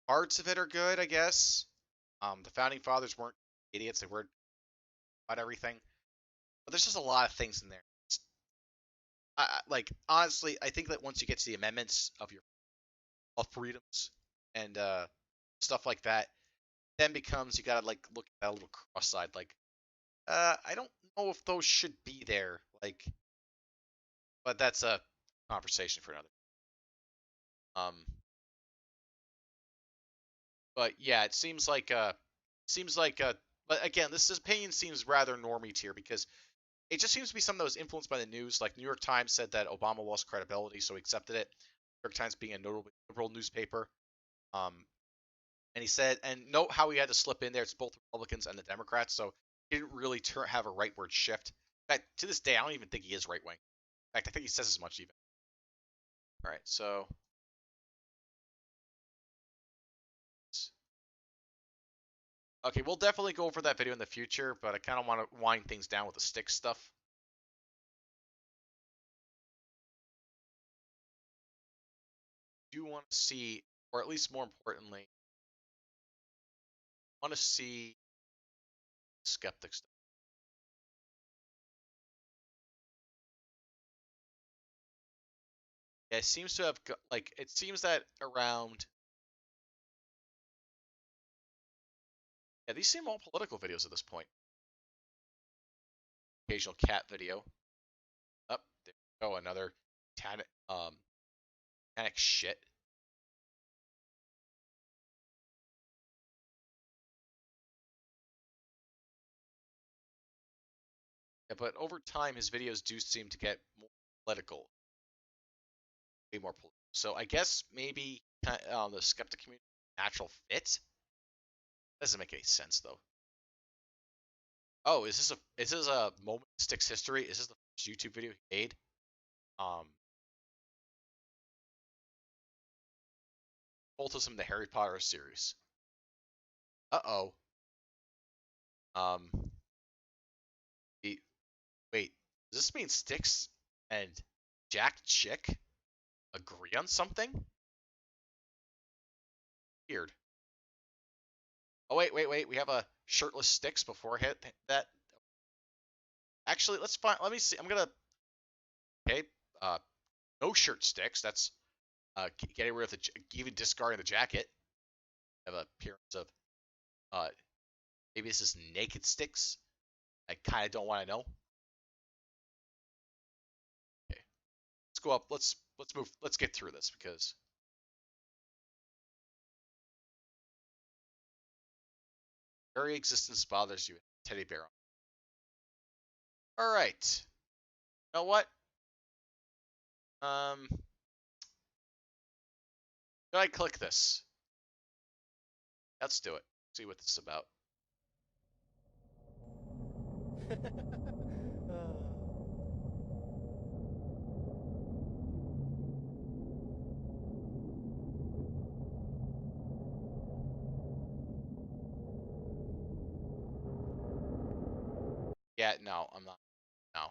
parts of it are good, I guess. The Founding Fathers weren't idiots. They weren't about everything. But there's just a lot of things in there. Like, honestly, I think that once you get to the amendments of your freedoms and stuff like that, then becomes you gotta, like, look at that a little cross-eyed. Like, I don't know if those should be there. Like, but that's a conversation for another. But yeah, it seems like but again, this opinion seems rather normie tier because it just seems to be something that was influenced by the news. Like New York Times said that Obama lost credibility, so he accepted it. New York Times being a notable liberal newspaper, and he said, and note how he had to slip in there. It's both Republicans and the Democrats, so he didn't really have a rightward shift. In fact, to this day, I don't even think he is right wing. In fact, I think he says as much even. All right, so okay, we'll definitely go over that video in the future, but I kind of want to wind things down with the Styx stuff. Do want to see, or at least more importantly, want to see skeptic stuff. Yeah, it seems to have like it seems that around. Yeah, these seem all political videos at this point. Occasional cat video. Up there we go, another Titanic shit. Yeah, but over time, his videos do seem to get more political. Way more political. So I guess maybe the skeptic community natural fit. Doesn't make any sense though. Oh, is this a moment in Styx history? Is this the first YouTube video he made? Cultism in the Harry Potter series. Uh-oh. Wait, does this mean Styx and Jack Chick agree on something? Weird. Oh wait. We have a shirtless Styx before hit that. Actually, let's find. Let me see. I'm gonna. Okay. No shirt Styx. That's getting rid of even discarding the jacket. Have an appearance of maybe this is naked Styx. I kind of don't want to know. Okay. Let's go up. Let's move. Let's get through this because very existence bothers you. Teddy bear. All right. You know what? Should I click this? Let's do it. See what this is about. Yeah, no, I'm not. No.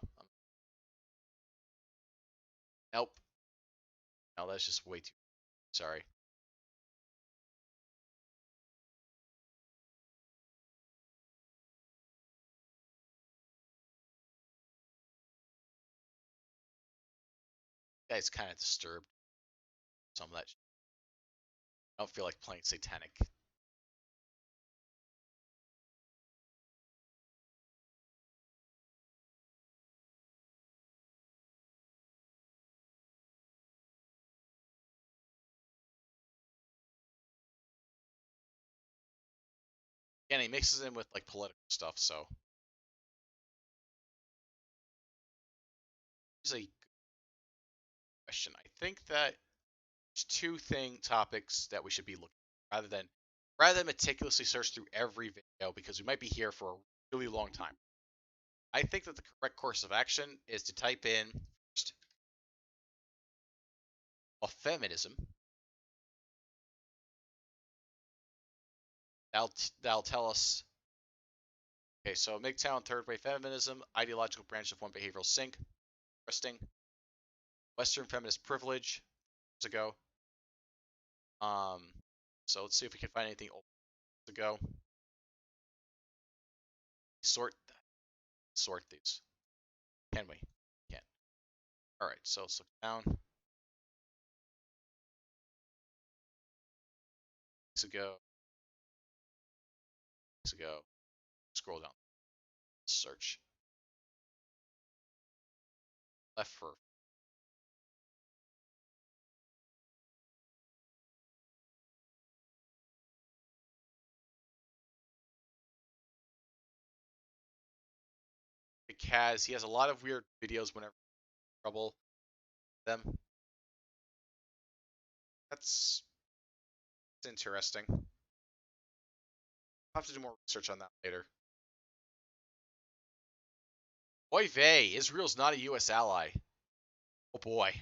Nope. No, that's just way too. Sorry. Guy's kind of disturbed. Some of that. I don't feel like playing Satanic. And he mixes in with like political stuff, so here's a question. I think that there's two topics that we should be looking at rather than meticulously search through every video because we might be here for a really long time. I think that the correct course of action is to type in first of feminism. That'll tell us. Okay, so MGTOW third wave feminism, ideological branch of one behavioral sink. Interesting. Western feminist privilege. Years ago. So let's see if we can find anything old ago. Sort these. Can we? Can't. All right, so let's look down. Weeks ago. Scroll down. Search. Left for. He has a lot of weird videos whenever trouble them. That's interesting. I'll have to do more research on that later. Oy vey, Israel's not a U.S. ally. Oh boy.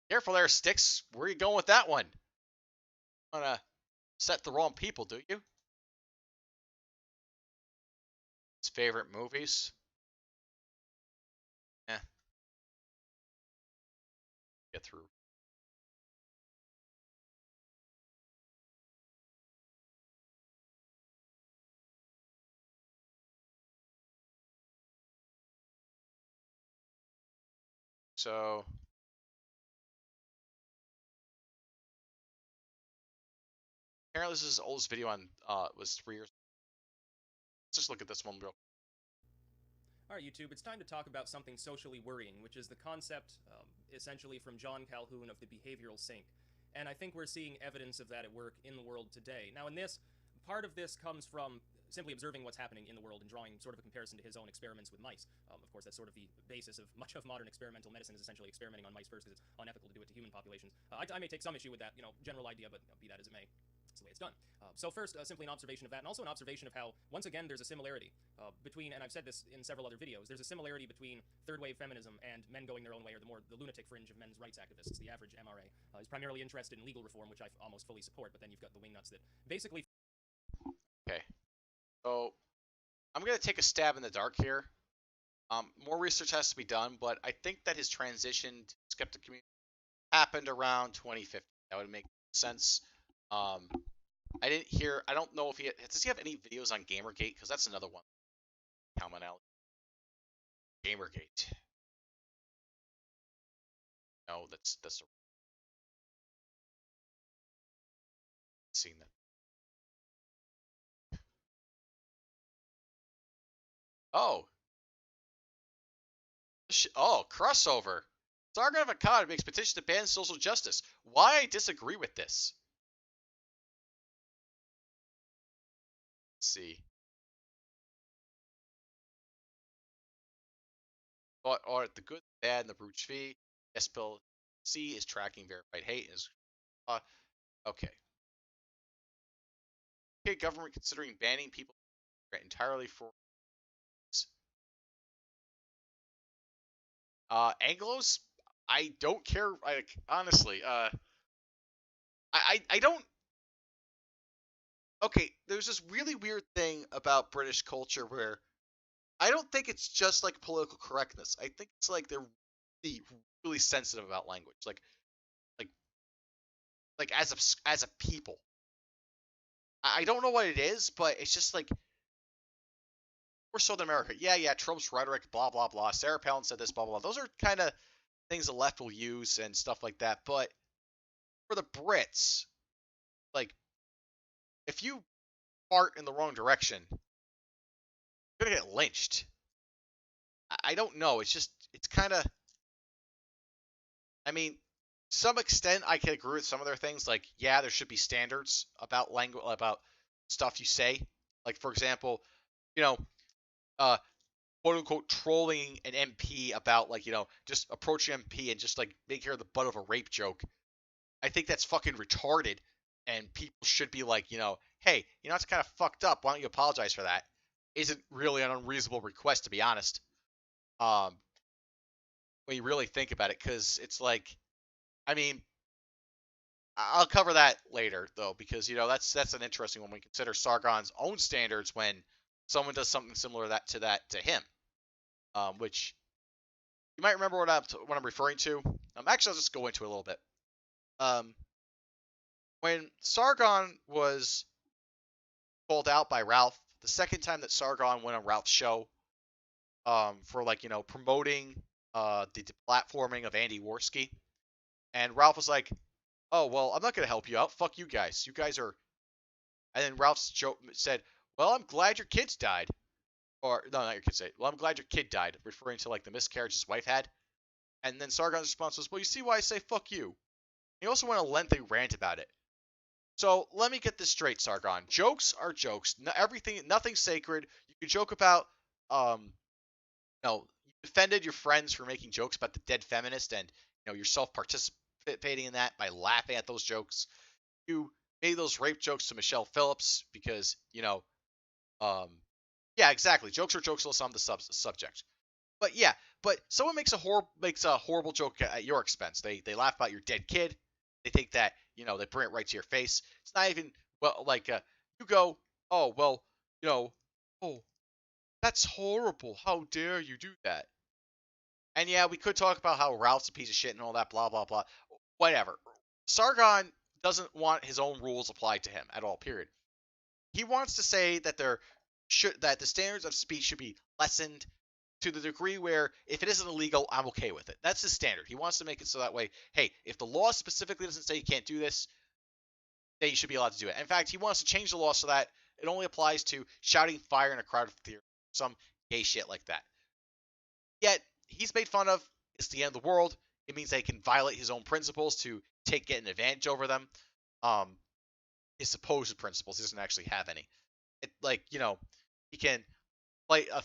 Careful there, Styx. Where are you going with that one? Wanna set the wrong people, do you? His favorite movies? Eh. Get through. So apparently this is his oldest video on was 3 years. Let's just look at this one real. All right, YouTube, it's time to talk about something socially worrying, which is the concept, essentially from John Calhoun, of the behavioral sink. And I think we're seeing evidence of that at work in the world today. Now, part of this comes from simply observing what's happening in the world and drawing sort of a comparison to his own experiments with mice. Of course, that's sort of the basis of much of modern experimental medicine, is essentially experimenting on mice first, because it's unethical to do it to human populations. I may take some issue with that, general idea, but be that as it may. That's the way it's done. So first, simply an observation of that, and also an observation of how, once again, there's a similarity between, and I've said this in several other videos, there's a similarity between third-wave feminism and men going their own way, or the lunatic fringe of men's rights activists. The average MRA is primarily interested in legal reform, which I almost fully support, but then you've got the wingnuts that basically... Okay. So I'm going to take a stab in the dark here. More research has to be done, but I think that his transition to the skeptic community happened around 2050. That would make sense. I didn't hear. I don't know if does he have any videos on Gamergate, because that's another one. Commonality. Gamergate. No, that's seen that. Oh, oh, crossover. Sargon of Akkad makes petition to ban social justice. Why I disagree with this? Let's see. Or the good, the bad, and the brute fee. Yes, Bill C is tracking verified hate. Is okay. Okay, government considering banning people entirely for Anglos. I don't care. Like honestly, I don't. Okay, there's this really weird thing about British culture where I don't think it's just like political correctness. I think it's like they're really, really sensitive about language, like like as a people. I don't know what it is, but it's just like we're Southern America. Yeah, Trump's rhetoric, blah blah blah. Sarah Palin said this, blah blah blah. Those are kind of things the left will use and stuff like that. But for the Brits, like if you fart in the wrong direction, you're gonna get lynched. I don't know. It's just it's kind of. I mean, to some extent, I can agree with some of their things. Like, yeah, there should be standards about language, about stuff you say. Like, for example, you know, uh, quote unquote trolling an MP about like just approaching MP and just like making her the butt of a rape joke. I think that's fucking retarded, and people should be like, hey, it's kind of fucked up. Why don't you apologize for that? Isn't really an unreasonable request, to be honest. Um, when you really think about it, because it's like, I mean, I'll cover that later though, because that's an interesting one when we consider Sargon's own standards when someone does something similar to him, which you might remember what I'm referring to. Actually, I'll just go into it a little bit. When Sargon was called out by Ralph, the second time that Sargon went on Ralph's show, for promoting the deplatforming of Andy Worski, and Ralph was like, "Oh well, I'm not gonna help you out. Fuck you guys. You guys are." And then Ralph said, "Well, I'm glad your kids died." Or no, not your kids died. "Well, I'm glad your kid died," referring to like the miscarriage his wife had. And then Sargon's response was, "Well, you see why I say fuck you." He also went on a lengthy rant about it. So let me get this straight, Sargon. Jokes are jokes. Nothing's sacred. You can joke about, you defended your friends for making jokes about the dead feminist, and yourself participating in that by laughing at those jokes. You made those rape jokes to Michelle Phillips because yeah, exactly. Jokes are jokes unless I'm the subject. But yeah, but someone makes a horrible joke at your expense. They laugh about your dead kid. They think that they bring it right to your face. It's not even like you go, oh well, oh that's horrible. How dare you do that? And yeah, we could talk about how Ralph's a piece of shit and all that, blah blah blah. Whatever. Sargon doesn't want his own rules applied to him at all. Period. He wants to say that that the standards of speech should be lessened to the degree where if it isn't illegal, I'm okay with it. That's his standard. He wants to make it so that way, hey, if the law specifically doesn't say you can't do this, then you should be allowed to do it. In fact, he wants to change the law so that it only applies to shouting fire in a crowded theater, some gay shit like that. Yet he's made fun of. It's the end of the world. It means that he can violate his own principles to get an advantage over them. His supposed principles. He doesn't actually have any. He can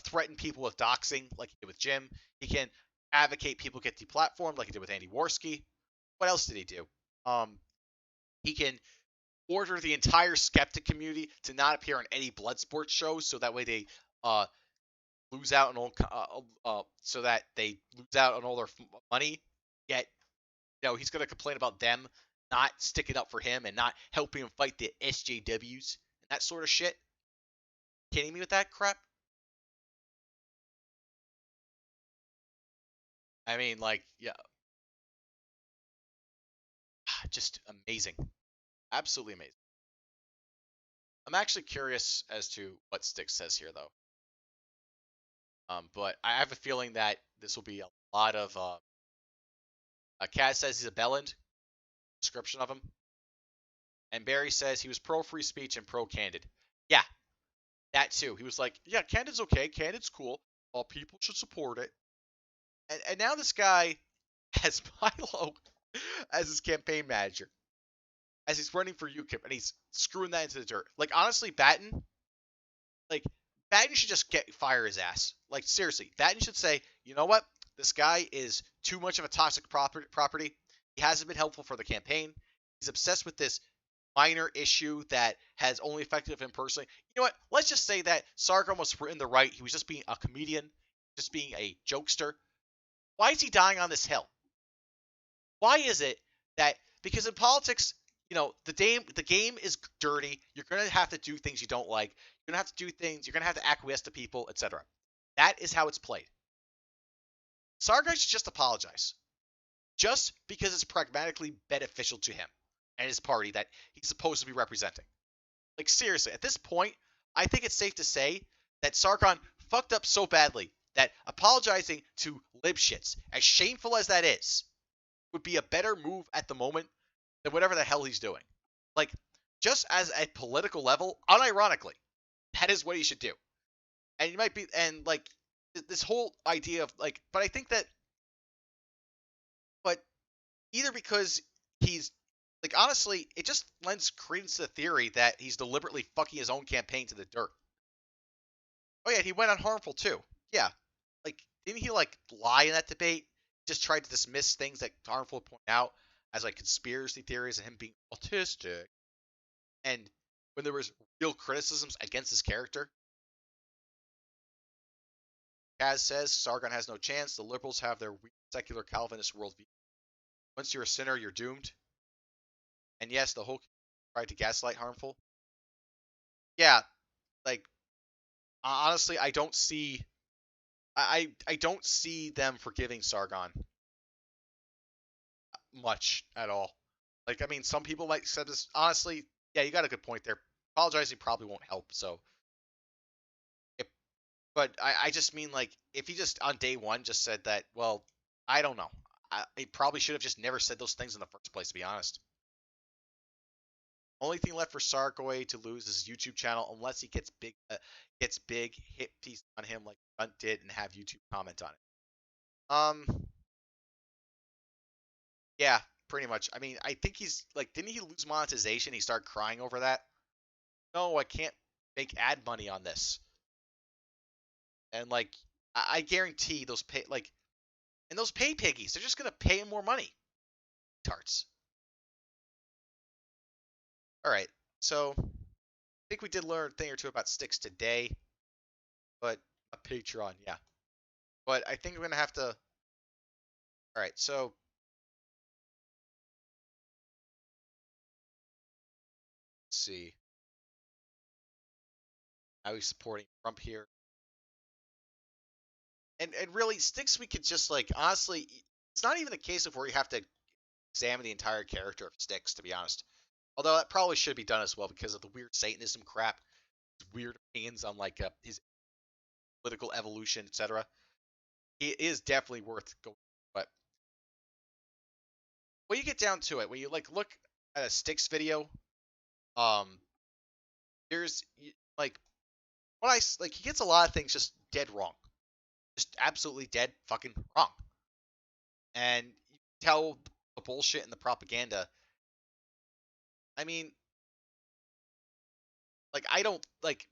threaten people with doxing like he did with Jim. He can advocate people get deplatformed like he did with Andy Worski. What else did he do? He can order the entire skeptic community to not appear on any blood sports shows, so that way they lose out on all their money. Yet, he's going to complain about them not sticking up for him and not helping him fight the SJWs and that sort of shit. Kidding me with that crap? I mean, like, yeah, just amazing, absolutely amazing. I'm actually curious as to what Styx says here, though. But I have a feeling that this will be a lot of. Kaz says he's a bellend. Description of him. And Barry says he was pro free speech and pro candid. Yeah, that too. He was like, yeah, candid's okay. Candid's cool. All people should support it. And now this guy has Milo as his campaign manager, as he's running for UKIP, and he's screwing that into the dirt. Like, honestly, Batten, like, Batten should just fire his ass. Like, seriously, Batten should say, you know what? This guy is too much of a toxic property. He hasn't been helpful for the campaign. He's obsessed with this minor issue that has only affected him personally. You know what? Let's just say that Sargon was in the right. He was just being a comedian, just being a jokester. Why is he dying on this hill? Why is it that, because in politics, the game is dirty. You're going to have to do things you don't like. You're going to have to do things. You're going to have to acquiesce to people, etc. That is how it's played. Sargon should just apologize. Just because it's pragmatically beneficial to him and his party that he's supposed to be representing. Like, seriously, at this point, I think it's safe to say that Sargon fucked up so badly that apologizing to libshits, as shameful as that is, would be a better move at the moment than whatever the hell he's doing. Like, just as a political level, unironically, that is what he should do. And you might be, and like, this whole idea of like, but I think that, but either because he's, like, honestly, it just lends credence to the theory that he's deliberately fucking his own campaign to the dirt. Oh yeah, he went on harmful too. Yeah. Like, didn't he, like, lie in that debate? Just tried to dismiss things that harmful point out as, like, conspiracy theories and him being autistic. And when there was real criticisms against his character, Kaz says Sargon has no chance. The liberals have their weak secular Calvinist worldview. Once you're a sinner, you're doomed. And yes, the whole tried to gaslight harmful. Yeah, like, honestly, I don't see I don't see them forgiving Sargon much at all. Like, I mean, some people might say this. Honestly, yeah, you got a good point there. Apologizing probably won't help. So, but I just mean, like, if he just on day one just said that, well, I don't know. He probably should have just never said those things in the first place, to be honest. Only thing left for Sargoy to lose is his YouTube channel, unless he gets big, hit piece on him like Hunt did, and have YouTube comment on it. Yeah, pretty much. I mean, I think he's like, didn't he lose monetization? He started crying over that. No, I can't make ad money on this. And like, I guarantee those those pay piggies, they're just gonna pay him more money. Tarts. All right, so I think we did learn a thing or two about Styx today, but a Patreon, yeah. But I think we're gonna have to. All right, so let's see. How he's supporting Trump here. And really, Styx, we could just, like, honestly, it's not even a case of where you have to examine the entire character of Styx, to be honest. Although that probably should be done as well because of the weird Satanism crap, his weird opinions on, like, his political evolution, etc. It is definitely worth going. But when you get down to it, when you, like, look at a Styx video, there's like, he gets a lot of things just dead wrong. Just absolutely dead fucking wrong. And you tell the bullshit and the propaganda. I mean, like, I don't like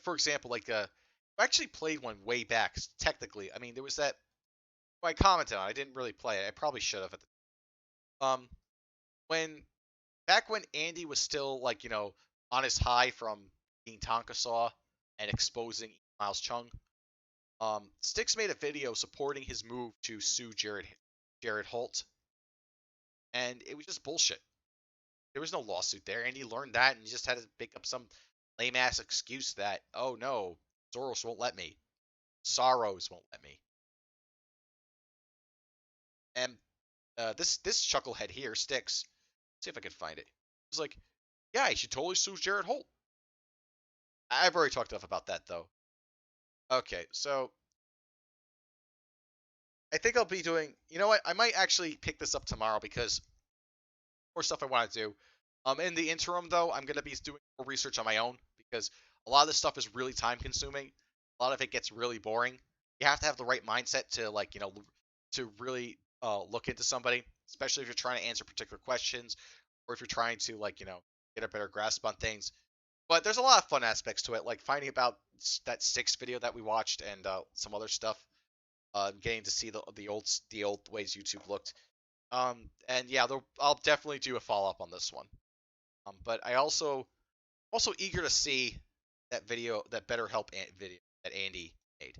for example, like, I actually played one way back. Technically, I mean, there was that I commented on. I didn't really play it. I probably should have at the when back when Andy was still, like, on his high from being Tonka Saw and exposing Miles Chung. Styx made a video supporting his move to sue Jared Holt, and it was just bullshit. There was no lawsuit there, and he learned that, and he just had to pick up some lame ass excuse that, oh no, Soros won't let me, Sorrows won't let me, and this chucklehead here, Styx. See if I can find it. It's like, Yeah, he should totally sue Jared Holt. I've already talked enough about that, though. Okay, so I think I'll be doing. You know what? I might actually pick this up tomorrow because more stuff I want to do. In the interim, though, I'm gonna be doing more research on my own because a lot of this stuff is really time consuming. A lot of it gets really boring. You have to have the right mindset to to really look into somebody, especially if you're trying to answer particular questions or if you're trying to get a better grasp on things. But there's a lot of fun aspects to it, like finding about that Styx video that we watched and some other stuff. Getting to see the old ways YouTube looked. And yeah, I'll definitely do a follow up on this one. But I also eager to see that video, that BetterHelp video that Andy made.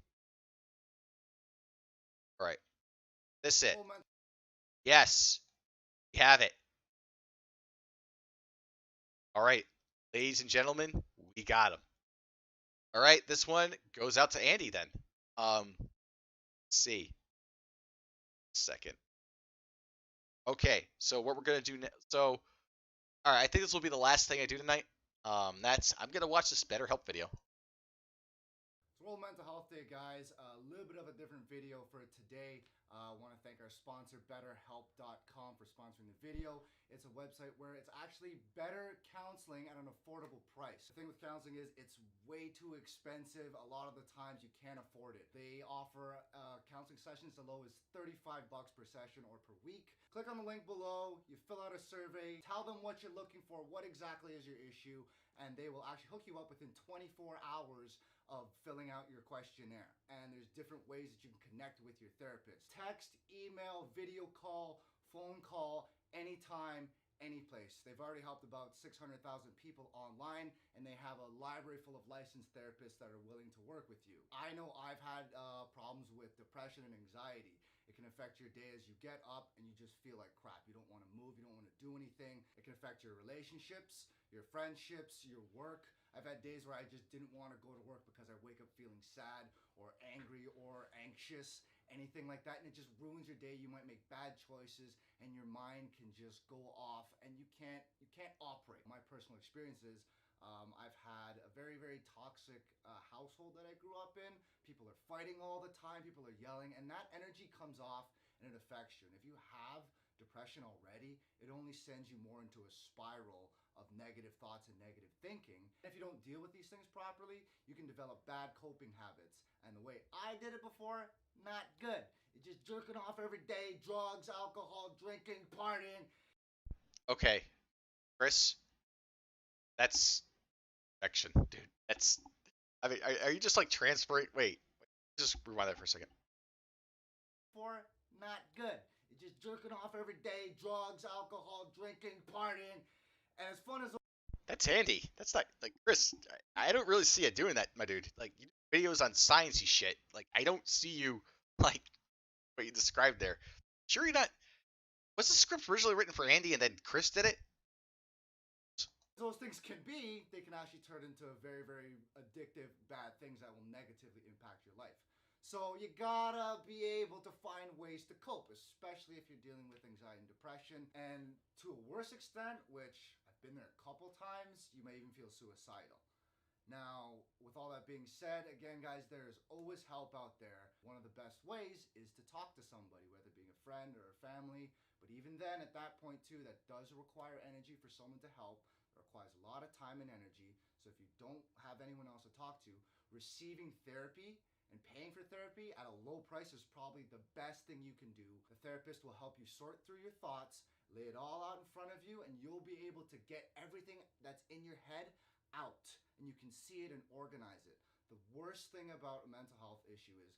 All right, this it. Yes, we have it. All right, ladies and gentlemen, we got him. All right, this one goes out to Andy then. Let's see. Second. Okay, so what we're gonna do so all right, I think this will be the last thing I do tonight. That's I'm gonna watch this BetterHelp video. It's World Mental Health Day, guys. A little bit of a different video for today. I want to thank our sponsor, BetterHelp.com, for sponsoring the video. It's a website where it's actually better counseling at an affordable price. The thing with counseling is it's way too expensive. A lot of the times you can't afford it. They offer counseling sessions as low as $35 per session or per week. Click on the link below, you fill out a survey, tell them what you're looking for, what exactly is your issue, and they will actually hook you up within 24 hours of filling out your questionnaire. And there's different ways that you can connect with your therapist. Text, email, video call, phone call, anytime, any place. They've already helped about 600,000 people online, and they have a library full of licensed therapists that are willing to work with you. I know I've had problems with depression and anxiety. It can affect your day as you get up and you just feel like crap. You don't want to move, you don't want to do anything. It can affect your relationships, your friendships, your work. I've had days where I just didn't want to go to work because I wake up feeling sad or angry or anxious, anything like that, and it just ruins your day. You might make bad choices and your mind can just go off and you can't operate. My personal experiences, I've had a very, very toxic household that I grew up in. People are fighting all the time, people are yelling, and that energy comes off and it affects you. And if you have depression already, it only sends you more into a spiral of negative thoughts and negative thinking. If you don't deal with these things properly, you can develop bad coping habits. And the way I did it before, not good. You're just jerking off every day, drugs, alcohol, drinking, partying. Okay, Chris, that's action, dude. That's I mean, are you just like transferring? Wait, just rewind that for a second. For not good. You're just jerking off every day, drugs, alcohol, drinking, partying, and as fun as That's Andy. That's not like Chris. I don't really see you doing that, my dude. Like you do videos on sciencey shit. Like I don't see you like what you described there. Sure, you're not. Was the script originally written for Andy and then Chris did it? those things can be, they can actually turn into very, very addictive, bad things that will negatively impact your life. So you gotta be able to find ways to cope, especially if you're dealing with anxiety and depression. And to a worse extent, which I've been there a couple times, you may even feel suicidal. Now, with all that being said, again, guys, there is always help out there. One of the best ways is to talk to somebody, whether it be a friend or a family. But even then, at that point, too, that does require energy for someone to help. It requires a lot of time and energy. So if you don't have anyone else to talk to, receiving therapy and paying for therapy at a low price is probably the best thing you can do. The therapist will help you sort through your thoughts, lay it all out in front of you, and you'll be able to get everything that's in your head out, and you can see it and organize it. The worst thing about a mental health issue is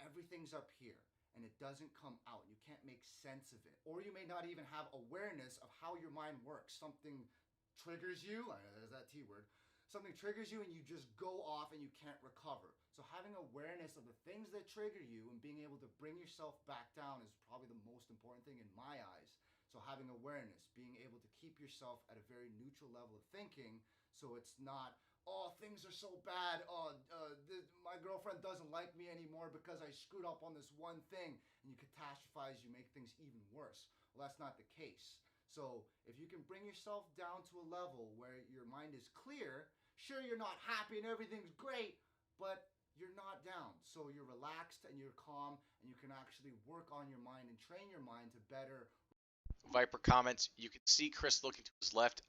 everything's up here and it doesn't come out. You can't make sense of it. Or you may not even have awareness of how your mind works. Something triggers you, there's that T word, something triggers you and you just go off and you can't recover. So having awareness of the things that trigger you and being able to bring yourself back down is probably the most important thing in my eyes. So having awareness, being able to keep yourself at a very neutral level of thinking, so it's not, oh, things are so bad, my girlfriend doesn't like me anymore because I screwed up on this one thing, and you catastrophize, you make things even worse. Well, that's not the case. So if you can bring yourself down to a level where your mind is clear, sure, you're not happy and everything's great, but you're not down. So you're relaxed and you're calm, and you can actually work on your mind and train your mind to better. Viper comments, you can see Chris looking to his left.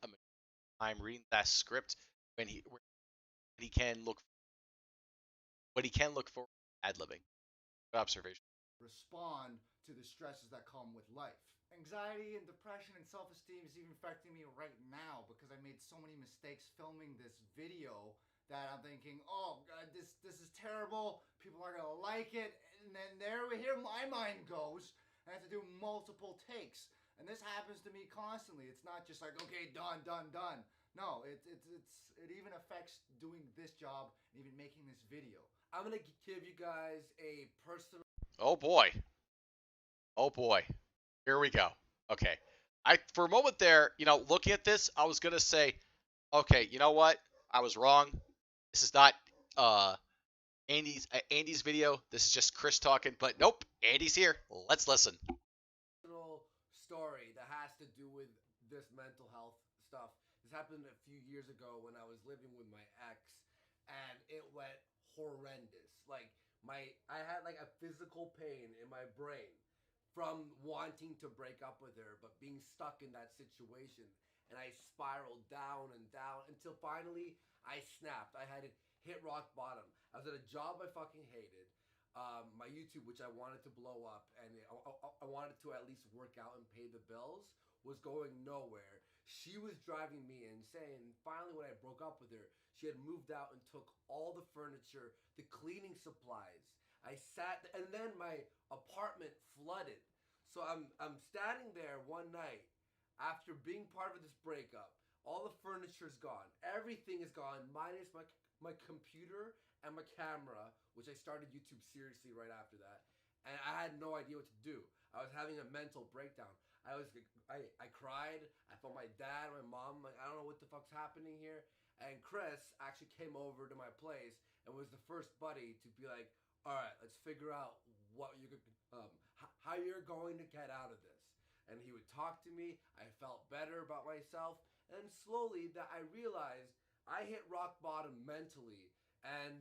I'm reading that script when he can look for ad-libbing. Good observation. Respond to the stresses that come with life. Anxiety and depression and self-esteem is even affecting me right now because I made so many mistakes filming this video that I'm thinking, oh God, this is terrible. People aren't gonna like it. And then here my mind goes. I have to do multiple takes. And this happens to me constantly. It's not just like, okay, done. No, it even affects doing this job and even making this video. I'm gonna give you guys a personal. Oh boy. Here we go. Okay. For a moment there, looking at this, I was gonna say, okay, you know what? I was wrong. This is not Andy's video. This is just Chris talking. But nope, Andy's here. Let's listen. Story that has to do with this mental health stuff. This happened a few years ago when I was living with my ex, and it went horrendous. Like I had like a physical pain in my brain from wanting to break up with her, but being stuck in that situation, and I spiraled down and down until finally I snapped. I had hit rock bottom. I was at a job I fucking hated. My YouTube, which I wanted to blow up, and I wanted to at least work out and pay the bills, was going nowhere. She was driving me insane. Finally, when I broke up with her, she had moved out and took all the furniture, the cleaning supplies. I sat, and then my apartment flooded. So I'm standing there one night after being part of this breakup. All the furniture's gone. Everything is gone, minus my computer and my camera, which I started YouTube seriously right after that. And I had no idea what to do. I was having a mental breakdown. I cried. I phoned my dad, my mom. Like, I don't know what the fuck's happening here. And Chris actually came over to my place and was the first buddy to be like, all right, let's figure out how you're going to get out of this. And he would talk to me. I felt better about myself. And slowly that I realized I hit rock bottom mentally and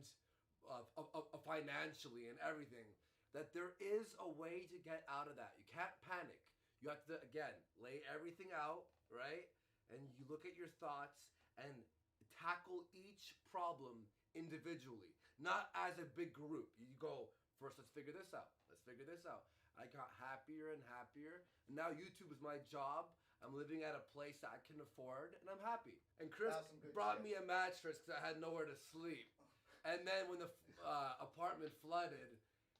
financially and everything, that there is a way to get out of that. You can't panic. You have to, again, lay everything out, right? And you look at your thoughts and tackle each problem individually, not as a big group. You go, first, let's figure this out. I got happier and happier. And now YouTube is my job. I'm living at a place that I can afford, and I'm happy. And Chris brought me a mattress because I had nowhere to sleep. And then when the apartment flooded,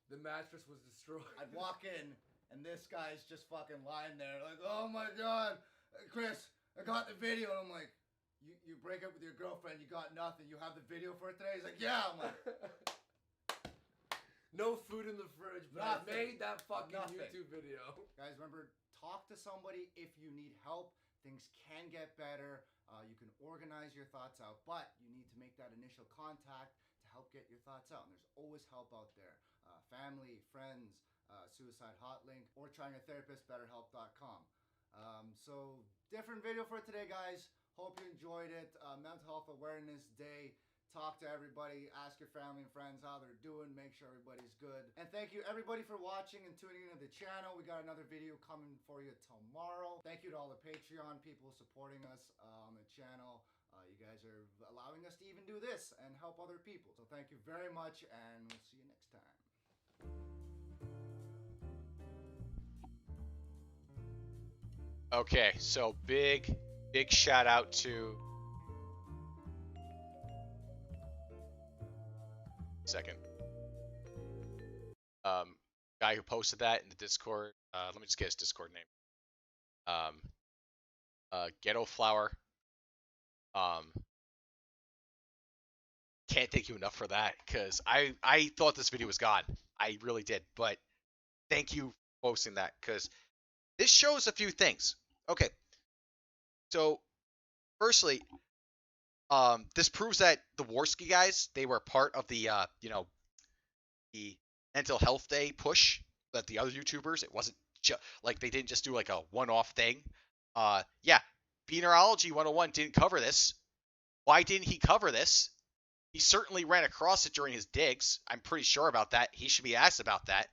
the mattress was destroyed. I'd walk in, and this guy's just fucking lying there like, oh my God, Chris, I got the video. And I'm like, you break up with your girlfriend, you got nothing. You have the video for it today? He's like, yeah. I'm like, no food in the fridge, but I made that fucking YouTube video. Guys, remember, talk to somebody if you need help. Things can get better. You can organize your thoughts out, but you need to make that initial contact to help get your thoughts out. And there's always help out there. Family, friends, suicide hotlink, or trying a therapist, betterhelp.com. So different video for today, guys. Hope you enjoyed it. Mental Health Awareness Day. Talk to everybody, ask your family and friends how they're doing, make sure everybody's good. And thank you everybody for watching and tuning into the channel. We got another video coming for you tomorrow. Thank you to all the Patreon people supporting us on the channel. You guys are allowing us to even do this and help other people. So thank you very much, and we'll see you next time. Okay, so big shout out to guy who posted that in the Discord. Let me just get his Discord name. Ghetto Flower. Can't thank you enough for that, because I thought this video was gone. I really did, but thank you for posting that, because this shows a few things. Okay, so firstly, this proves that the Warski guys, they were part of the the mental health day push that the other YouTubers. It wasn't like they didn't just do like a one-off thing. Yeah, Venerology 101 didn't cover this. Why didn't he cover this? He certainly ran across it during his digs. I'm pretty sure about that. He should be asked about that.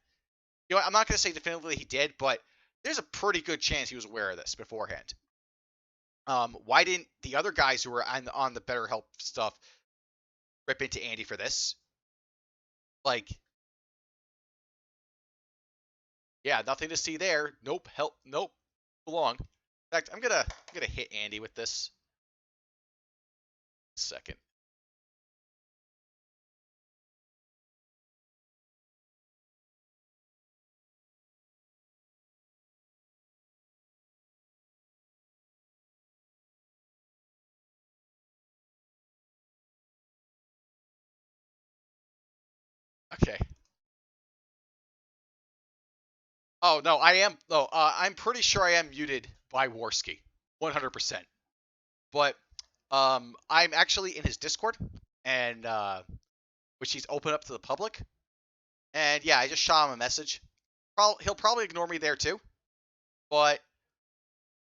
You know, I'm not going to say definitively he did, but there's a pretty good chance he was aware of this beforehand. Why didn't the other guys who were on the BetterHelp stuff rip into Andy for this? Like, yeah, nothing to see there. Nope, help, nope, belong. In fact, I'm gonna hit Andy with this. Second. Okay. Oh no, I am. No, I'm pretty sure I am muted by Warski, 100%. But I'm actually in his Discord, and which he's open up to the public. And yeah, I just shot him a message. He'll probably ignore me there too, but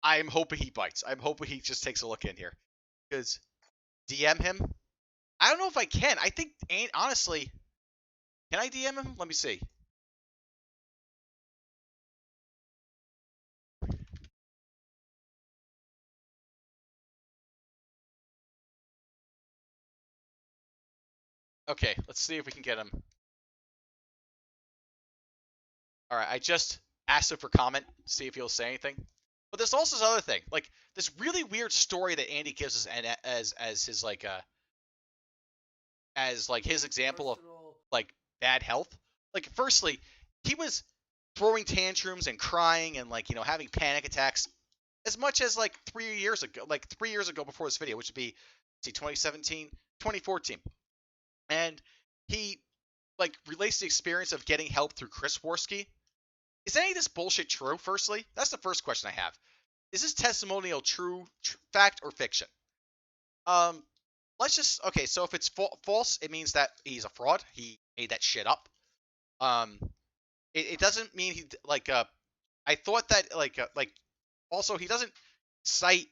I'm hoping he bites. I'm hoping he just takes a look in here, because DM him. I don't know if I can. I think, honestly, can I DM him? Let me see. Okay, let's see if we can get him. All right, I just asked him for comment, see if he'll say anything. But there's also this other thing, like this really weird story that Andy gives us as his his example of like bad health. Like, firstly, he was throwing tantrums and crying and having panic attacks as much as 3 years ago before this video, which would be 2017, 2014. And he relates the experience of getting help through Chris Worski. Is any of this bullshit true? Firstly, that's the first question I have. Is this testimonial true, fact, or fiction? Let's just so if it's false, it means that he's a fraud. He made that shit up. It doesn't mean he I thought that also he doesn't cite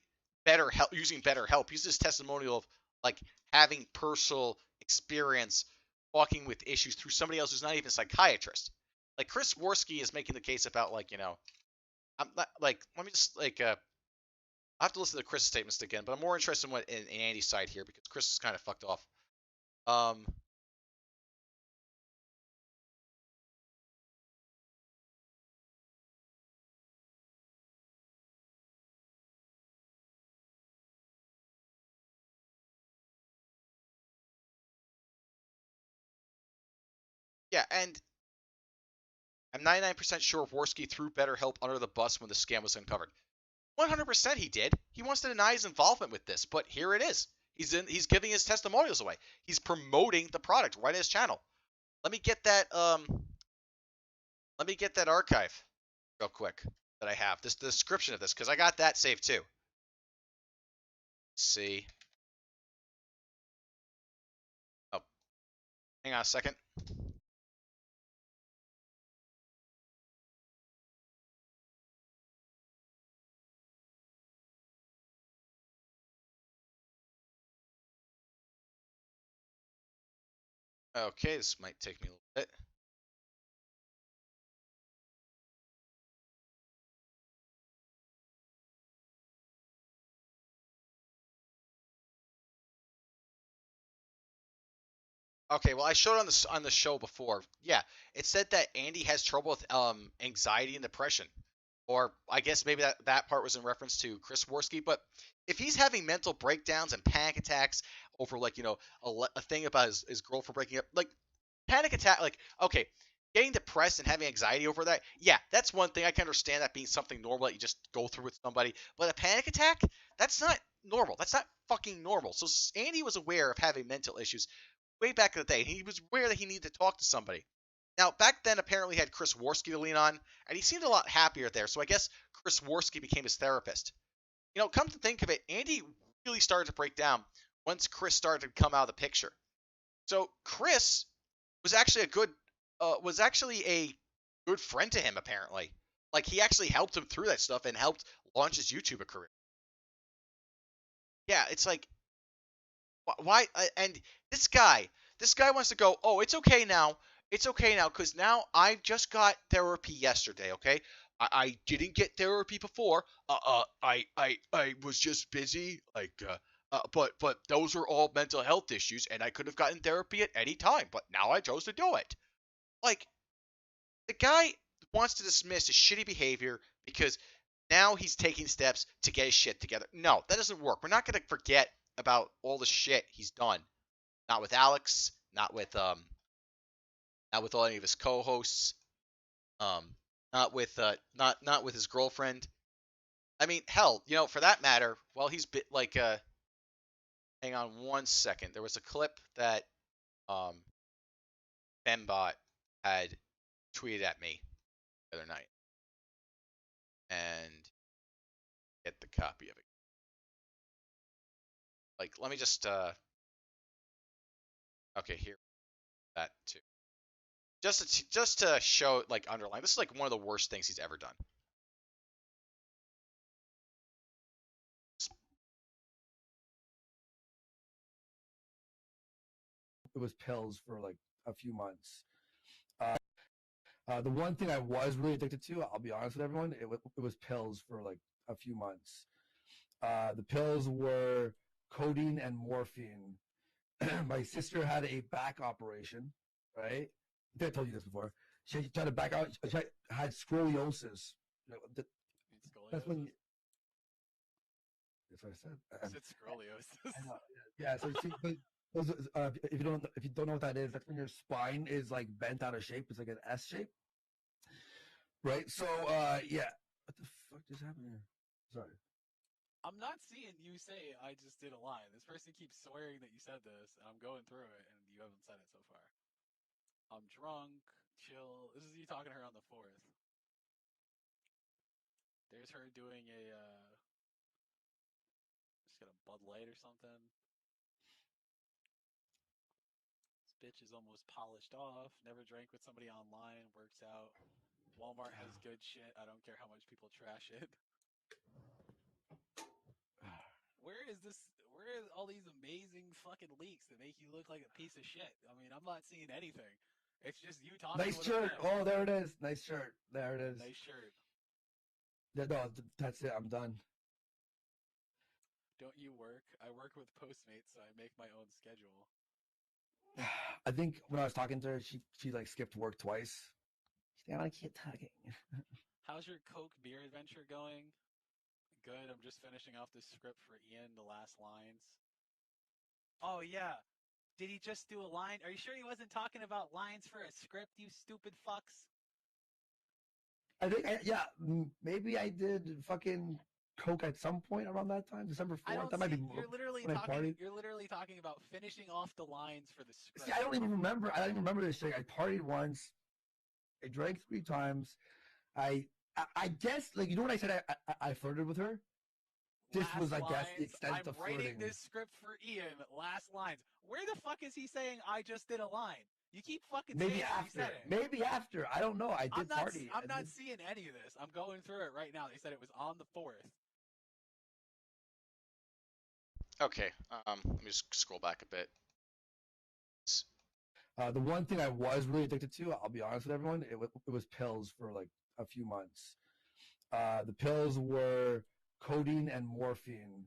using BetterHelp. He uses testimonial of having personal experience walking with issues through somebody else who's not even a psychiatrist. Like Chris Worski is making the case about I'm not let me just I have to listen to Chris' statements again, but I'm more interested in what in Andy's side here because Chris is kind of fucked off. Yeah, and I'm 99% sure Worski threw BetterHelp under the bus when the scam was uncovered. 100% he did. He wants to deny his involvement with this, but here it is. He's giving his testimonials away. He's promoting the product right on his channel. Let me get that archive real quick that I have. The description of this, because I got that saved too. Let's see. Oh. Hang on a second. Okay, this might take me a little bit. Okay, well I showed on the show before. Yeah, it said that Andy has trouble with anxiety and depression. Or I guess maybe that part was in reference to Chris Worski, but if he's having mental breakdowns and panic attacks over a thing about his girlfriend breaking up, panic attack, okay, getting depressed and having anxiety over that, yeah, that's one thing. I can understand that being something normal that you just go through with somebody, but a panic attack, that's not normal. That's not fucking normal. So Andy was aware of having mental issues way back in the day. He was aware that he needed to talk to somebody. Now, back then, apparently, he had Chris Worski to lean on, and he seemed a lot happier there. So I guess Chris Worski became his therapist. Come to think of it, Andy really started to break down once Chris started to come out of the picture. So Chris was actually a good friend to him, apparently. Like, he actually helped him through that stuff and helped launch his YouTube career. Yeah, it's like, why? And this guy wants to go, oh, it's okay now. It's okay now, because now I just got therapy yesterday, okay? I didn't get therapy before. I was just busy, like, but those were all mental health issues, and I could have gotten therapy at any time, but now I chose to do it. Like, the guy wants to dismiss his shitty behavior because now he's taking steps to get his shit together. No, that doesn't work. We're not going to forget about all the shit he's done. Not with Alex, not with all any of his co-hosts, not with his girlfriend. I mean, hell, for that matter, well, he's bit like hang on one second. There was a clip that Fembot had tweeted at me the other night, and get the copy of it. Like, let me just okay, here, that too. Just to show, like, underline. This is like one of the worst things he's ever done. It was pills for like a few months. The one thing I was really addicted to, I'll be honest with everyone, it was pills for like a few months. The pills were codeine and morphine. My sister had a back operation, right? I think I told you this before. She had a back out. She had scoliosis. That's when. That's what I said. You said scoliosis. I know, yeah. So if you don't know what that is, that's when your spine is like bent out of shape. It's like an S shape, right? So yeah. What the fuck just happened here? Sorry. I'm not seeing you say I just did a line. This person keeps swearing that you said this, and I'm going through it, and you haven't said it so far. I'm drunk, chill. This is you talking to her on the 4th. There's her doing a, just got a Bud Light or something. This bitch is almost polished off, never drank with somebody online, works out. Walmart has good shit. I don't care how much people trash it. Where are all these amazing fucking leaks that make you look like a piece of shit? I mean, I'm not seeing anything. It's just you talking. Nice shirt. Oh, there it is. Nice shirt. There it is. Nice shirt. No, that's it. I'm done. Don't you work? I work with Postmates, so I make my own schedule. I think when I was talking to her, she like skipped work twice. She's like, I want to keep talking. How's your Coke beer adventure going? Good. I'm just finishing off this script for Ian, the last lines. Oh, yeah. Did he just do a line? Are you sure he wasn't talking about lines for a script, you stupid fucks? I think, yeah, maybe I did fucking Coke at some point around that time, December 4th. That might be You're literally talking about finishing off the lines for the script. See, I don't even remember this shit. I partied once. I drank 3 times. I guess, like, you know what I said? I flirted with her. This was, I guess, the extent of flirting. I'm writing this script for Ian. Last lines. Where the fuck is he saying I just did a line? You keep fucking saying you said it. Maybe after. I don't know. I did party. I'm not seeing any of this. I'm going through it right now. They said it was on the 4th. Okay. Let me just scroll back a bit. The one thing I was really addicted to, I'll be honest with everyone, it was pills for like a few months. The pills were codeine and morphine.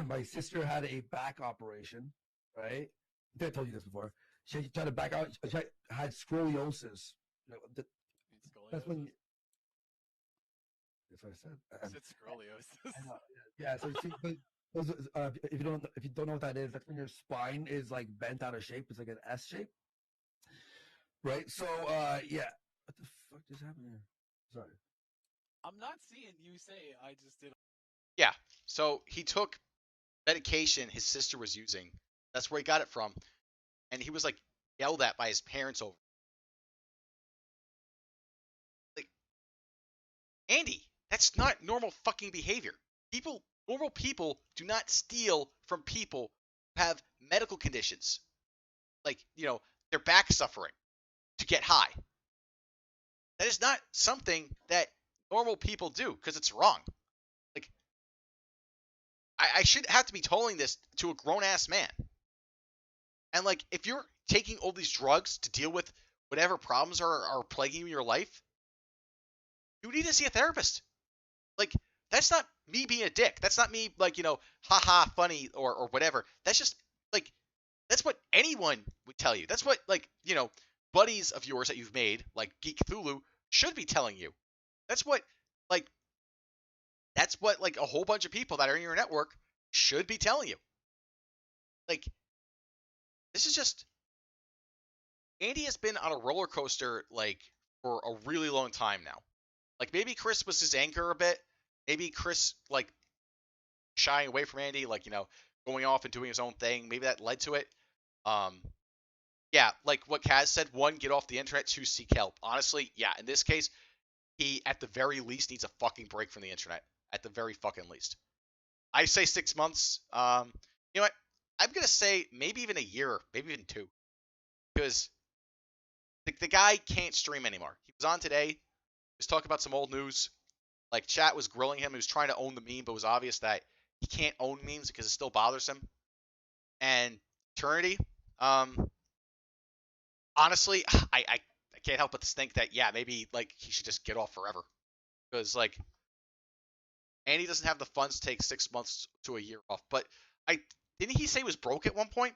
My sister had a back operation, right? I think I told you this before. She had a back out. She had scoliosis. That's when. That's what I said. You said scoliosis. I know, yeah. So if you don't know what that is, that's when your spine is like bent out of shape. It's like an S shape, right? So yeah. What the fuck just happened here? Sorry. I'm not seeing you say I just did. Yeah. So he took medication his sister was using. That's where he got it from. And he was like yelled at by his parents over. Like, Andy, that's not normal fucking behavior. Normal people do not steal from people who have medical conditions. Like, their back suffering to get high. That is not something that normal people do, because it's wrong. Like, I shouldn't have to be telling this to a grown-ass man. And, like, if you're taking all these drugs to deal with whatever problems are plaguing you in your life, you need to see a therapist. Like, that's not me being a dick. That's not me, like, haha, funny or whatever. That's just, like, that's what anyone would tell you. That's what, like, buddies of yours that you've made, like Geek Cthulhu, should be telling you. That's what, like, a whole bunch of people that are in your network should be telling you. Like, this is just, Andy has been on a roller coaster, like, for a really long time now. Like, maybe Chris was his anchor a bit. Maybe Chris, like, shying away from Andy, like, going off and doing his own thing. Maybe that led to it. Yeah, like what Kaz said, one, get off the internet, two, seek help. Honestly, yeah, in this case, he, at the very least, needs a fucking break from the internet. At the very fucking least. I say 6 months. You know what? I'm going to say maybe even a year, maybe even 2. Because the guy can't stream anymore. He was on today. He was talking about some old news. Like, chat was grilling him. He was trying to own the meme, but it was obvious that he can't own memes because it still bothers him. And Eternity, honestly, I can't help but to think that, yeah, maybe, like, he should just get off forever. Because, like, Andy doesn't have the funds to take 6 months to a year off. But didn't he say he was broke at one point?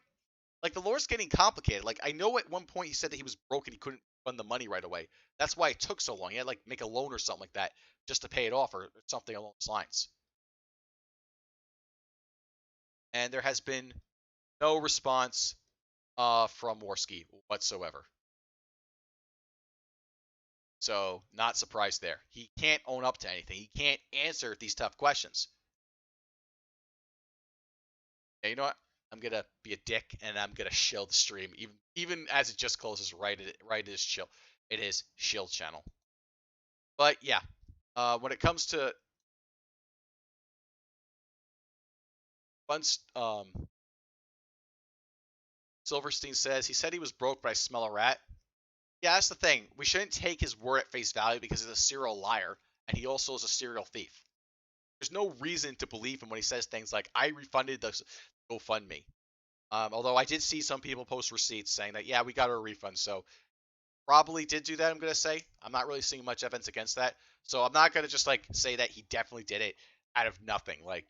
Like, the lore's getting complicated. Like, I know at one point he said that he was broke and he couldn't fund the money right away. That's why it took so long. He had to, like, make a loan or something like that just to pay it off or something along those lines. And there has been no response from Worski whatsoever. So, not surprised there. He can't own up to anything. He can't answer these tough questions. Yeah, you know what? I'm gonna be a dick and I'm gonna shill the stream, even as it just closes right at his chill. It is shill channel. But yeah, when it comes to once Silverstein says he said he was broke, but I smell a rat. Yeah, that's the thing. We shouldn't take his word at face value because he's a serial liar and he also is a serial thief. There's no reason to believe him when he says things like, I refunded the GoFundMe. Although I did see some people post receipts saying that, yeah, we got our refund. So probably did do that, I'm going to say. I'm not really seeing much evidence against that. So I'm not going to just, like, say that he definitely did it out of nothing. Like,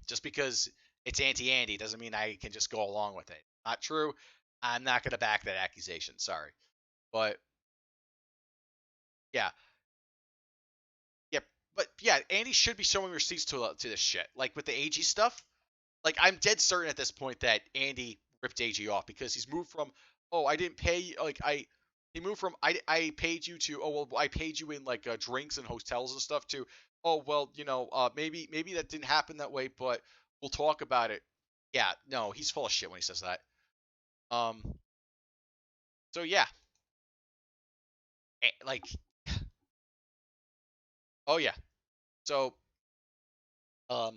just because it's anti-Andy doesn't mean I can just go along with it. Not true. I'm not going to back that accusation. Sorry. But, yeah. Yep. But, yeah, Andy should be showing receipts to this shit. Like, with the AG stuff, like, I'm dead certain at this point that Andy ripped AG off because he's moved from, oh, I didn't pay, like, he moved from, I paid you to, oh, well, I paid you in, like, drinks and hotels and stuff to, oh, well, maybe that didn't happen that way, but we'll talk about it. Yeah, no, he's full of shit when he says that. So, yeah. Like, oh, yeah. So, I'll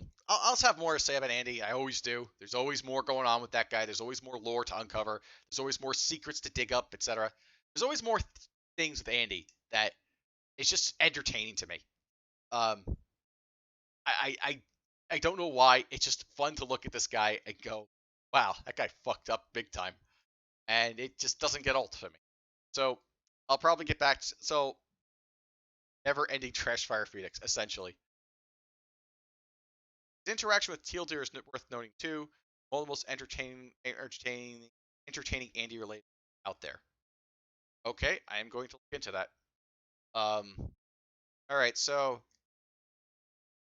just have more to say about Andy. I always do. There's always more going on with that guy. There's always more lore to uncover. There's always more secrets to dig up, etc. There's always more things with Andy that is just entertaining to me. I don't know why. It's just fun to look at this guy and go, wow, that guy fucked up big time. And it just doesn't get old for me. So I'll probably get back to, so never-ending trash fire Phoenix, essentially. His interaction with Teal Deer is worth noting too. One of the most entertaining Andy related out there. Okay, I am going to look into that. All right, so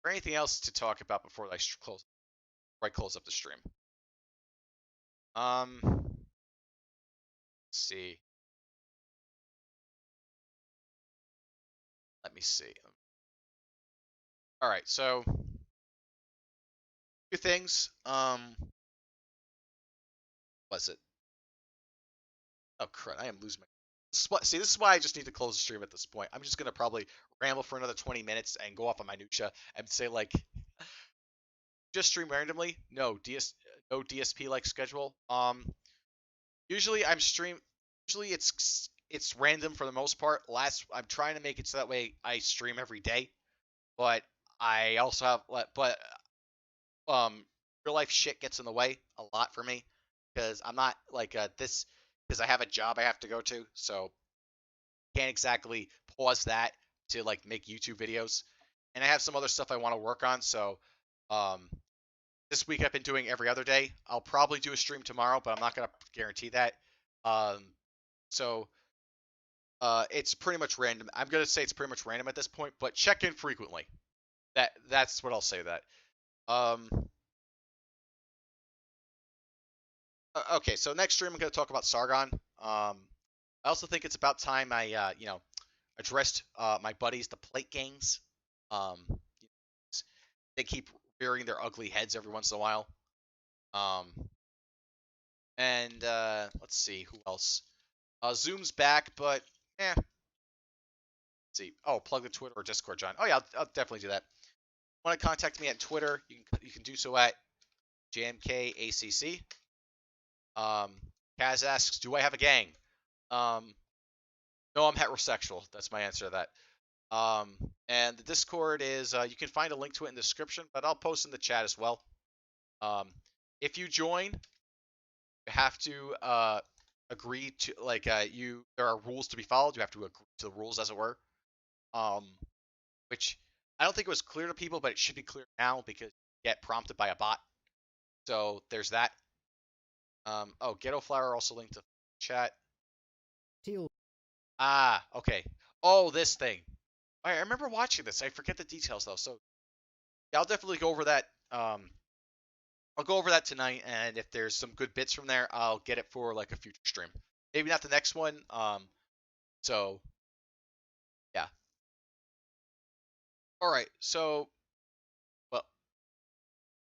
for anything else to talk about before I close up the stream? Let's see. Let me see. All right, so two things. What's it? Oh crud! I am losing my. See, this is why I just need to close the stream at this point. I'm just gonna probably ramble for another 20 minutes and go off on minutia and say like, just stream randomly. No DSP like schedule. Usually it's random for the most part. I'm trying to make it so that way I stream every day. but I also have real life shit gets in the way a lot for me because I'm not like this because I have a job I have to go to, so can't exactly pause that to like make YouTube videos. And I have some other stuff I want to work on, so um this week I've been doing every other day. I'll probably do a stream tomorrow, but I'm not gonna guarantee that. Um so it's pretty much random. I'm gonna say it's pretty much random at this point, but check in frequently. That's what I'll say that. Um okay, so next stream I'm gonna talk about Sargon. I also think it's about time I addressed my buddies, the plate gangs. Um, they keep rearing their ugly heads every once in a while. Um, and let's see who else. Zoom's back, but let's see. Oh, plug the Twitter or Discord, John. Oh yeah, I'll definitely do that. Want to contact me at Twitter? You can do so at JMKACC. Kaz asks, do I have a gang? No, I'm heterosexual. That's my answer to that. And the Discord is, you can find a link to it in the description, but I'll post in the chat as well. If you join, you have to agree to, like, there are rules to be followed. You have to agree to the rules, as it were. Which I don't think it was clear to people, but it should be clear now because you get prompted by a bot. So there's that. Oh, Ghetto Flower also linked to chat. Ah, okay. Oh, this thing. I remember watching this. I forget the details though. So yeah, I'll definitely go over that. I'll go over that tonight, and if there's some good bits from there, I'll get it for like a future stream. Maybe not the next one. So yeah. All right. So, well,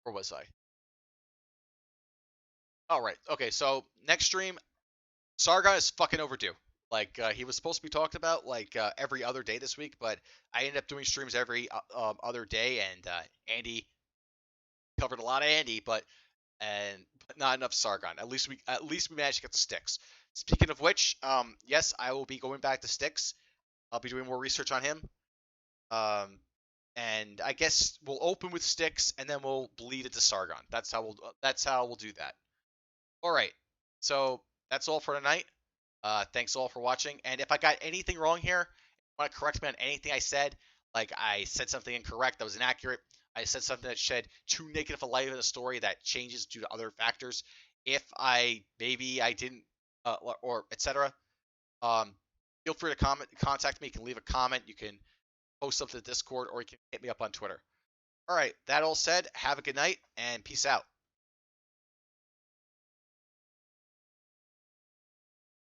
where was I? All right. Okay. So next stream, Sargon is fucking overdue. Like he was supposed to be talked about like every other day this week, but I ended up doing streams every other day, and Andy covered a lot of Andy, but not enough Sargon. At least we managed to get the Styx. Speaking of which, yes, I will be going back to Styx. I'll be doing more research on him. And I guess we'll open with Styx and then we'll bleed into Sargon. That's how we'll do that. All right. So that's all for tonight. Thanks all for watching. And if I got anything wrong here, want to correct me on anything I said, like I said something incorrect that was inaccurate, I said something that shed too negative a light in the story that changes due to other factors. If I didn't, or etc. Feel free to contact me. You can leave a comment. You can post something to Discord, or you can hit me up on Twitter. All right. That all said, have a good night and peace out.